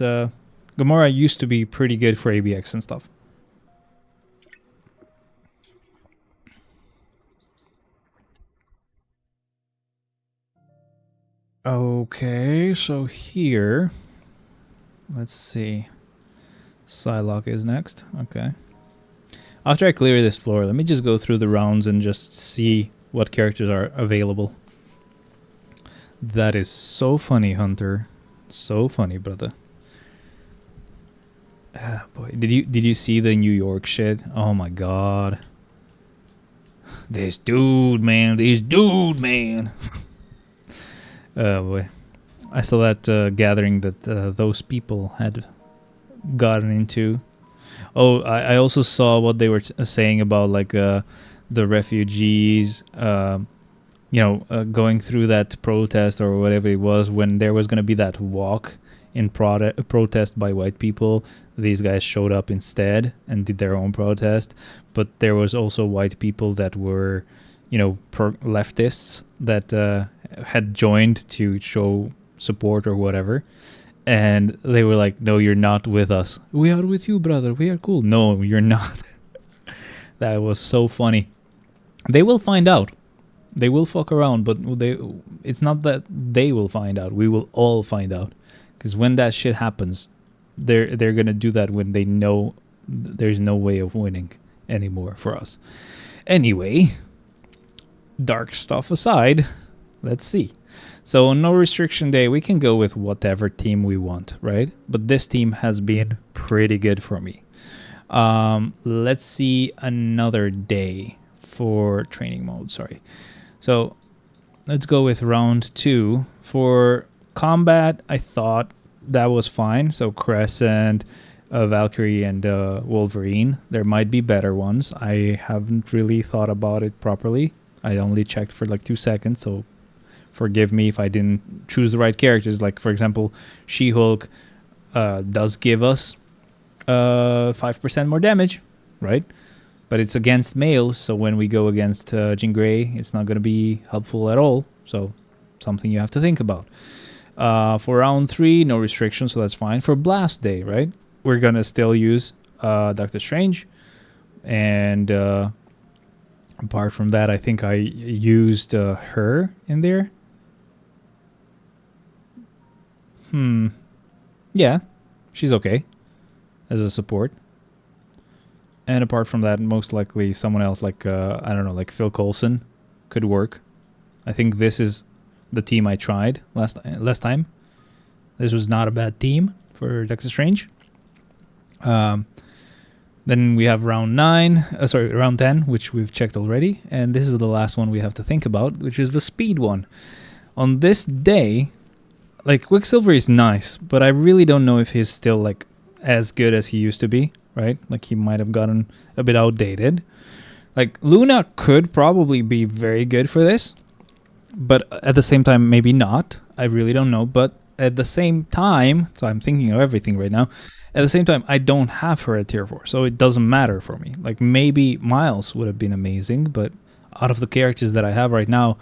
Gamora used to be pretty good for ABX and stuff. Okay, so here, let's see. Psylocke is next. Okay. After I clear this floor, let me just go through the rounds and just see what characters are available. That is so funny, Hunter. So funny, brother. Ah, boy, did you see the New York shit? Oh my god. This dude, man. Oh boy. I saw that gathering that those people had gotten into. Oh, I also saw what they were saying about like the refugees, going through that protest or whatever it was, when there was going to be that walk in protest by white people. These guys showed up instead and did their own protest. But there was also white people that were, leftists that had joined to show support or whatever. And they were like, no, you're not with us. We are with you, brother. We are cool. No, you're not. That was so funny. They will find out. They will fuck around, but it's not that they will find out. We will all find out. Because when that shit happens, they're going to do that when they know there's no way of winning anymore for us. Anyway, dark stuff aside, let's see. So on No Restriction Day, we can go with whatever team we want, right? But this team has been pretty good for me. Let's see another day for training mode, sorry. So let's go with round 2. For combat, I thought that was fine. So Crescent, Valkyrie, and Wolverine. There might be better ones. I haven't really thought about it properly. I only checked for like 2 seconds, so forgive me if I didn't choose the right characters. Like, for example, She-Hulk does give us 5% more damage, right? But it's against males, so when we go against Jean Grey, it's not going to be helpful at all. So, something you have to think about. For round 3, no restrictions, so that's fine. For Blast Day, right? We're going to still use Doctor Strange. And apart from that, I think I used her in there. Yeah, she's okay as a support. And apart from that, most likely someone else like, I don't know, like Phil Coulson could work. I think this is the team I tried last time. This was not a bad team for Doctor Strange. Then we have round 10, which we've checked already. And this is the last one we have to think about, which is the speed one. On this day, like, Quicksilver is nice, but I really don't know if he's still, like, as good as he used to be, right? Like, he might have gotten a bit outdated. Like, Luna could probably be very good for this, but at the same time, maybe not. I really don't know. But at the same time, so I'm thinking of everything right now. At the same time, I don't have her at tier 4, so it doesn't matter for me. Like, maybe Miles would have been amazing, but out of the characters that I have right now,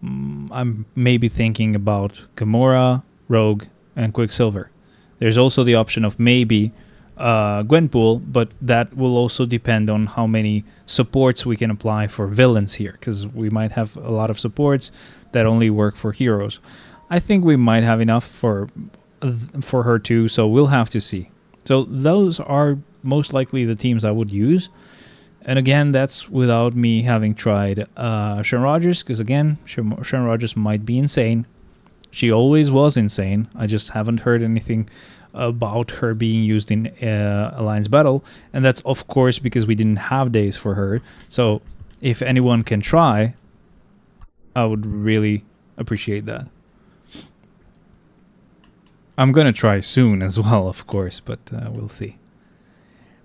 I'm maybe thinking about Gamora, Rogue, and Quicksilver. There's also the option of maybe Gwenpool, but that will also depend on how many supports we can apply for villains here, because we might have a lot of supports that only work for heroes. I think we might have enough for her too, so we'll have to see. So those are most likely the teams I would use. And again, that's without me having tried Sharon Rogers, because again, Sharon Rogers might be insane. She always was insane. I just haven't heard anything about her being used in Alliance Battle. And that's, of course, because we didn't have days for her. So if anyone can try, I would really appreciate that. I'm going to try soon as well, of course, but we'll see.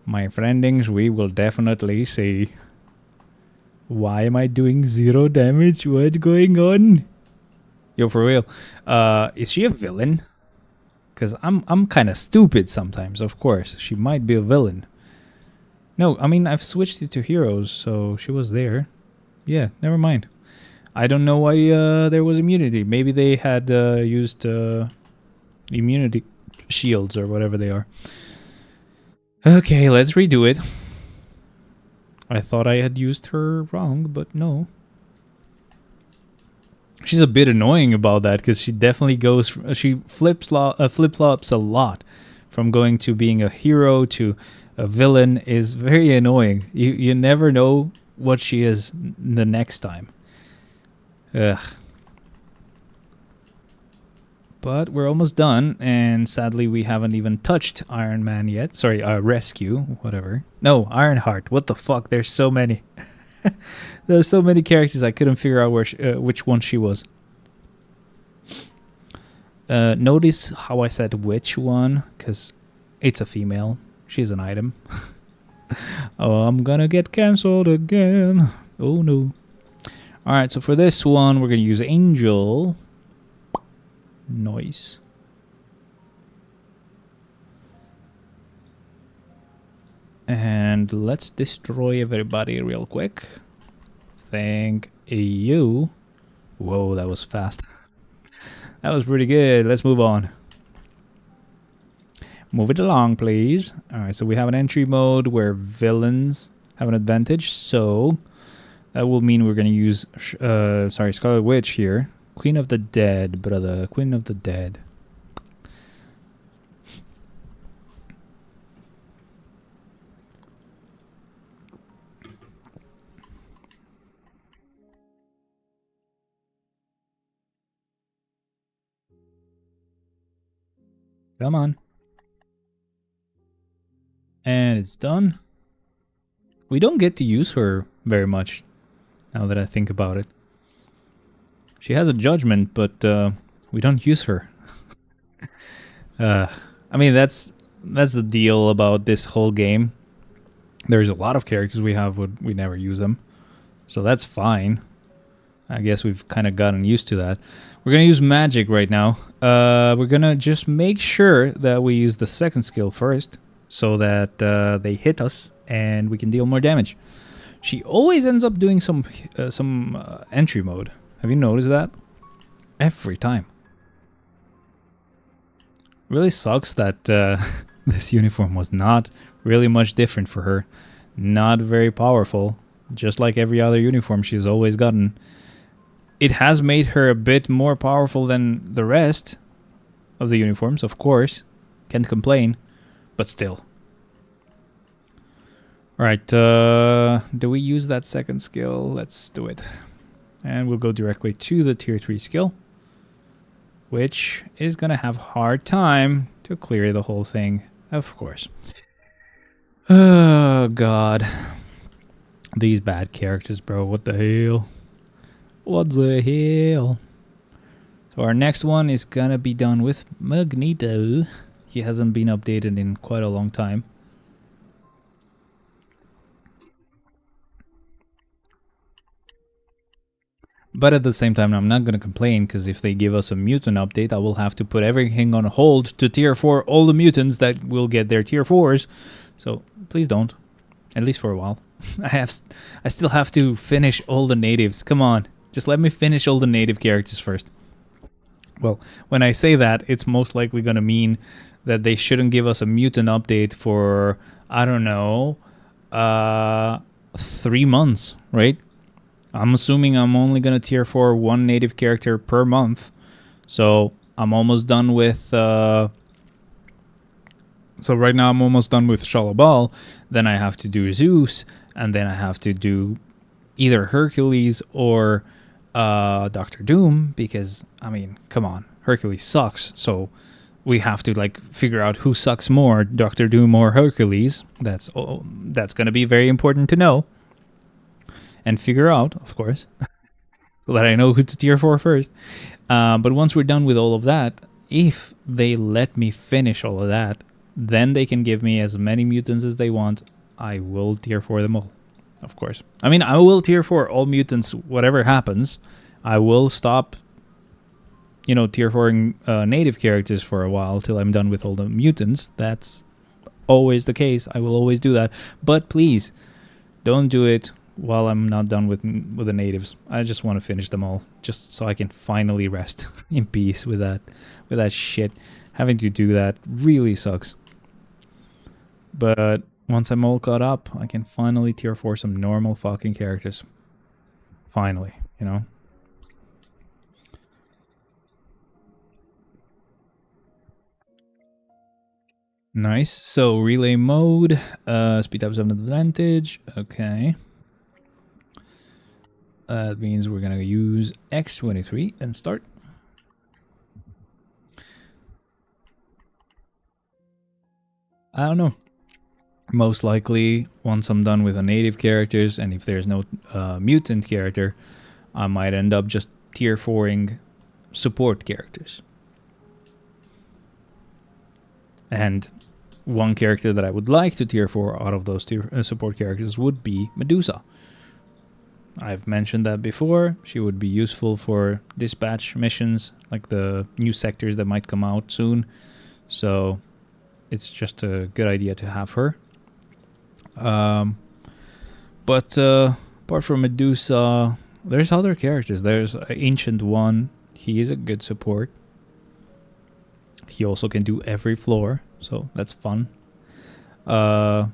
My friendings, we will definitely see. Why am I doing 0 damage? What's going on? Yo, for real. Is she a villain? Because I'm kind of stupid sometimes, of course. She might be a villain. No, I mean, I've switched it to heroes, so she was there. Yeah, never mind. I don't know why there was immunity. Maybe they had used immunity shields or whatever they are. Okay, let's redo it. I thought I had used her wrong, but no. She's a bit annoying about that, because she definitely goes... She flip-flops a lot. From going to being a hero to a villain is very annoying. You never know what she is the next time. Ugh. But we're almost done, and sadly we haven't even touched Iron Man yet. Sorry, Rescue, whatever. No, Ironheart. What the fuck? There's so many. There's so many characters I couldn't figure out which one she was. Notice how I said which one, because it's a female. She's an item. Oh, I'm gonna get cancelled again. Oh no. Alright, so for this one, we're gonna use Angel. Noise. And let's destroy everybody real quick. Thank you. Whoa, that was fast. That was pretty good. Let's move on. Move it along, please. Alright, so we have an entry mode where villains have an advantage. So that will mean we're going to use Scarlet Witch here. Queen of the Dead, brother. Queen of the Dead. Come on. And it's done. We don't get to use her very much, now that I think about it. She has a judgment, but we don't use her. I mean, that's the deal about this whole game. There's a lot of characters we have, but we never use them. So that's fine. I guess we've kind of gotten used to that. We're going to use magic right now. We're going to just make sure that we use the second skill first, so that they hit us and we can deal more damage. She always ends up doing some entry mode. Have you noticed that? Every time. Really sucks that this uniform was not really much different for her. Not very powerful. Just like every other uniform she's always gotten. It has made her a bit more powerful than the rest. of the uniforms, of course. Can't complain, but still. Alright, do we use that second skill? Let's do it. And we'll go directly to the tier 3 skill, which is gonna have a hard time to clear the whole thing, of course. Oh god. These bad characters, bro. What the hell? What the hell? So our next one is gonna be done with Magneto. He hasn't been updated in quite a long time. But at the same time, I'm not gonna complain, because if they give us a mutant update, I will have to put everything on hold to tier 4 all the mutants that will get their tier 4s. So please don't. At least for a while. I still have to finish all the natives. Come on. Just let me finish all the native characters first. Well, when I say that, it's most likely gonna mean that they shouldn't give us a mutant update for, I don't know, 3 months, right? I'm assuming I'm only going to tier 4 one native character per month. So I'm almost done with... so right now I'm almost done with Shalabal. Then I have to do Zeus. And then I have to do either Hercules or Doctor Doom. Because, I mean, come on. Hercules sucks. So we have to like figure out who sucks more, Doctor Doom or Hercules. That's going to be very important to know. And figure out, of course, so that I know who to tier 4 first. But once we're done with all of that, if they let me finish all of that, then they can give me as many mutants as they want. I will tier 4 them all, of course. I mean, I will tier 4 all mutants, whatever happens. I will stop, you know, tier 4ing native characters for a while till I'm done with all the mutants. That's always the case. I will always do that. But please, don't do it while I'm not done with the natives. I just want to finish them all, just so I can finally rest in peace with that shit. Having to do that really sucks. But once I'm all caught up, I can finally tier 4 some normal fucking characters. Finally, you know? Nice. So relay mode, speed up 7 advantage. Okay. That means we're gonna use X23 and start. I don't know. Most likely, once I'm done with the native characters, and if there's no mutant character, I might end up just tier 4ing support characters. And one character that I would like to tier 4 out of those support characters would be Medusa. I've mentioned that before. She would be useful for dispatch missions, like the new sectors that might come out soon. So it's just a good idea to have her. But apart from Medusa, there's other characters. There's Ancient One. He is a good support. He also can do every floor, so that's fun. I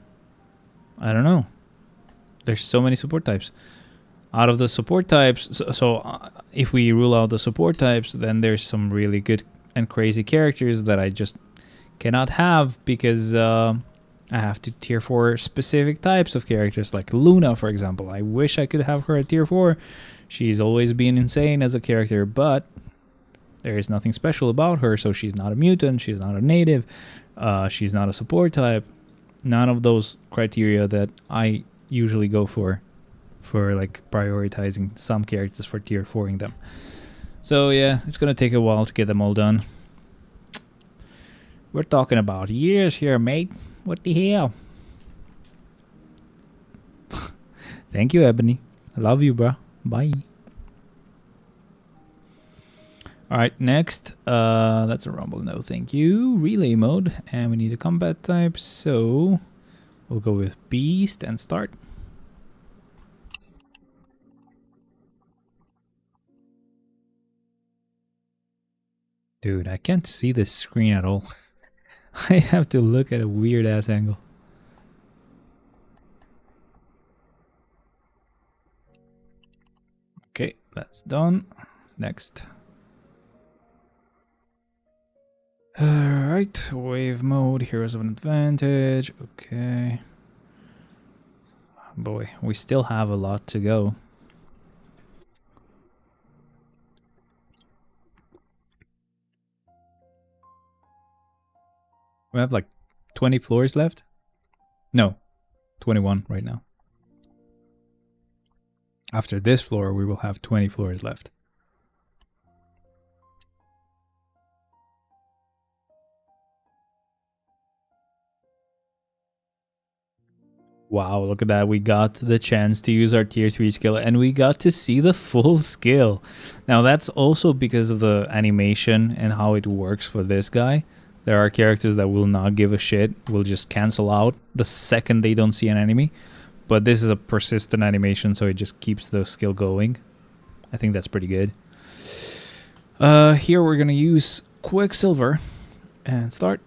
don't know. There's so many support types. Out of the support types, if we rule out the support types, then there's some really good and crazy characters that I just cannot have because I have to tier 4 specific types of characters, like Luna, for example. I wish I could have her at tier 4. She's always been insane as a character, but there is nothing special about her, so she's not a mutant, she's not a native, she's not a support type. None of those criteria that I usually go for like prioritizing some characters for tier 4ing them. So yeah, it's gonna take a while to get them all done. We're talking about years here, mate. What the hell? Thank you, Ebony. I love you, bro. Bye. Alright, next. That's a rumble. No, thank you. Relay mode. And we need a combat type, so we'll go with Beast and start. Dude, I can't see this screen at all. I have to look at a weird ass angle. Okay, that's done. Next. Alright, wave mode, heroes of an advantage. Okay. Boy, we still have a lot to go. We have like 20 floors left? No, 21 right now. After this floor, we will have 20 floors left. Wow, look at that. We got the chance to use our tier 3 skill and we got to see the full skill. Now that's also because of the animation and how it works for this guy. There are characters that will not give a shit, will just cancel out the second they don't see an enemy. But this is a persistent animation, so it just keeps the skill going. I think that's pretty good. Here we're gonna use Quicksilver and start.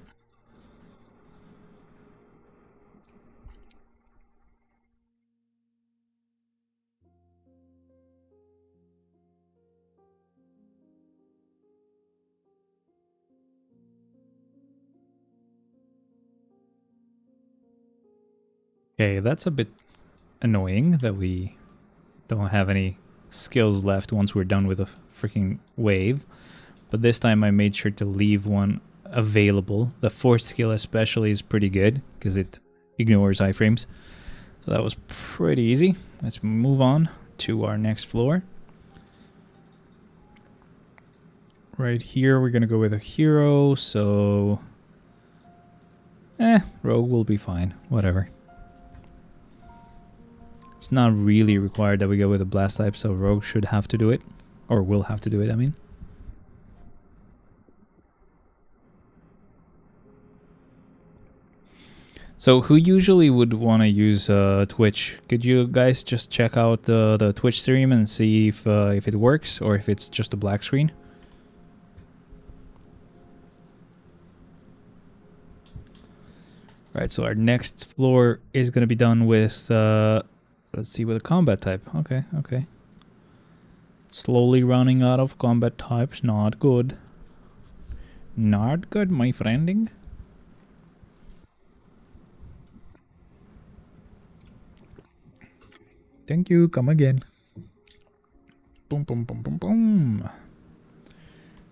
Okay, that's a bit annoying that we don't have any skills left once we're done with a freaking wave. But this time I made sure to leave one available. The fourth skill especially is pretty good because it ignores iframes. So that was pretty easy. Let's move on to our next floor. Right here we're gonna go with a hero, so rogue will be fine, whatever. It's not really required that we go with a blast type, so rogue should have to do it, or will have to do it, I mean. So who usually would want to use Twitch? Could you guys just check out the Twitch stream and see if it works or if it's just a black screen? Right, so our next floor is going to be done with, let's see, with a combat type. Okay, okay. Slowly running out of combat types, not good. Not good, my friending. Thank you, come again. Boom, boom, boom, boom, boom.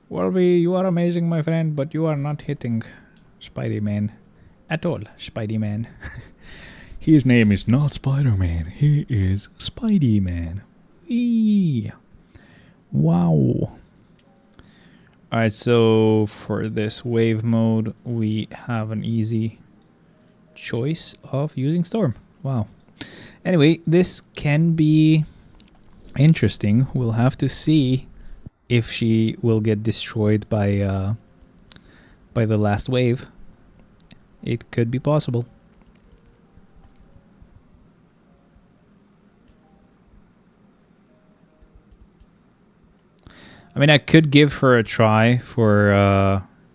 Wolvie, you are amazing, my friend, but you are not hitting Spidey-Man at all, Spidey-Man. His name is not Spider-Man, he is Spidey-Man. Eee. Wow. Alright, so for this wave mode, we have an easy choice of using Storm. Wow. Anyway, this can be interesting. We'll have to see if she will get destroyed by the last wave. It could be possible. I mean, I could give her a try for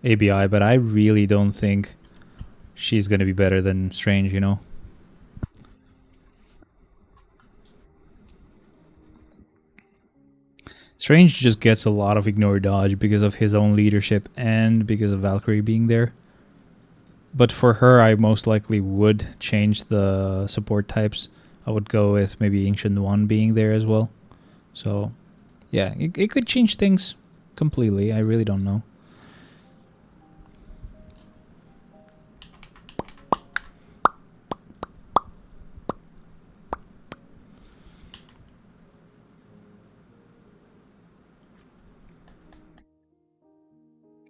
ABI, but I really don't think she's going to be better than Strange, you know? Strange just gets a lot of ignore dodge because of his own leadership and because of Valkyrie being there. But for her, I most likely would change the support types. I would go with maybe Ancient One being there as well. So, yeah, it could change things completely. I really don't know.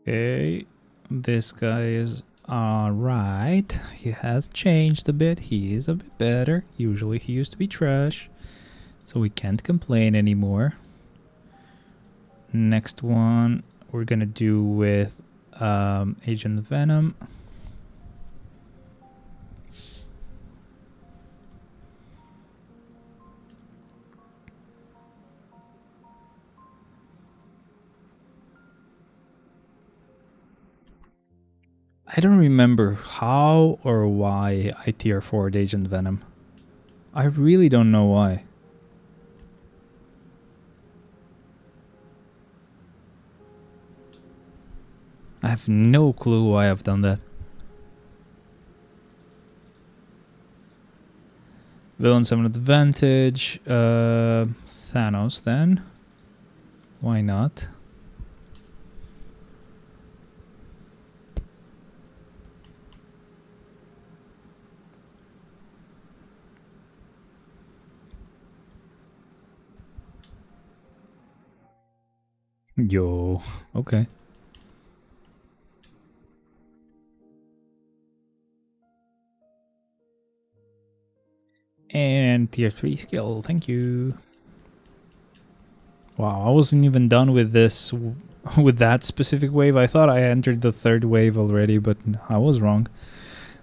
Okay, this guy is alright. He has changed a bit. He is a bit better. Usually he used to be trash. So we can't complain anymore. Next one we're gonna do with Agent Venom. I don't remember how or why I tier 4'd Agent Venom. I really don't know why. I have no clue why I've done that. Villains have an advantage. Thanos then. Why not? Yo, okay. And tier 3 skill, thank you. Wow, I wasn't even done with this, with that specific wave. I thought I entered the third wave already, but I was wrong.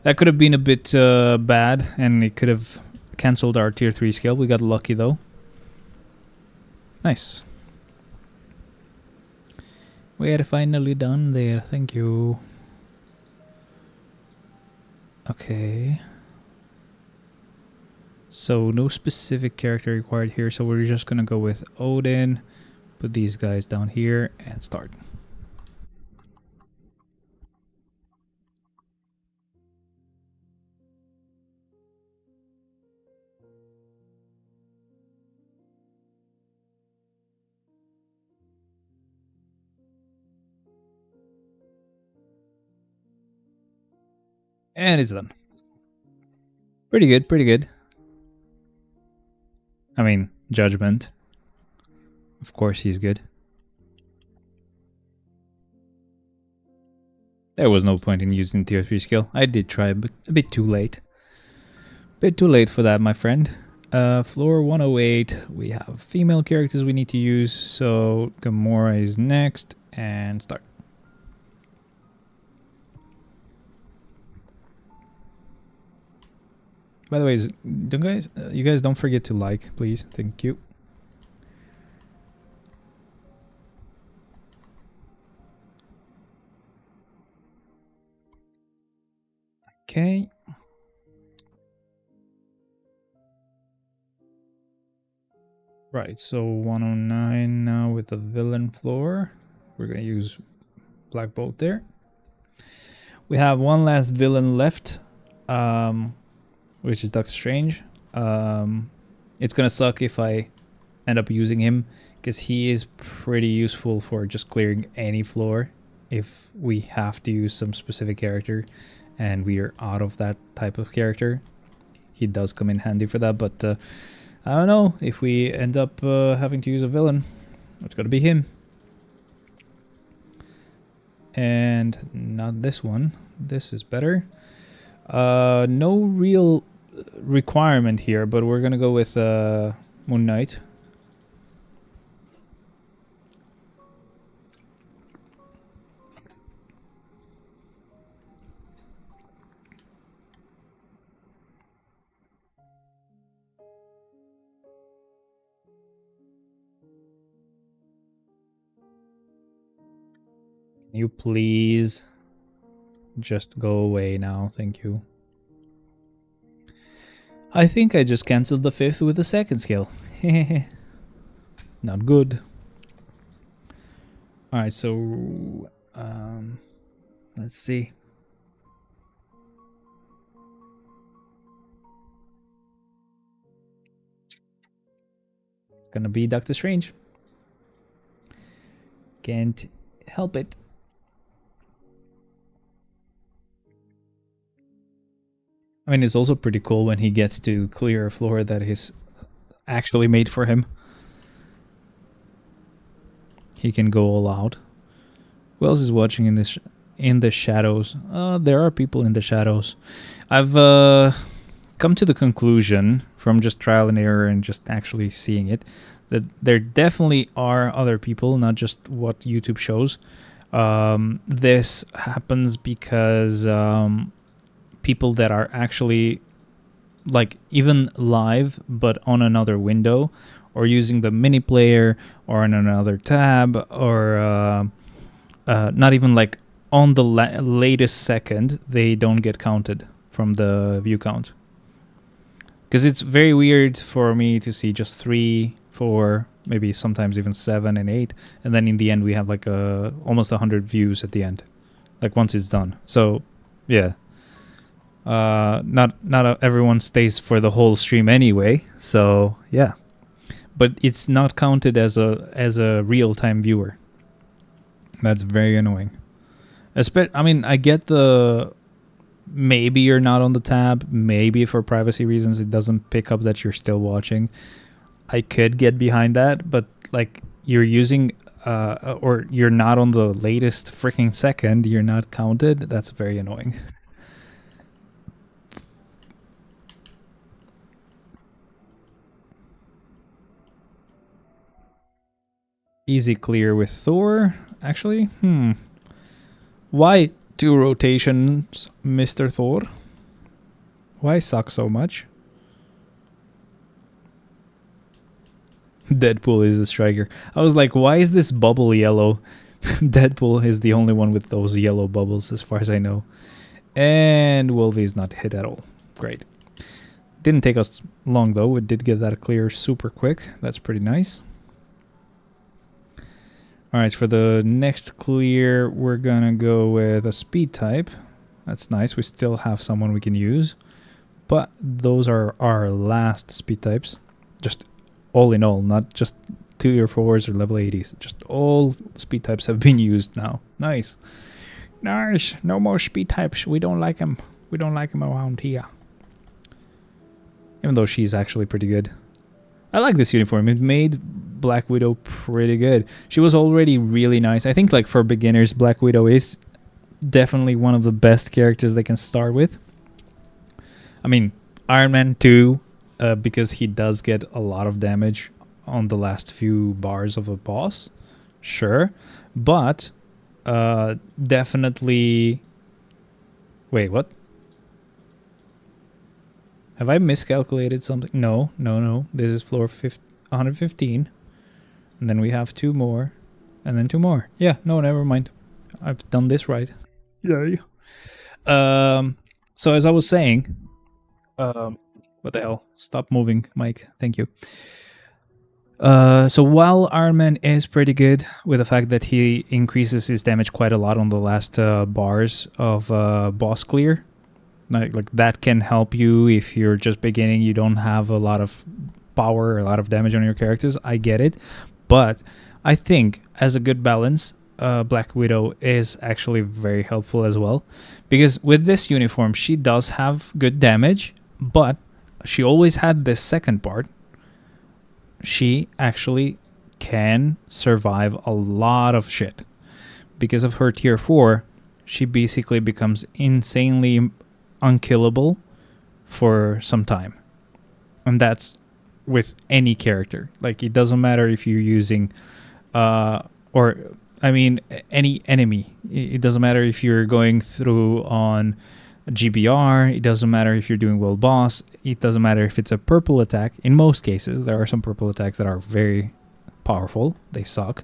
That could have been a bit bad, and it could have cancelled our tier 3 skill. We got lucky though. Nice. We're finally done there, thank you. Okay. So no specific character required here, so we're just gonna go with Odin, put these guys down here, and start. And it's done. Pretty good, pretty good. I mean, Judgment. Of course he's good. There was no point in using tier 3 skill. I did try, but a bit too late. Bit too late for that, my friend. Floor 108, we have female characters we need to use, so Gamora is next, and start. By the way, you guys don't forget to like, please. Thank you. Okay. Right, so 109 now with the villain floor. We're gonna use Black Bolt there. We have one last villain left, which is Doctor Strange. It's gonna suck if I end up using him, because he is pretty useful for just clearing any floor if we have to use some specific character and we are out of that type of character. He does come in handy for that, but I don't know, if we end up having to use a villain, it's gonna be him. And not this one. This is better. No real requirement here, but we're gonna go with Moon Knight. Can you please just go away now? Thank you. I think I just cancelled the 5th with the 2nd skill. Not good. Alright, so let's see. It's gonna be Doctor Strange. Can't help it. I mean, it's also pretty cool when he gets to clear a floor that is actually made for him. He can go all out. Who else is watching in this in the shadows? There are people in the shadows. I've come to the conclusion from just trial and error and just actually seeing it that there definitely are other people, not just what YouTube shows. This happens because people that are actually like even live but on another window or using the mini player or on another tab or not even like on the latest second, they don't get counted from the view count, because it's very weird for me to see just 3, 4, maybe sometimes even 7 and 8, and then in the end we have like almost 100 views at the end. like once it's done. So yeah, not everyone stays for the whole stream anyway. So yeah, but it's not counted as a real-time viewer. That's very annoying. I mean, I get the maybe you're not on the tab, maybe for privacy reasons it doesn't pick up that you're still watching. I could get behind that, but like you're using or you're not on the latest freaking second, you're not counted. That's very annoying. Easy clear with Thor, actually. Why 2 rotations, Mr. Thor? Why suck so much? Deadpool is the striker. I was like, why is this bubble yellow? Deadpool is the only one with those yellow bubbles as far as I know. And Wolvie is not hit at all. Great. Didn't take us long though. We did get that clear super quick. That's pretty nice. Alright, for the next clear, we're gonna go with a speed type. That's nice. We still have someone we can use. But those are our last speed types. Just all in all, not just tier 4s or level 80s. Just all speed types have been used now. Nice. Nice. No more speed types. We don't like them. We don't like them around here. Even though she's actually pretty good. I like this uniform. It made Black Widow pretty good. She was already really nice. I think like for beginners, Black Widow is definitely one of the best characters they can start with. I mean, Iron Man 2, because he does get a lot of damage on the last few bars of a boss. Sure. But definitely... Wait, what? Have I miscalculated something? No. This is floor 115. And then we have 2 more. And then 2 more. Yeah, no, never mind. I've done this right. Yay. So as I was saying... what the hell? Stop moving, Mike. Thank you. So while Iron Man is pretty good with the fact that he increases his damage quite a lot on the last bars of boss clear, like that can help you if you're just beginning, you don't have a lot of power or a lot of damage on your characters. I get it, but I think as a good balance, Black Widow is actually very helpful as well, because with this uniform she does have good damage, but she always had this second part. She actually can survive a lot of shit. Because of her tier 4, she basically becomes insanely unkillable for some time. And that's with any character. Like, it doesn't matter if you're using any enemy. It doesn't matter if you're going through on GBR, it doesn't matter if you're doing world boss, it doesn't matter if it's a purple attack. In most cases, there are some purple attacks that are very powerful. They suck.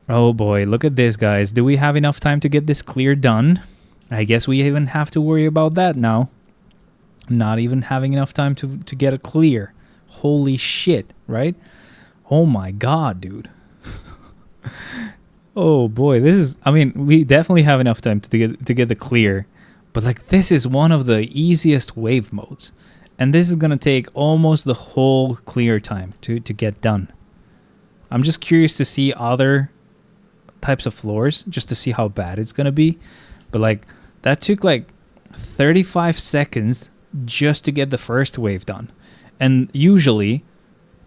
Oh boy, look at this, guys. Do we have enough time to get this clear done? I guess we even have to worry about that now. Not even having enough time to get a clear. Holy shit, right? Oh my god, dude. Oh boy, this is... I mean, we definitely have enough time to get the clear. But like, this is one of the easiest wave modes. And this is going to take almost the whole clear time to get done. I'm just curious to see other types of floors, just to see how bad it's going to be. But like, that took like 35 seconds just to get the first wave done. And usually,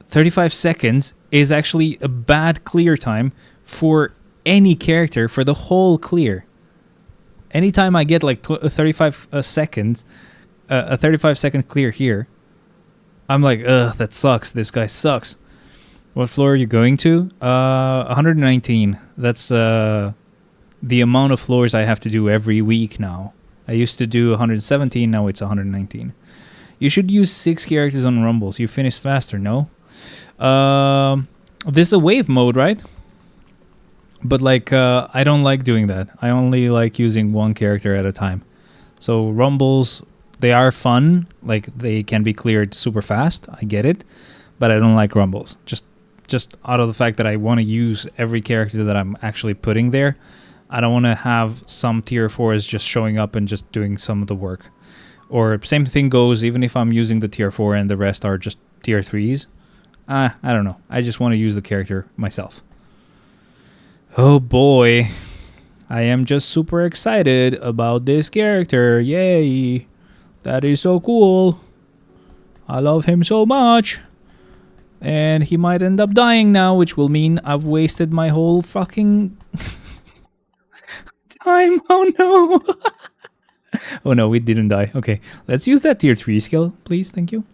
35 seconds is actually a bad clear time for any character for the whole clear. Anytime I get like 35 seconds, a 35-second clear here, I'm like, ugh, that sucks. This guy sucks. What floor are you going to? 119. That's the amount of floors I have to do every week now. I used to do 117, now it's 119. You should use 6 characters on Rumbles. You finish faster, no? This is a wave mode, right? But like, I don't like doing that. I only like using 1 character at a time. So Rumbles, they are fun. Like, they can be cleared super fast. I get it. But I don't like Rumbles. Just out of the fact that I want to use every character that I'm actually putting there. I don't want to have some tier 4s just showing up and just doing some of the work. Or same thing goes even if I'm using the tier 4 and the rest are just tier 3s. I don't know. I just want to use the character myself. Oh boy. I am just super excited about this character. Yay. That is so cool. I love him so much. And he might end up dying now, which will mean I've wasted my whole fucking time. Oh no. Oh no, we didn't die. Okay, let's use that tier 3 skill, please. Thank you.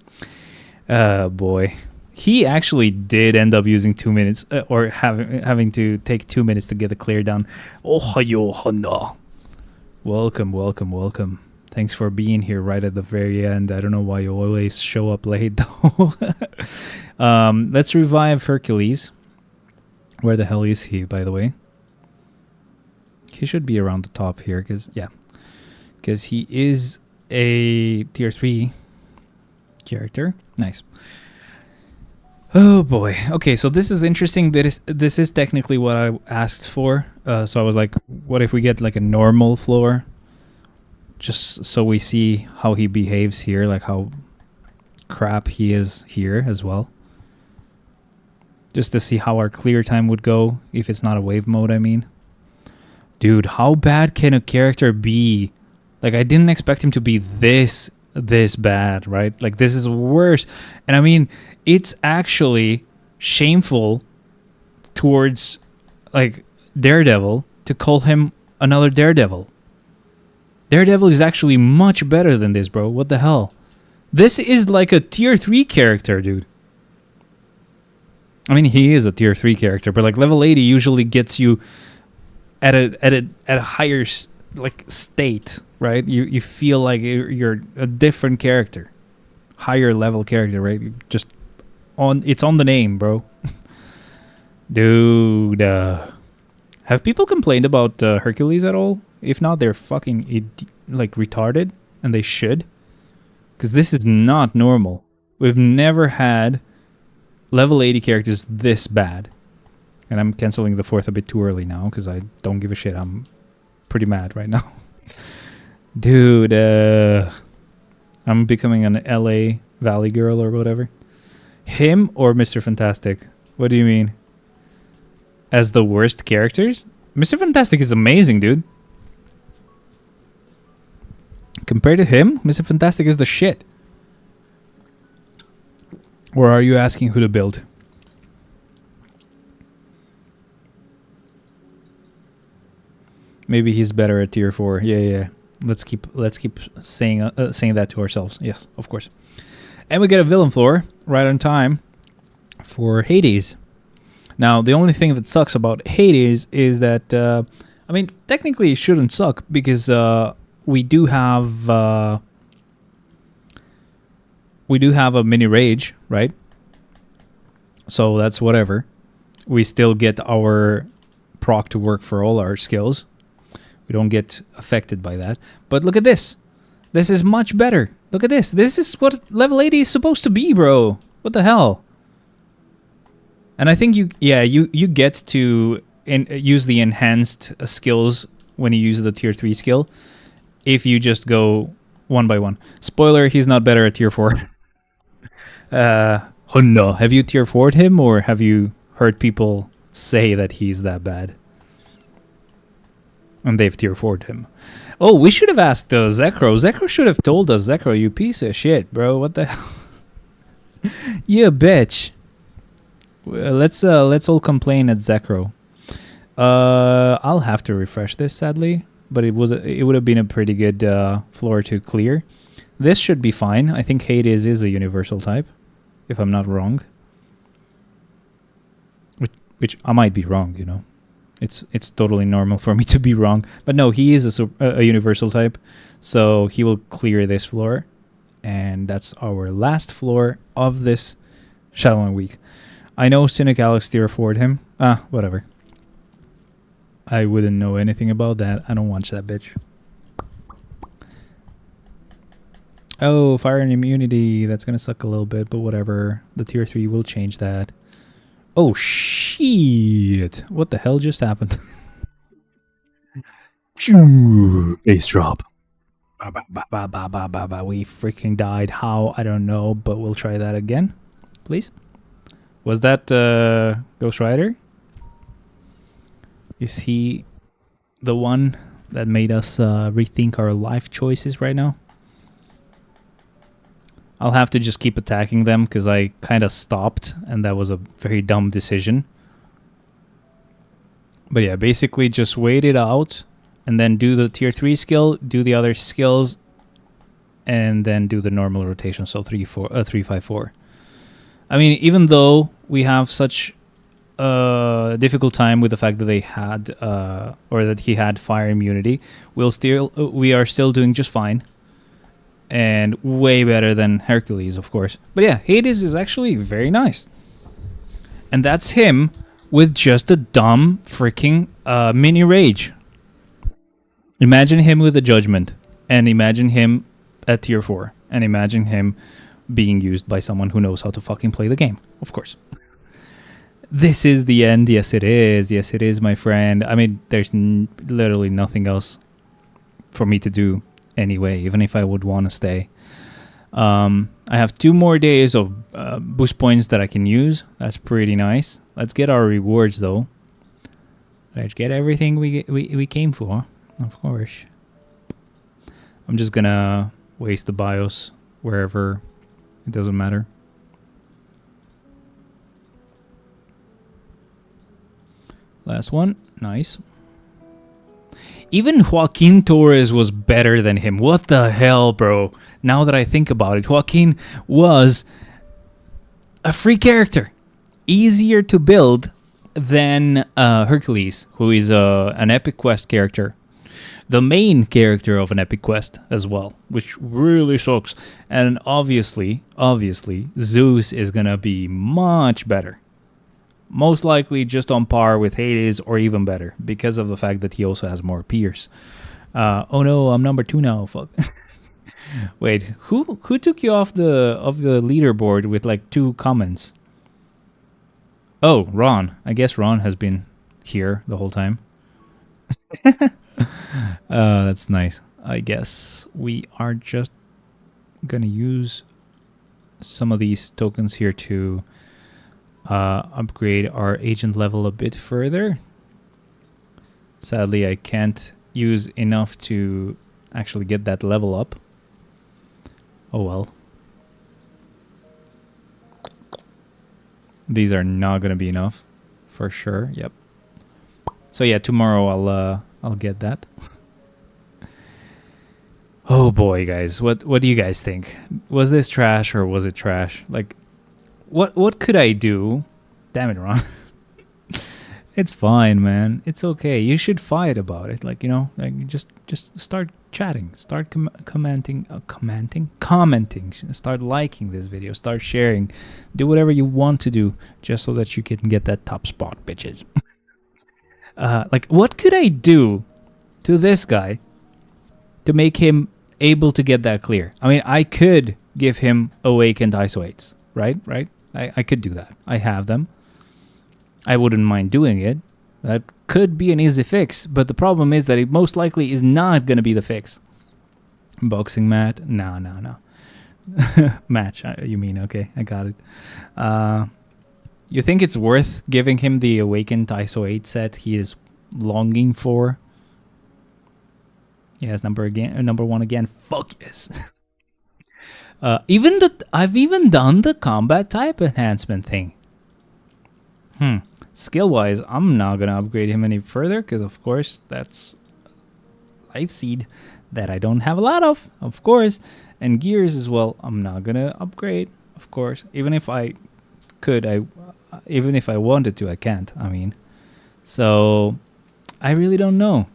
Boy. He actually did end up using 2 minutes, or having to take 2 minutes to get the clear down. Ohayo Hana. Welcome, welcome, welcome. Thanks for being here right at the very end. I don't know why you always show up late, though. Let's revive Hercules. Where the hell is he, by the way? He should be around the top here, because, yeah. Because he is a tier 3 character. Nice. Oh boy. Okay, so this is interesting. This is technically what I asked for. So I was like, what if we get like a normal floor? Just so we see how he behaves here, like how crap he is here as well. Just to see how our clear time would go if it's not a wave mode, I mean. Dude, how bad can a character be? Like, I didn't expect him to be this bad, right? Like, this is worse. And I mean, it's actually shameful towards, like, Daredevil to call him another Daredevil. Daredevil is actually much better than this, bro. What the hell? This is like a tier 3 character, dude. I mean, he is a tier 3 character, but like level 80 usually gets you at a higher like state, right? You feel like you're a different character, higher level character, right? Just it's on the name, bro. Dude, have people complained about Hercules at all? If not, they're fucking like retarded, and they should, because this is not normal. We've never had level 80 characters this bad. And I'm canceling the 4th a bit too early now, because I don't give a shit. I'm pretty mad right now. Dude, I'm becoming an LA Valley girl or whatever. Him or Mr. Fantastic? What do you mean? As the worst characters? Mr. Fantastic is amazing, dude. Compared to him, Mr. Fantastic is the shit. Or are you asking who to build? Maybe he's better at tier 4. Yeah. Let's keep saying that to ourselves. Yes, of course. And we get a villain floor right on time for Hades. Now, the only thing that sucks about Hades is that I mean, technically it shouldn't suck, because we do have a mini rage, right? So that's whatever. We still get our proc to work for all our skills. We don't get affected by that. But look at this. This is much better. Look at this. This is what level 80 is supposed to be, bro. What the hell? And I think you get to use the enhanced skills when you use the tier 3 skill if you just go one by one. Spoiler, he's not better at tier 4. Oh no. Have you tier 4'd him, or have you heard people say that he's that bad? And they've tier 4'd him. Oh, we should have asked Zekro. Zekro should have told us. Zekro, you piece of shit, bro. What the hell? You bitch. Let's all complain at Zekro. I'll have to refresh this, sadly, but it would have been a pretty good floor to clear. This should be fine. I think Hades is a universal type, if I'm not wrong. Which I might be wrong, you know. It's totally normal for me to be wrong. But no, he is a universal type, so he will clear this floor. And that's our last floor of this Shadowland week. I know Cynic Alex tier 4'd him. Whatever. I wouldn't know anything about that. I don't watch that bitch. Oh, fire and immunity. That's gonna suck a little bit, but whatever. The tier 3 will change that. Oh, shit. What the hell just happened? Bass drop. We freaking died. How? I don't know, but we'll try that again. Please. Was that Ghost Rider? Is he the one that made us rethink our life choices right now? I'll have to just keep attacking them because I kind of stopped and that was a very dumb decision. But yeah, basically just wait it out and then do the tier 3 skill, do the other skills, and then do the normal rotation. So 3, 5, 4. I mean, even though we have such a difficult time with the fact that they had, or that he had fire immunity, we are still doing just fine. And way better than Hercules, of course. But yeah, Hades is actually very nice. And that's him with just a dumb freaking mini rage. Imagine him with a judgment. And imagine him at tier 4. And imagine him being used by someone who knows how to fucking play the game. Of course. This is the end. Yes, it is. Yes, it is, my friend. I mean, there's literally nothing else for me to do. Anyway, even if I would want to stay. I have 2 more days of boost points that I can use. That's pretty nice. Let's get our rewards though. Let's get everything we came for, of course. I'm just gonna waste the BIOS wherever. It doesn't matter. Last one. Nice. Even Joaquin Torres was better than him. What the hell, bro? Now that I think about it, Joaquin was a free character. Easier to build than Hercules, who is an Epic Quest character. The main character of an Epic Quest as well, which really sucks. And obviously, Zeus is gonna be much better. Most likely just on par with Hades or even better because of the fact that he also has more peers. Oh no, I'm number 2 now. Fuck. Wait, who took you off the leaderboard with like 2 comments? Oh, Ron. I guess Ron has been here the whole time. That's nice. I guess we are just gonna use some of these tokens here to upgrade our agent level a bit further. Sadly, I can't use enough to actually get that level up. Oh well. These are not going to be enough for sure. Yep. So yeah, tomorrow I'll get that. Oh boy, guys. What do you guys think? Was this trash or was it trash? Like what could I do? Damn it, Ron. It's fine, man. It's okay. You should fight about it. Like, you know, like just start chatting, start commenting, start liking this video, start sharing, do whatever you want to do just so that you can get that top spot, bitches. Like, what could I do to this guy to make him able to get that clear? I mean, I could give him awakened isoates, right? I could do that. I have them. I wouldn't mind doing it. That could be an easy fix, but the problem is that it most likely is not going to be the fix. Boxing mat? No. Match, you mean? Okay, I got it. You think it's worth giving him the Awakened ISO 8 set he is longing for? Yes, number 1 again. Fuck yes. I've even done the combat type enhancement thing. Skill-wise, I'm not going to upgrade him any further because, of course, that's Life Seed that I don't have a lot of course. And gears as well, I'm not going to upgrade, of course. Even if I could, even if I wanted to, I can't, I mean. So, I really don't know.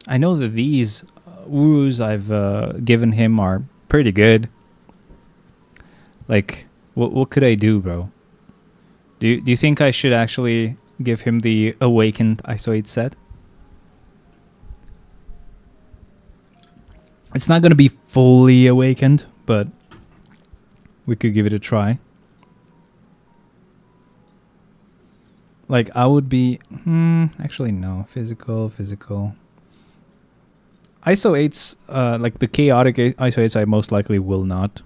I know that these woos I've given him are pretty good. Like, what could I do, bro? Do you think I should actually give him the Awakened ISO 8 set? It's not going to be fully awakened, but we could give it a try. Like, I would be... actually, no. Physical. ISO 8s, like the chaotic ISO 8s, I most likely will not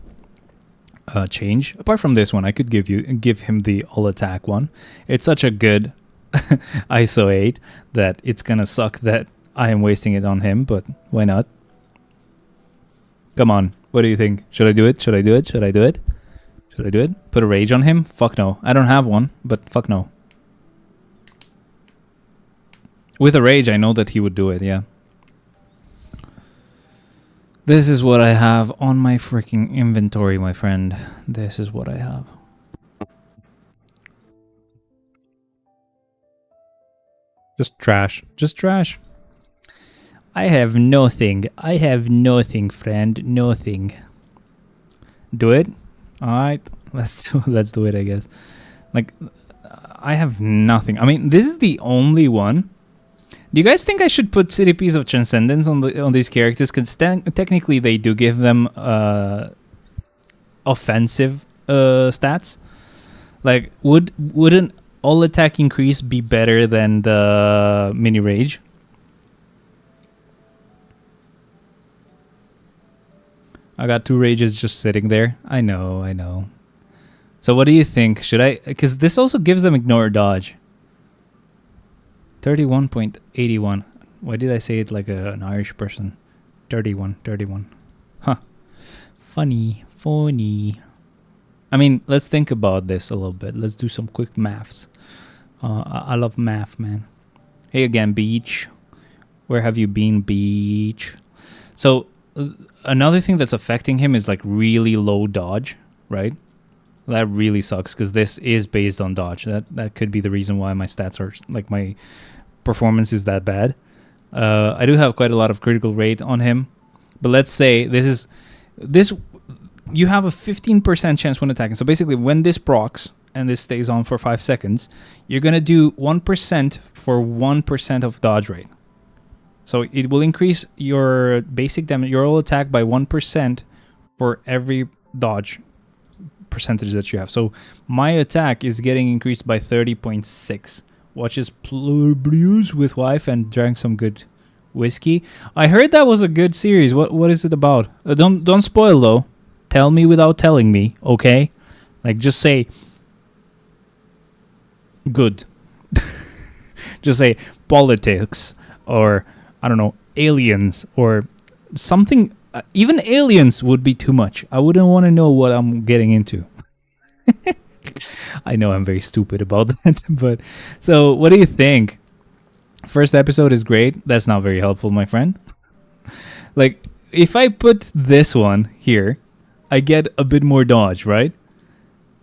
change. Apart from this one, I could give him the all attack one. It's such a good ISO 8 that it's gonna suck that I am wasting it on him, but why not? Come on, what do you think? Should I do it? Should I do it? Put a rage on him? Fuck no. I don't have one, but fuck no. With a rage, I know that he would do it, yeah. This is what I have on my freaking inventory, my friend. This is what I have. Just trash. Just trash. I have nothing. I have nothing, friend. Nothing. Do it? Alright. Let's do it, I guess. Like, I have nothing. I mean, this is the only one. Do you guys think I should put CDPs of Transcendence on these characters? Because technically they do give them offensive stats. Like, wouldn't all attack increase be better than the mini rage? I got 2 rages just sitting there. I know. So what do you think? Should I... Because this also gives them ignore dodge. 31.81. Why did I say it like an Irish person? 31. Huh. Funny. I mean, let's think about this a little bit. Let's do some quick maths. I love math, man. Hey again, Beach. Where have you been, Beach? So, another thing that's affecting him is like really low dodge, right? That really sucks because this is based on dodge. That could be the reason why my stats are, like, my performance is that bad. I do have quite a lot of critical rate on him. But let's say this you have a 15% chance when attacking. So basically when this procs and this stays on for 5 seconds, you're going to do 1% for 1% of dodge rate. So it will increase your basic damage, your all attack by 1% for every dodge percentage that you have. So my attack is getting increased by 30.6. Watches Blues with wife and drank some good whiskey. I heard that was a good series. What is it about? Don't spoil though. Tell me without telling me, okay? Like, just say good. Just say politics, or I don't know, aliens, or something. Even aliens would be too much. I wouldn't want to know what I'm getting into. I know I'm very stupid about that, but so what do you think? First episode is great. That's not very helpful, my friend. Like, if I put this one here, I get a bit more dodge, right?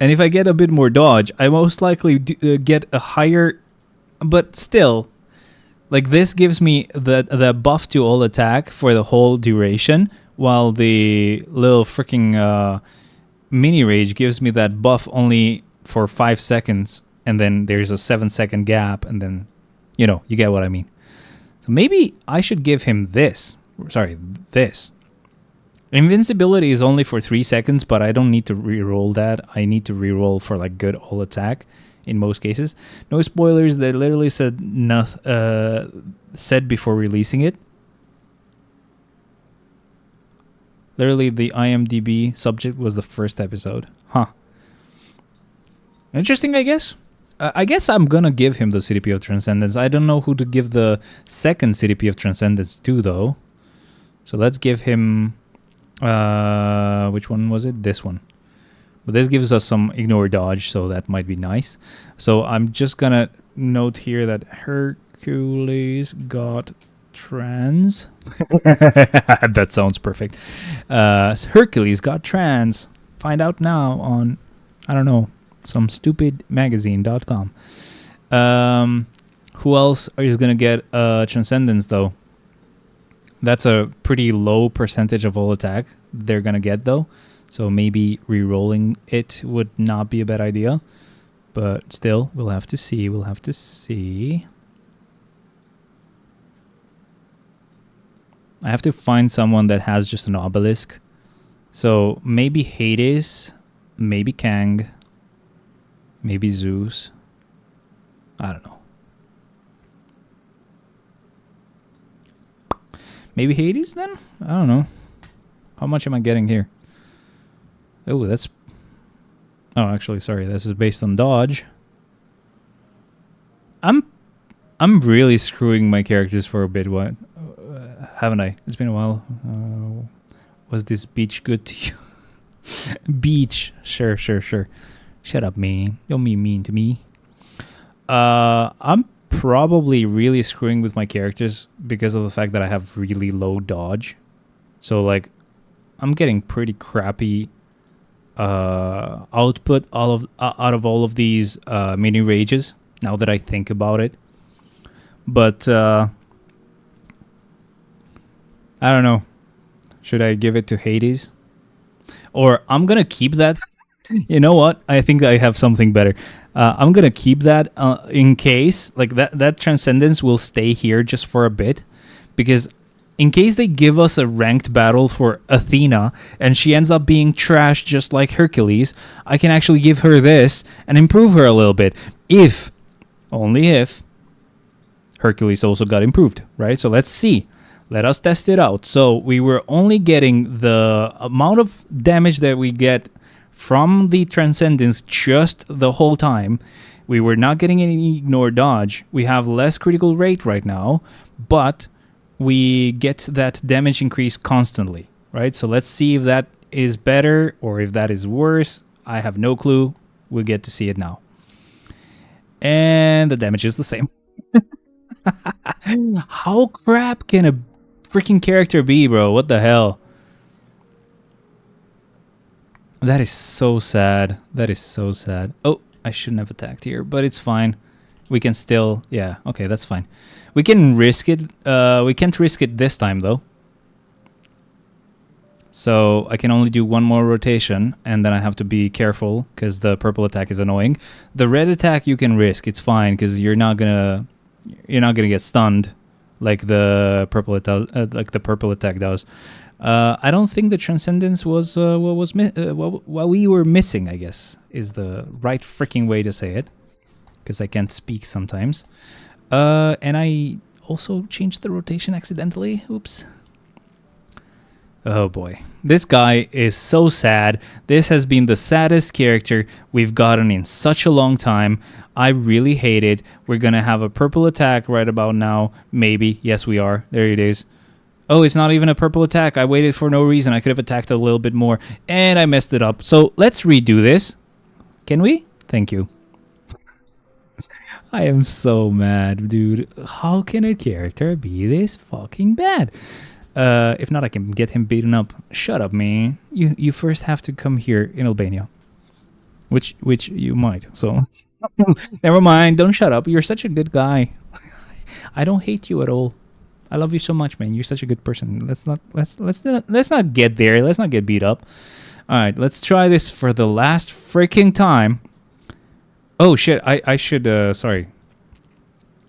And if I get a bit more dodge, I most likely get a higher, but still, like, this gives me the buff to all attack for the whole duration, while the little freaking mini rage gives me that buff only for 5 seconds, and then there's a 7-second gap, and then, you know, you get what I mean. So maybe I should give him this. Sorry, this. Invincibility is only for 3 seconds, but I don't need to reroll that. I need to reroll for like good all attack in most cases. No spoilers. They literally said said before releasing it. Literally, the IMDb subject was the first episode. Huh. Interesting, I guess. I guess I'm gonna give him the CDP of Transcendence. I don't know who to give the second CDP of Transcendence to, though. So let's give him... which one was it? This one. But this gives us some ignore dodge, so that might be nice. So I'm just gonna note here that Hercules got trans. That sounds perfect. Hercules got trans. Find out now on, I don't know, some stupid magazine.com. Who else is gonna get Transcendence though? That's a pretty low percentage of all attack they're gonna get though. So maybe re-rolling it would not be a bad idea. But still, we'll have to see. We'll have to see. I have to find someone that has just an obelisk. So maybe Hades, maybe Kang, maybe Zeus. I don't know. Maybe Hades then? I don't know. How much am I getting here? Oh, that's... Oh, actually, sorry. This is based on dodge. I'm really screwing my characters for a bit. What? Haven't I? It's been a while. Was this beach good to you? Beach. Sure. Shut up, man. Don't be mean to me. I'm probably really screwing with my characters because of the fact that I have really low dodge. So, like, I'm getting pretty crappy output out of all of these mini rages, now that I think about it. But I don't know. Should I give it to Hades? Or I'm gonna keep that. You know what? I think I have something better. I'm gonna keep that in case, like, that Transcendence will stay here just for a bit, because in case they give us a ranked battle for Athena and she ends up being trash just like Hercules, I can actually give her this and improve her a little bit. If, only if, Hercules also got improved, right? So let's see. Let us test it out. So we were only getting the amount of damage that we get from the Transcendence just the whole time. We were not getting any ignore dodge. We have less critical rate right now, but we get that damage increase constantly, right? So let's see if that is better or if that is worse. I have no clue. We'll get to see it now. And the damage is the same. How crap can a freaking character be, bro? What the hell? That is so sad. That is so sad. Oh, I shouldn't have attacked here, but it's fine. We can still... Yeah, okay, that's fine. We can risk it. We can't risk it this time, though. So I can only do one more rotation, and then I have to be careful, because the purple attack is annoying. The red attack you can risk. It's fine, because you're not gonna get stunned like the purple attack does. I don't think the Transcendence was what we were missing, I guess, is the right freaking way to say it, because I can't speak sometimes. And I also changed the rotation accidentally. Oops. Oh boy. This guy is so sad. This has been the saddest character we've gotten in such a long time. I really hate it. We're gonna have a purple attack right about now. Maybe. Yes, we are. There it is. Oh, it's not even a purple attack. I waited for no reason. I could have attacked a little bit more, and I messed it up. So let's redo this. Can we? Thank you. I am so mad, dude. How can a character be this fucking bad? If not, I can get him beaten up. Shut up, man. You first have to come here in Albania. Which you might, so... Never mind, don't shut up. You're such a good guy. I don't hate you at all. I love you so much, man. You're such a good person. Let's not get there. Let's not get beat up. Alright, let's try this for the last freaking time. Oh shit, I should sorry.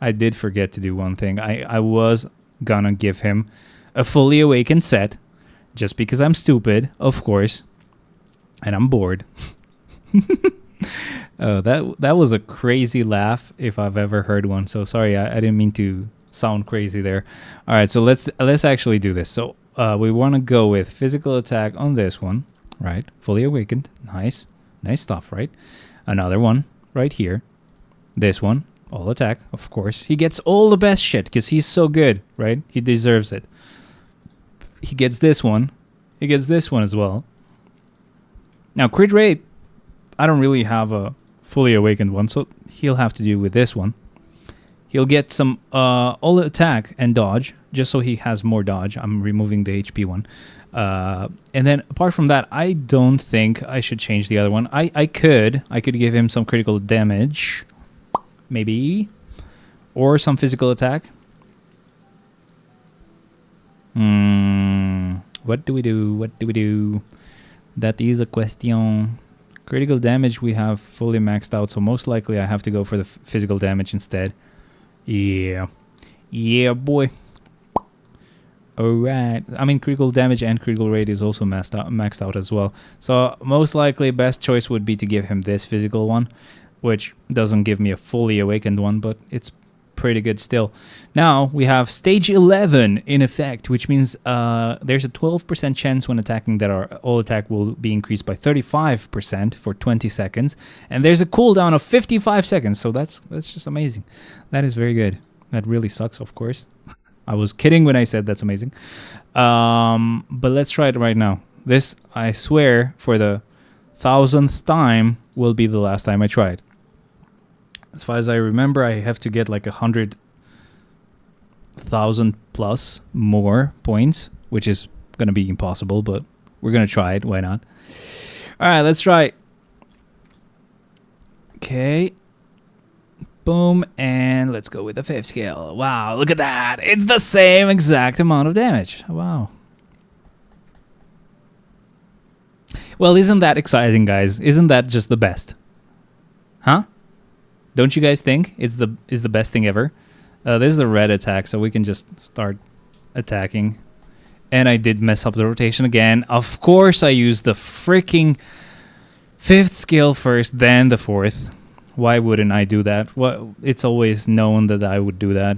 I did forget to do one thing. I was gonna give him a fully awakened set, just because I'm stupid, of course, and I'm bored. Oh, that was a crazy laugh if I've ever heard one. So sorry, I didn't mean to sound crazy there. All right, so let's actually do this. So we want to go with physical attack on this one, right? Fully awakened, nice stuff, right? Another one right here. This one, all attack, of course. He gets all the best shit because he's so good, right? He deserves it. He gets this one. He gets this one as well. Now, crit rate, I don't really have a fully awakened one, so he'll have to do with this one. He'll get some all attack and dodge, just so he has more dodge. I'm removing the HP one. And then, apart from that, I don't think I should change the other one. I could give him some critical damage, maybe, or some physical attack. What do we do? That is a question. Critical damage we have fully maxed out, so most likely I have to go for the physical damage instead. Yeah, boy. Alright, I mean critical damage and critical rate is also maxed out as well. So most likely best choice would be to give him this physical one. which doesn't give me a fully awakened one, but it's pretty good still. Now we have stage 11 in effect, which means there's a 12% chance when attacking that our all attack will be increased by 35% for 20 seconds, and there's a cooldown of 55 seconds. So that's just amazing. That is very good. That really sucks, of course. I was kidding when I said that's amazing. But let's try it right now. This, I swear, for the 1000th time, will be the last time I try it. As far as I remember, I have to get like 100,000 plus more points, which is going to be impossible, but we're going to try it. Why not? All right, let's try it. Okay. Boom, and let's go with the 5th skill. Wow, look at that. It's the same exact amount of damage. Wow. Well, isn't that exciting, guys? Isn't that just the best? Huh? Don't you guys think it's the best thing ever? This is a red attack, so we can just start attacking. And I did mess up the rotation again. Of course, I used the freaking 5th skill first, then the 4th. Why wouldn't I do that? Well, it's always known that I would do that.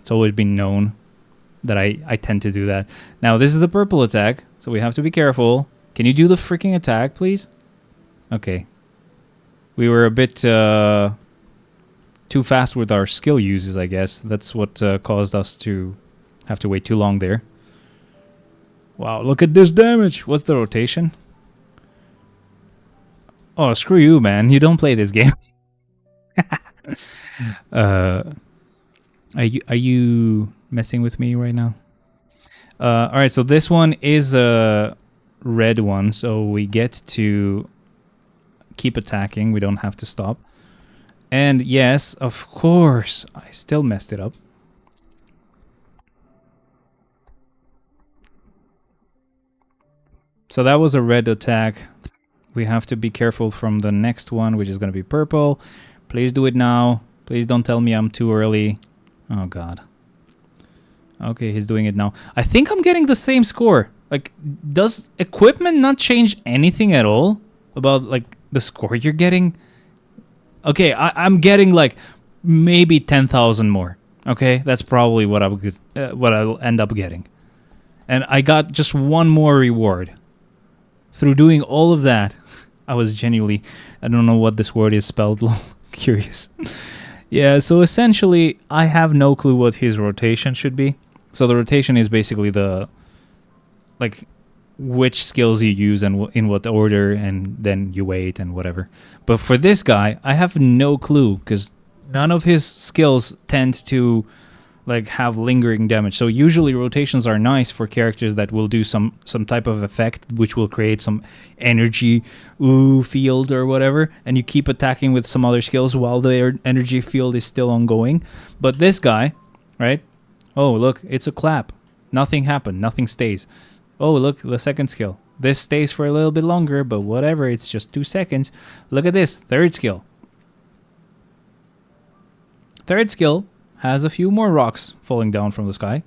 It's always been known that I tend to do that. Now, this is a purple attack, so we have to be careful. Can you do the freaking attack, please? Okay. We were a bit too fast with our skill uses, I guess. That's what caused us to have to wait too long there. Wow, look at this damage. What's the rotation? Oh, screw you, man. You don't play this game. Are you messing with me right now? All right, so this one is a red one, so we get to keep attacking. We don't have to stop. And yes, of course, I still messed it up. So that was a red attack. We have to be careful from the next one, which is going to be purple. Please do it now. Please don't tell me I'm too early. Oh, God. Okay, he's doing it now. I think I'm getting the same score. Like, does equipment not change anything at all about, like, the score you're getting? Okay, I'm getting, like, maybe 10,000 more. Okay, that's probably what I'll end up getting. And I got just one more reward. Through doing all of that, I was genuinely... I don't know what this word is spelled. Curious. Yeah, so essentially, I have no clue what his rotation should be. So the rotation is basically the... like, which skills you use and in what order, and then you wait and whatever. But for this guy, I have no clue, because none of his skills tend to... like have lingering damage. So usually rotations are nice for characters that will do some type of effect which will create some energy field or whatever, and you keep attacking with some other skills while their energy field is still ongoing. But this guy, right? Oh, look, it's a clap. Nothing happened. Nothing stays. Oh, look, the second skill. This stays for a little bit longer, but whatever, it's just 2 seconds. Look at this, third skill. Third skill has a few more rocks falling down from the sky.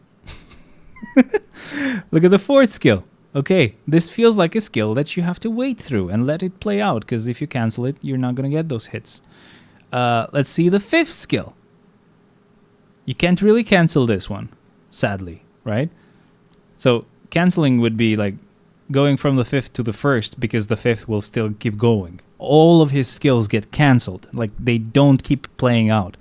Look at the fourth skill. Okay, this feels like a skill that you have to wait through and let it play out, because if you cancel it, you're not going to get those hits. Let's see the fifth skill. You can't really cancel this one, sadly, right? So canceling would be like going from the fifth to the first, because the fifth will still keep going. All of his skills get cancelled. Like, they don't keep playing out.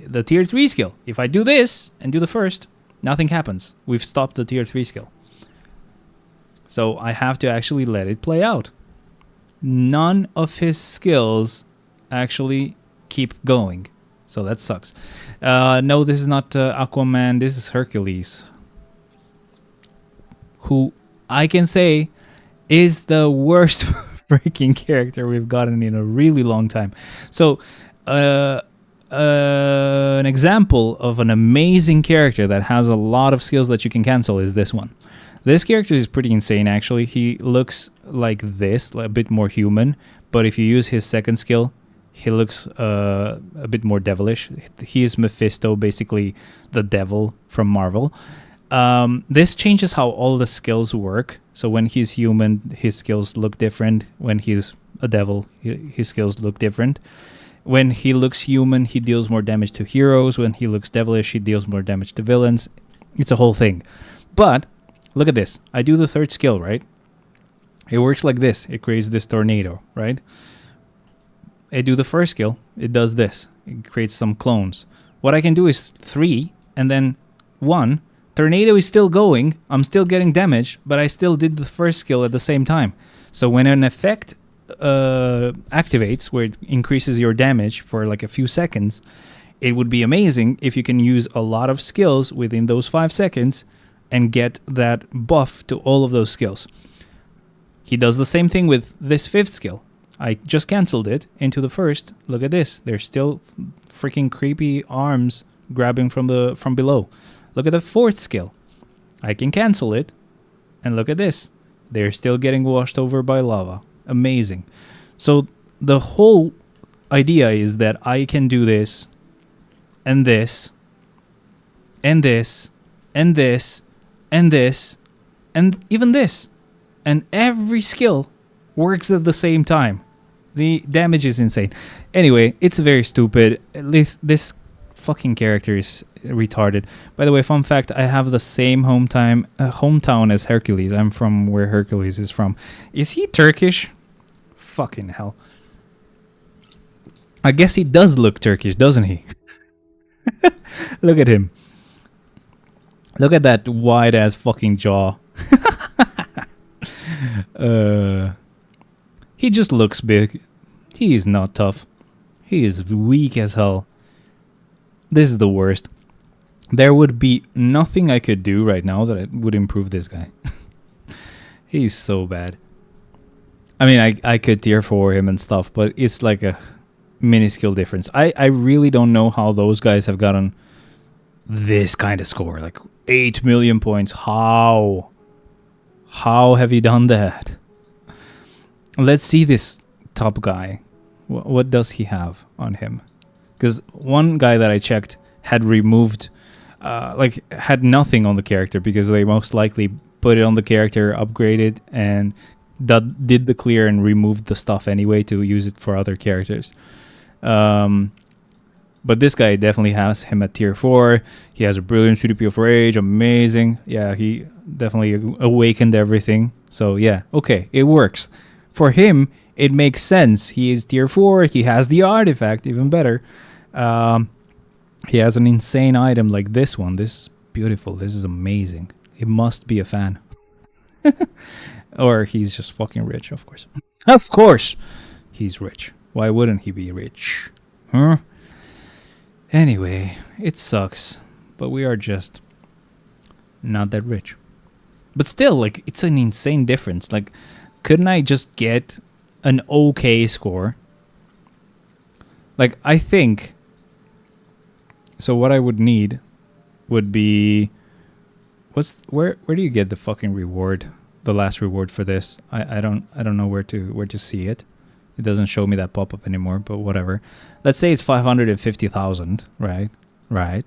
The tier 3 skill, if I do this and do the first, nothing happens. We've stopped the tier 3 skill. So I have to actually let it play out. None of his skills actually keep going. So that sucks. No, this is not Aquaman. This is Hercules, who I can say is the worst freaking character we've gotten in a really long time. So an example of an amazing character that has a lot of skills that you can cancel is this one. This character is pretty insane, actually. He looks like this, a bit more human, but if you use his second skill, he looks a bit more devilish. He is Mephisto, basically the devil from Marvel. This changes how all the skills work. So when he's human, his skills look different. When he's a devil, his skills look different. When he looks human, he deals more damage to heroes. When he looks devilish, he deals more damage to villains. It's a whole thing. But look at this. I do the third skill, right? It works like this. It creates this tornado, right? I do the first skill. It does this. It creates some clones. What I can do is 3 and then 1. Tornado is still going. I'm still getting damage, but I still did the first skill at the same time. So when an effect activates, where it increases your damage for like a few seconds, it would be amazing if you can use a lot of skills within those 5 seconds and get that buff to all of those skills. He does the same thing with this 5th skill. I just cancelled it into the first. Look at this. There's still freaking creepy arms grabbing from below. Look at the 4th skill. I can cancel it. And look at this. They're still getting washed over by lava. Amazing. So the whole idea is that I can do this and this and this and this and this and even this. And every skill works at the same time. The damage is insane. Anyway, it's very stupid. At least this fucking character is retarded. By the way, fun fact, I have the same hometown as Hercules. I'm from where Hercules is from. Is he Turkish? Fucking hell. I guess he does look Turkish, doesn't he? Look at him. Look at that wide-ass fucking jaw. He just looks big. He is not tough. He is weak as hell. This is the worst. There would be nothing I could do right now that would improve this guy. He's so bad. I mean, I could tier 4 him and stuff, but it's like a minuscule difference. I really don't know how those guys have gotten this kind of score. Like 8 million points. How? How have you done that? Let's see this top guy. What does he have on him? Because one guy that I checked had removed, had nothing on the character because they most likely put it on the character, upgraded, and did the clear and removed the stuff anyway to use it for other characters. But this guy definitely has him at tier 4. He has a brilliant CDP of Rage, amazing. Yeah, he definitely awakened everything. So yeah, okay, it works. For him, it makes sense. He is tier 4, he has the artifact, even better. He has an insane item like this one. This is beautiful, this is amazing. He must be a fan. Or he's just fucking rich, of course. Of course, he's rich. Why wouldn't he be rich? Huh? Anyway, it sucks, but we are just not that rich. But still, like, it's an insane difference. Like, couldn't I just get an okay score? Like, I think... So what I would need would be... Where do you get the fucking reward? The last reward for this? I don't know where to see it. It doesn't show me that pop-up anymore, but whatever. Let's say it's 550,000, right? Right.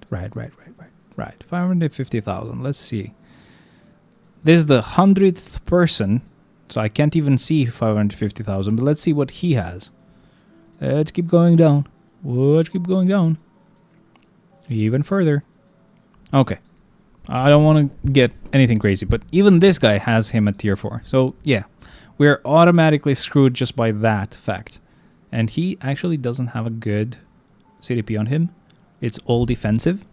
550,000. Let's see. This is the 100th person, so I can't even see 550,000, but let's see what he has. Let's keep going down. Let's keep going down. Even further. Okay. I don't want to get anything crazy, but even this guy has him at tier 4. So, yeah. We're automatically screwed just by that fact. And he actually doesn't have a good CDP on him. It's all defensive.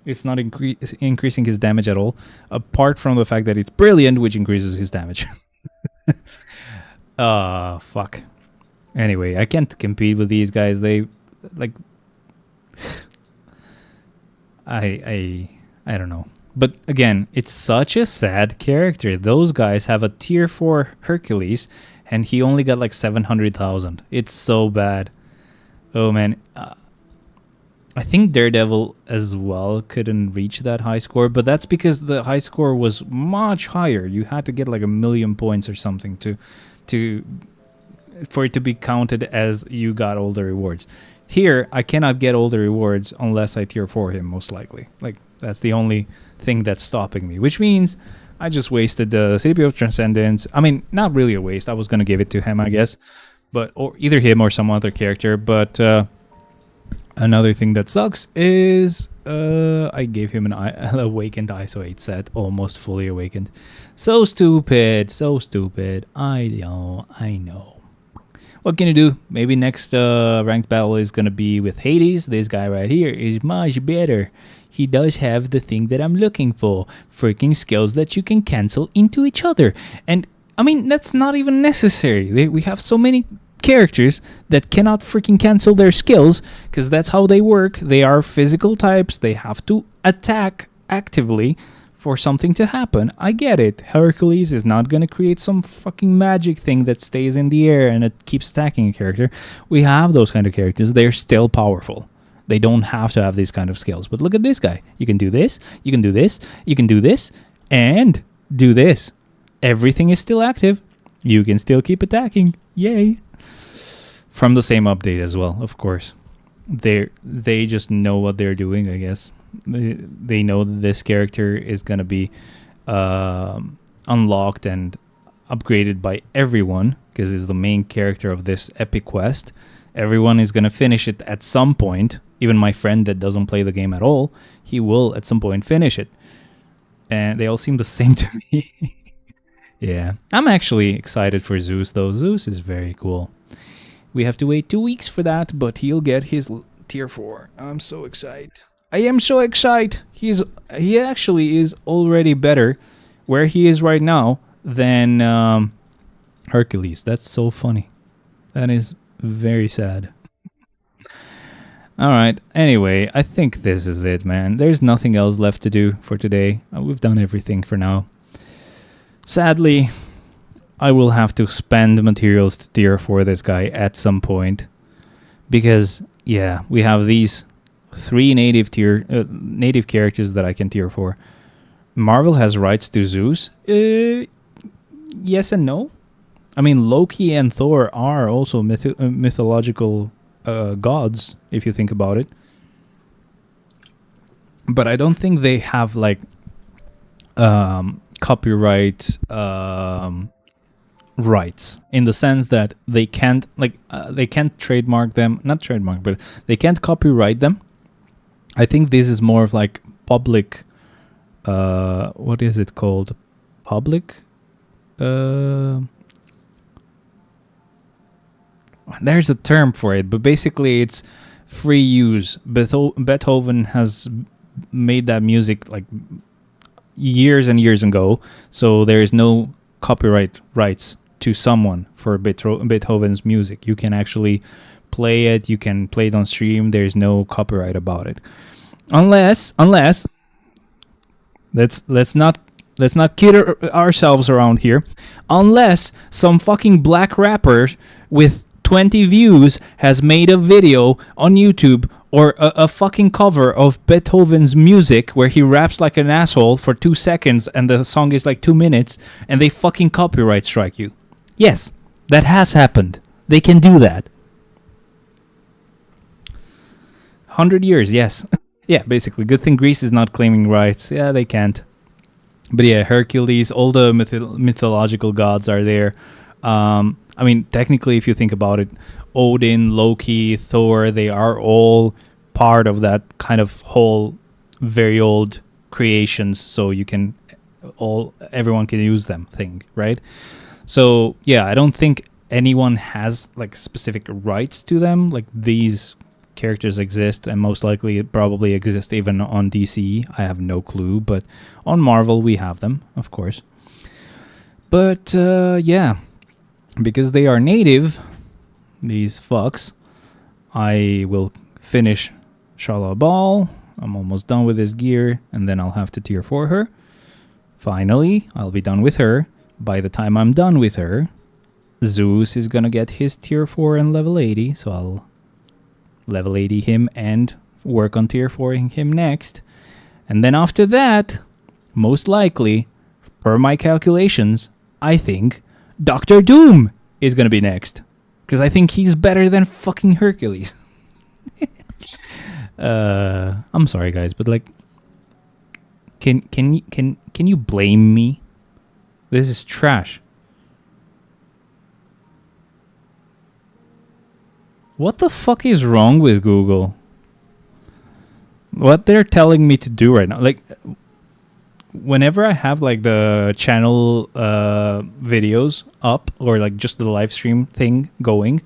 It's not increasing his damage at all. Apart from the fact that it's brilliant, which increases his damage. Fuck. Anyway, I can't compete with these guys. They, like... I don't know. But again, it's such a sad character. Those guys have a tier 4 Hercules, and he only got like 700,000. It's so bad. Oh man. I think Daredevil as well couldn't reach that high score, but that's because the high score was much higher. You had to get like 1,000,000 points or something for it to be counted as you got all the rewards. Here, I cannot get all the rewards unless I tier 4 him, most likely. Like, that's the only thing that's stopping me, which means I just wasted the CDP of Transcendence. I mean, not really a waste. I was going to give it to him, I guess. but or either him or some other character. But another thing that sucks is I gave him an awakened ISO 8 set, almost fully awakened. So stupid, so stupid. I know. What can you do? Maybe next ranked battle is gonna be with Hades. This guy right here is much better. He does have the thing that I'm looking for. Freaking skills that you can cancel into each other. And, I mean, that's not even necessary. We have so many characters that cannot freaking cancel their skills, because that's how they work. They are physical types. They have to attack actively for something to happen. I get it. Hercules is not going to create some fucking magic thing that stays in the air and it keeps attacking a character. We have those kind of characters. They're still powerful. They don't have to have these kind of skills. But look at this guy. You can do this, you can do this, you can do this, and do this. Everything is still active. You can still keep attacking. Yay. From the same update as well, of course. They just know what they're doing, I guess. They know that this character is going to be unlocked and upgraded by everyone, because he's the main character of this epic quest. Everyone is going to finish it at some point. Even my friend that doesn't play the game at all, he will at some point finish it. And they all seem the same to me. Yeah. I'm actually excited for Zeus, though. Zeus is very cool. We have to wait 2 weeks for that, but he'll get his tier 4. I'm so excited. I am so excited. He actually is already better where he is right now than Hercules. That's so funny. That is very sad. Alright, anyway, I think this is it, man. There's nothing else left to do for today. We've done everything for now. Sadly, I will have to spend materials to tier for this guy at some point. Because, yeah, we have these 3 native characters that I can tier for. Marvel has rights to Zeus. Yes and no. I mean, Loki and Thor are also mythological gods, if you think about it. But I don't think they have, like, copyright rights, in the sense that they can't, like, they can't trademark them. Not trademark, but they can't copyright them. I think this is more of, like, public... what is it called? Public? There's a term for it, but basically it's free use. Beethoven has made that music like years and years ago, so there is no copyright rights to someone for Beethoven's music. You can actually play it, you can play it on stream, there's no copyright about it. Unless let's not kid ourselves around here. Unless some fucking black rapper with 20 views has made a video on YouTube or a fucking cover of Beethoven's music where he raps like an asshole for 2 seconds and the song is like 2 minutes and they fucking copyright strike you. Yes, that has happened. They can do that. 100 years, yes. Yeah, basically. Good thing Greece is not claiming rights. Yeah, they can't. But yeah, Hercules, all the mythological gods are there. I mean, technically, if you think about it, Odin, Loki, Thor, they are all part of that kind of whole very old creations, so you can everyone can use them thing, right? So yeah, I don't think anyone has like specific rights to them. Like, these characters exist, and most likely it probably exist even on DC. I have no clue, but on Marvel we have them, of course. But yeah, because they are native, these fucks, I will finish Shala Ball. I'm almost done with this gear, and then I'll have to tier 4 her. Finally, I'll be done with her. By the time I'm done with her, Zeus is gonna get his tier 4 and level 80, so I'll level 80 him and work on tier 4ing him next. And then after that, most likely, per my calculations, I think Doctor Doom is gonna be next. Because I think he's better than fucking Hercules. I'm sorry guys, but like, can you blame me? This is trash. What the fuck is wrong with Google? What they're telling me to do right now, like whenever I have like the channel videos up or like just the live stream thing going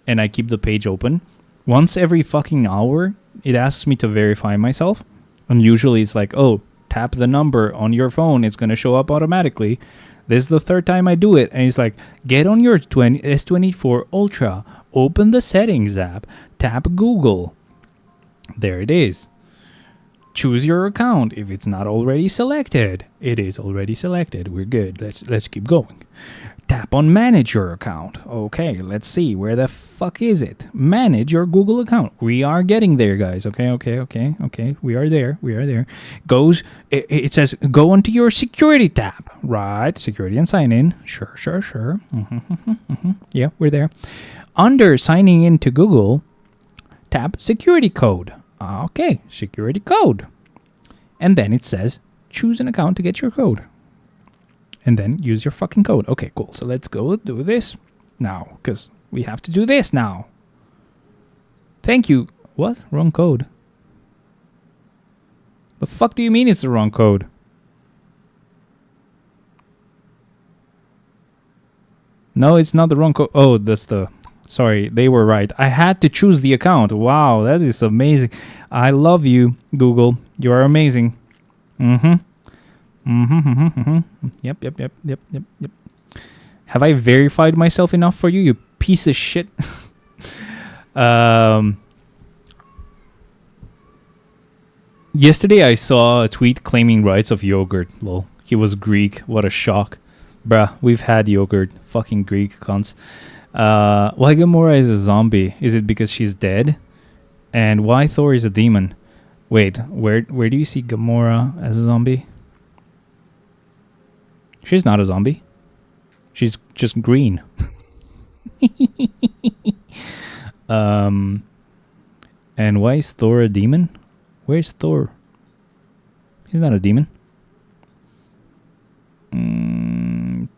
and I keep the page open, once every fucking hour it asks me to verify myself, and usually it's like, oh, tap the number on your phone, it's gonna show up automatically. This is the third time I do it, and it's like, get on your S24 Ultra, open the settings app, tap Google. There it is. Choose your account if it's not already selected. It is already selected. We're good. Let's keep going. Tap on manage your account. Okay, let's see. Where the fuck is it? Manage your Google account. We are getting there, guys. Okay. We are there. It says go onto your security tab. Right. Security and sign in. Sure. Yeah, we're there. Under signing in to Google, tap security code. Okay, security code. And then it says, choose an account to get your code. And then use your fucking code. Okay, cool. So let's go do this now, because we have to do this now. Thank you. What? Wrong code. The fuck do you mean it's the wrong code? No, it's not the wrong code. Oh, that's the... Sorry, they were right. I had to choose the account. Wow, that is amazing. I love you, Google. You are amazing. Yep. Have I verified myself enough for you, you piece of shit? Yesterday I saw a tweet claiming rights of yogurt. Lol. He was Greek. What a shock. Bruh, we've had yogurt. Fucking Greek cunts. Why Gamora is a zombie? Is it because she's dead? And why Thor is a demon? Wait, where do you see Gamora as a zombie? She's not a zombie. She's just green. And why is Thor a demon? Where's Thor? He's not a demon.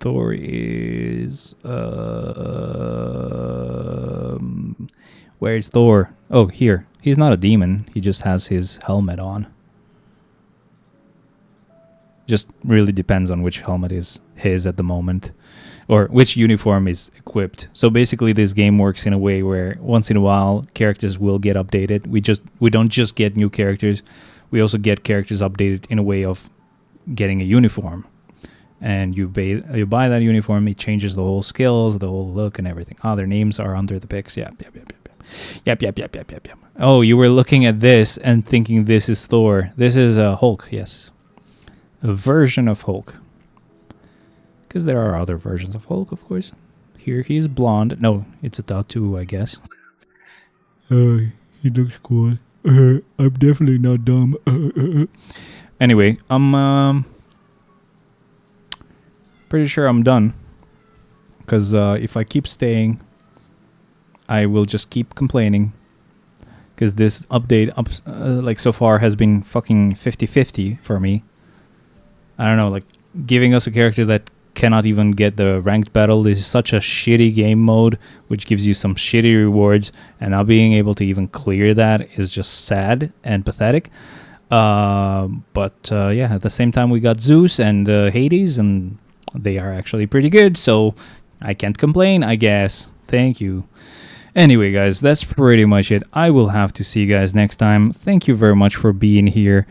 Thor is... where's Thor? Oh, here. He's not a demon. He just has his helmet on. Just really depends on which helmet is his at the moment. Or which uniform is equipped. So basically this game works in a way where once in a while characters will get updated. We don't just get new characters. We also get characters updated in a way of getting a uniform. And you buy that uniform, it changes the whole skills, the whole look and everything. Oh, their names are under the pics. Yep. Oh, you were looking at this and thinking this is Thor. This is Hulk, yes. A version of Hulk. Because there are other versions of Hulk, of course. Here he's blonde. No, it's a tattoo, I guess. He looks cool. I'm definitely not dumb. Anyway, I'm pretty sure I'm done. Because if I keep staying, I will just keep complaining. Because this update, like so far, has been fucking 50-50 for me. I don't know, like giving us a character that cannot even get the ranked battle. This is such a shitty game mode, which gives you some shitty rewards, and not being able to even clear that is just sad and pathetic. But yeah, at the same time we got Zeus and Hades, and they are actually pretty good, so I can't complain, I guess. Thank you. Anyway, guys, that's pretty much it. I will have to see you guys next time. Thank you very much for being here.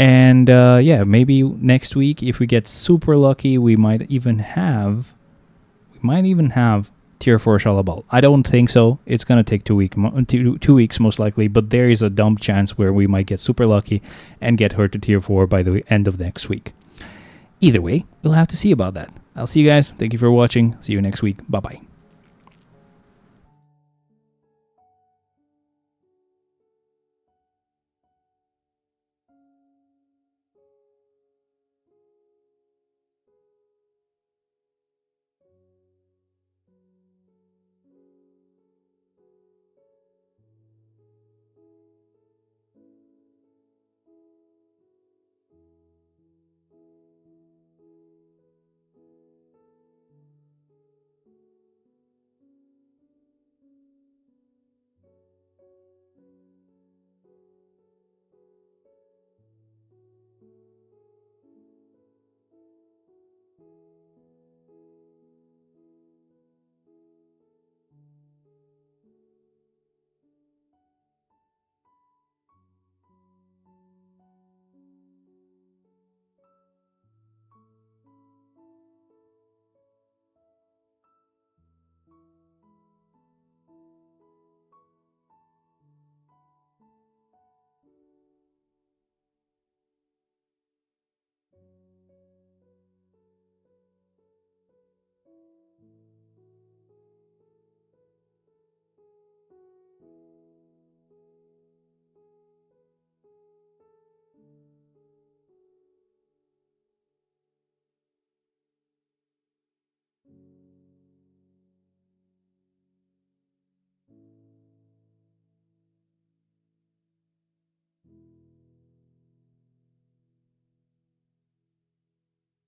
And yeah, maybe next week, if we get super lucky, we might even have Tier 4 Shalabal. I don't think so. It's gonna take 2 weeks most likely, but there is a dumb chance where we might get super lucky and get her to Tier 4 by the end of next week. Either way, we'll have to see about that. I'll see you guys. Thank you for watching. See you next week. Bye bye.